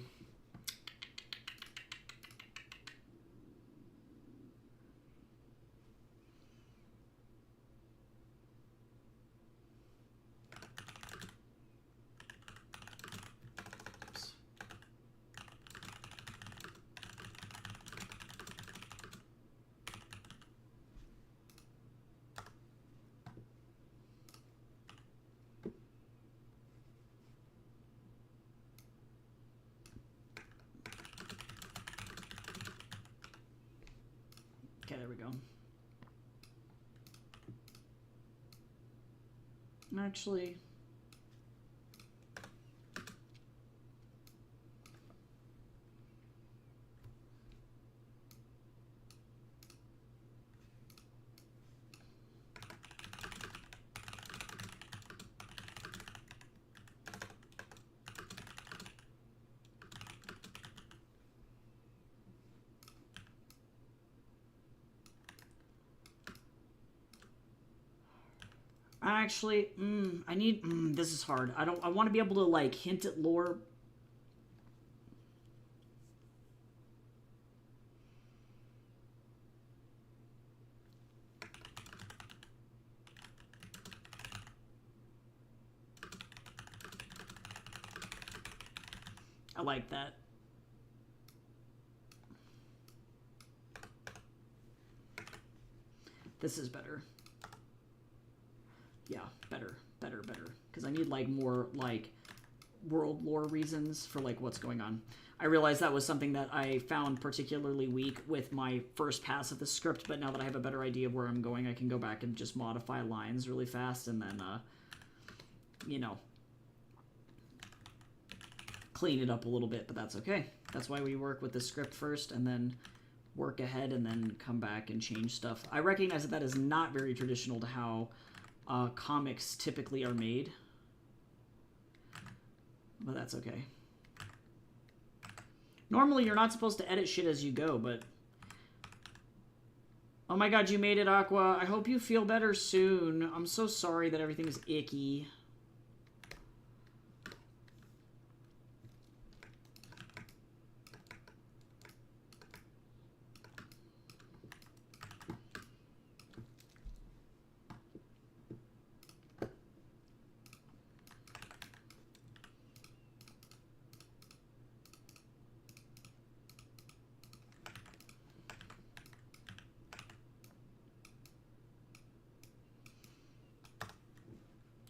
Okay, there we go. Actually, I need, this is hard. I want to be able to, like, hint at lore. I like that. This is better. Yeah, better. Because I need, like, more, like, world lore reasons for, like, what's going on. I realized that was something that I found particularly weak with my first pass of the script, but now that I have a better idea of where I'm going, I can go back and just modify lines really fast and then, you know, clean it up a little bit, but that's okay. That's why we work with the script first and then work ahead and then come back and change stuff. I recognize that that is not very traditional to how comics typically are made, but that's okay. Normally, you're not supposed to edit shit as you go, but... Oh my god, you made it, Aqua. I hope you feel better soon. I'm so sorry that everything's icky.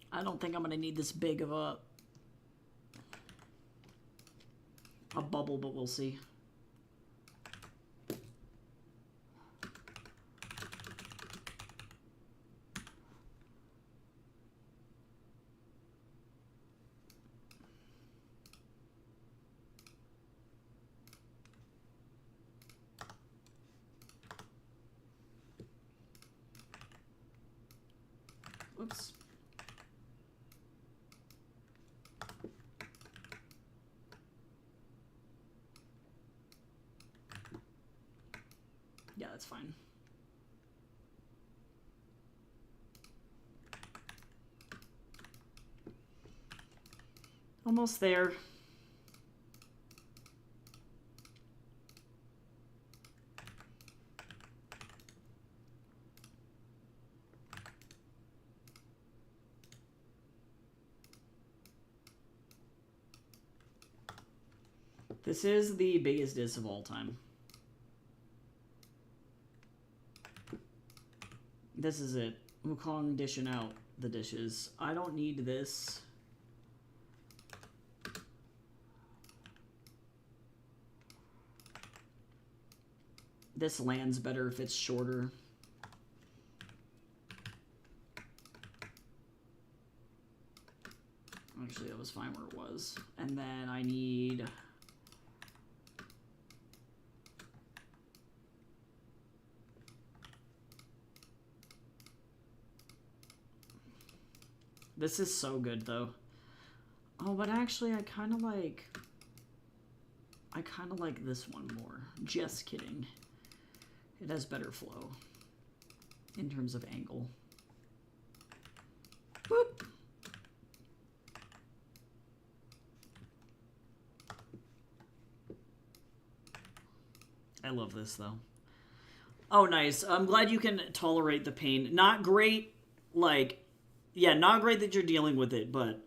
I don't think I'm going to need this big of a bubble, but we'll see. Whoops. Yeah, that's fine. Almost there. This is the biggest dish of all time. This is it. Wukong dishing out the dishes. I don't need this. This lands better if it's shorter. Actually, that was fine where it was. And then I need... This is so good, though. Oh, but actually, I kind of like this one more. Just kidding. It has better flow in terms of angle. Boop. I love this, though. Oh, nice. I'm glad you can tolerate the pain. Not great, like, yeah, not great that you're dealing with it, but,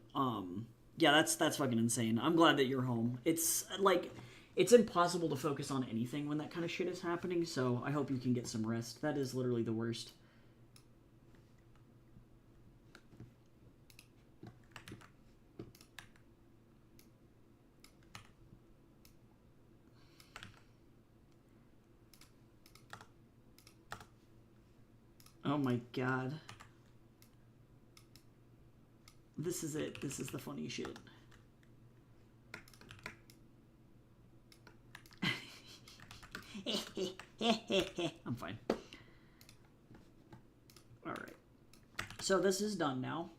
yeah, that's fucking insane. I'm glad that you're home. It's, like, it's impossible to focus on anything when that kind of shit is happening, so I hope you can get some rest. That is literally the worst. Oh my god. This is it. This is the funny shit. I'm fine. Alright. So this is done now.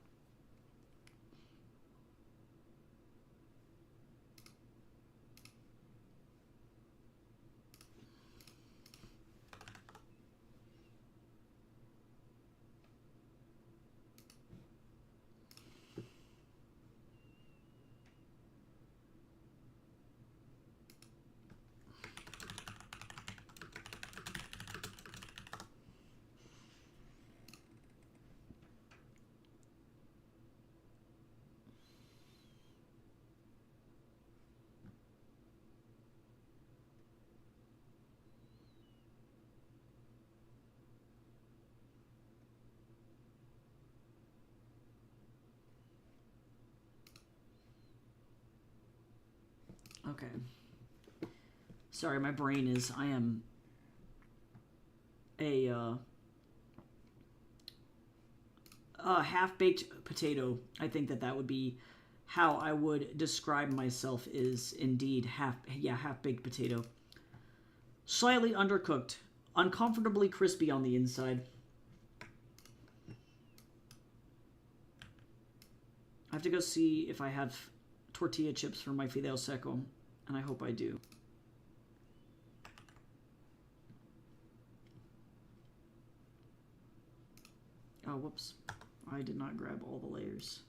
Okay. Sorry, my brain is... I am a half-baked potato. I think that would be how I would describe myself, is indeed half-baked potato. Slightly undercooked. Uncomfortably crispy on the inside. I have to go see if I have tortilla chips for my fideo seco, and I hope I do. Oh, whoops. I did not grab all the layers.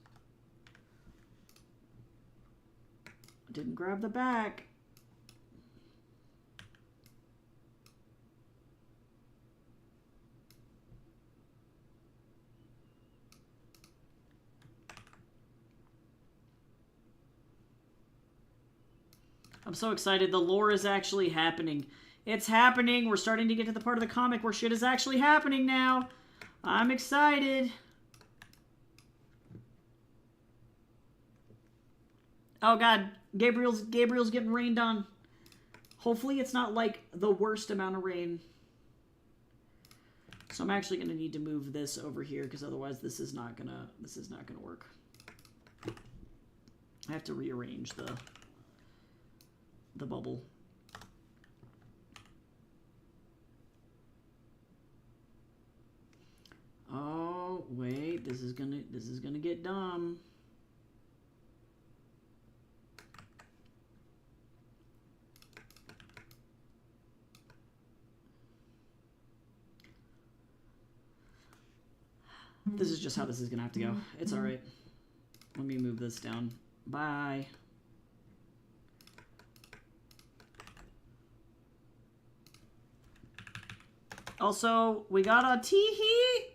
I didn't grab the back. I'm so excited. The lore is actually happening. It's happening. We're starting to get to the part of the comic where shit is actually happening now. I'm excited. Oh god, Gabriel's getting rained on. Hopefully it's not like the worst amount of rain. So I'm actually going to need to move this over here because otherwise this is not going to work. I have to rearrange the bubble. Oh, wait, this is gonna get dumb. This is just how this is gonna have to go. It's alright. Let me move this down. Bye. Also, we got a teehee.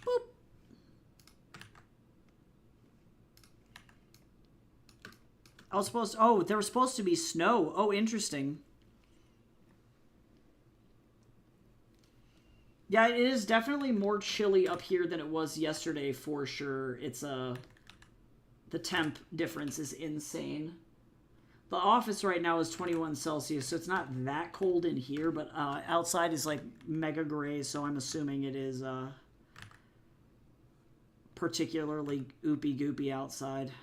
Boop. Oh, there was supposed to be snow. Oh, interesting. Yeah, it is definitely more chilly up here than it was yesterday for sure. It's the temp difference is insane. The office right now is 21 Celsius, so it's not that cold in here, but outside is like mega gray, so I'm assuming it is particularly oopy-goopy outside.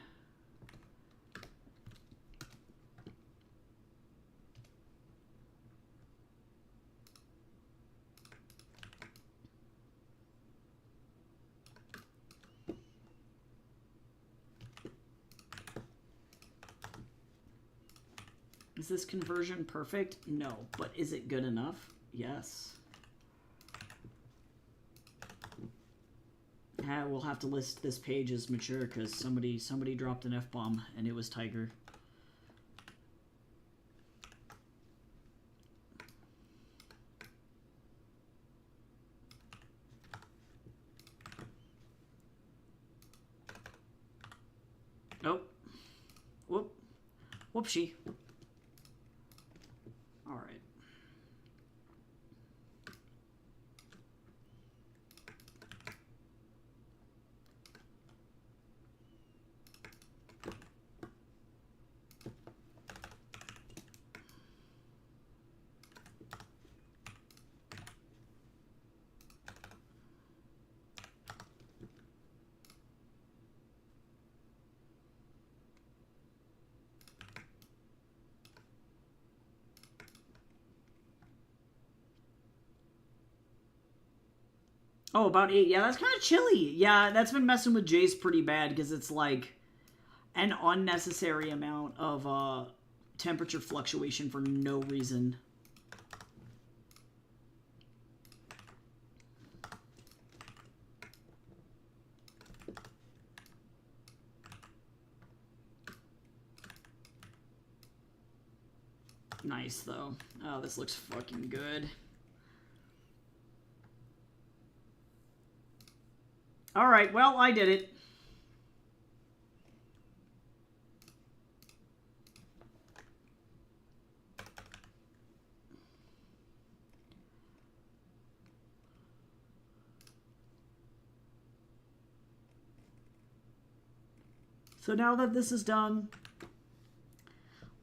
Is this conversion perfect? No. But is it good enough? Yes. We'll have to list this page as mature because somebody dropped an F-bomb and it was Tiger. Oh. Whoop. Whoopsie. All right. Oh, about 8. Yeah, that's kind of chilly. Yeah, that's been messing with Jace pretty bad because it's like an unnecessary amount of temperature fluctuation for no reason. Nice, though. Oh, this looks fucking good. All right, well, I did it. So now that this is done,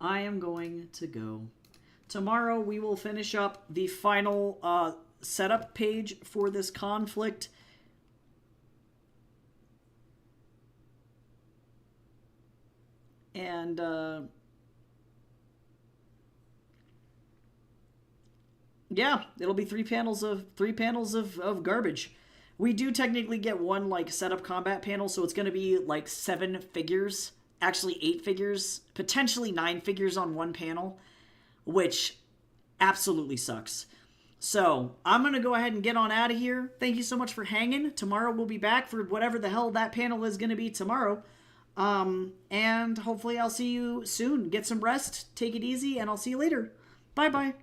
I am going to go. Tomorrow we will finish up the final setup page for this conflict. And yeah, it'll be three panels of garbage. We do technically get one like setup combat panel, so it's going to be like 7 figures, actually 8 figures, potentially 9 figures on one panel, which absolutely sucks. So I'm going to go ahead and get on out of here. Thank you so much for hanging. Tomorrow we'll be back for whatever the hell that panel is going to be tomorrow. And hopefully I'll see you soon. Get some rest, take it easy, and I'll see you later. Bye-bye.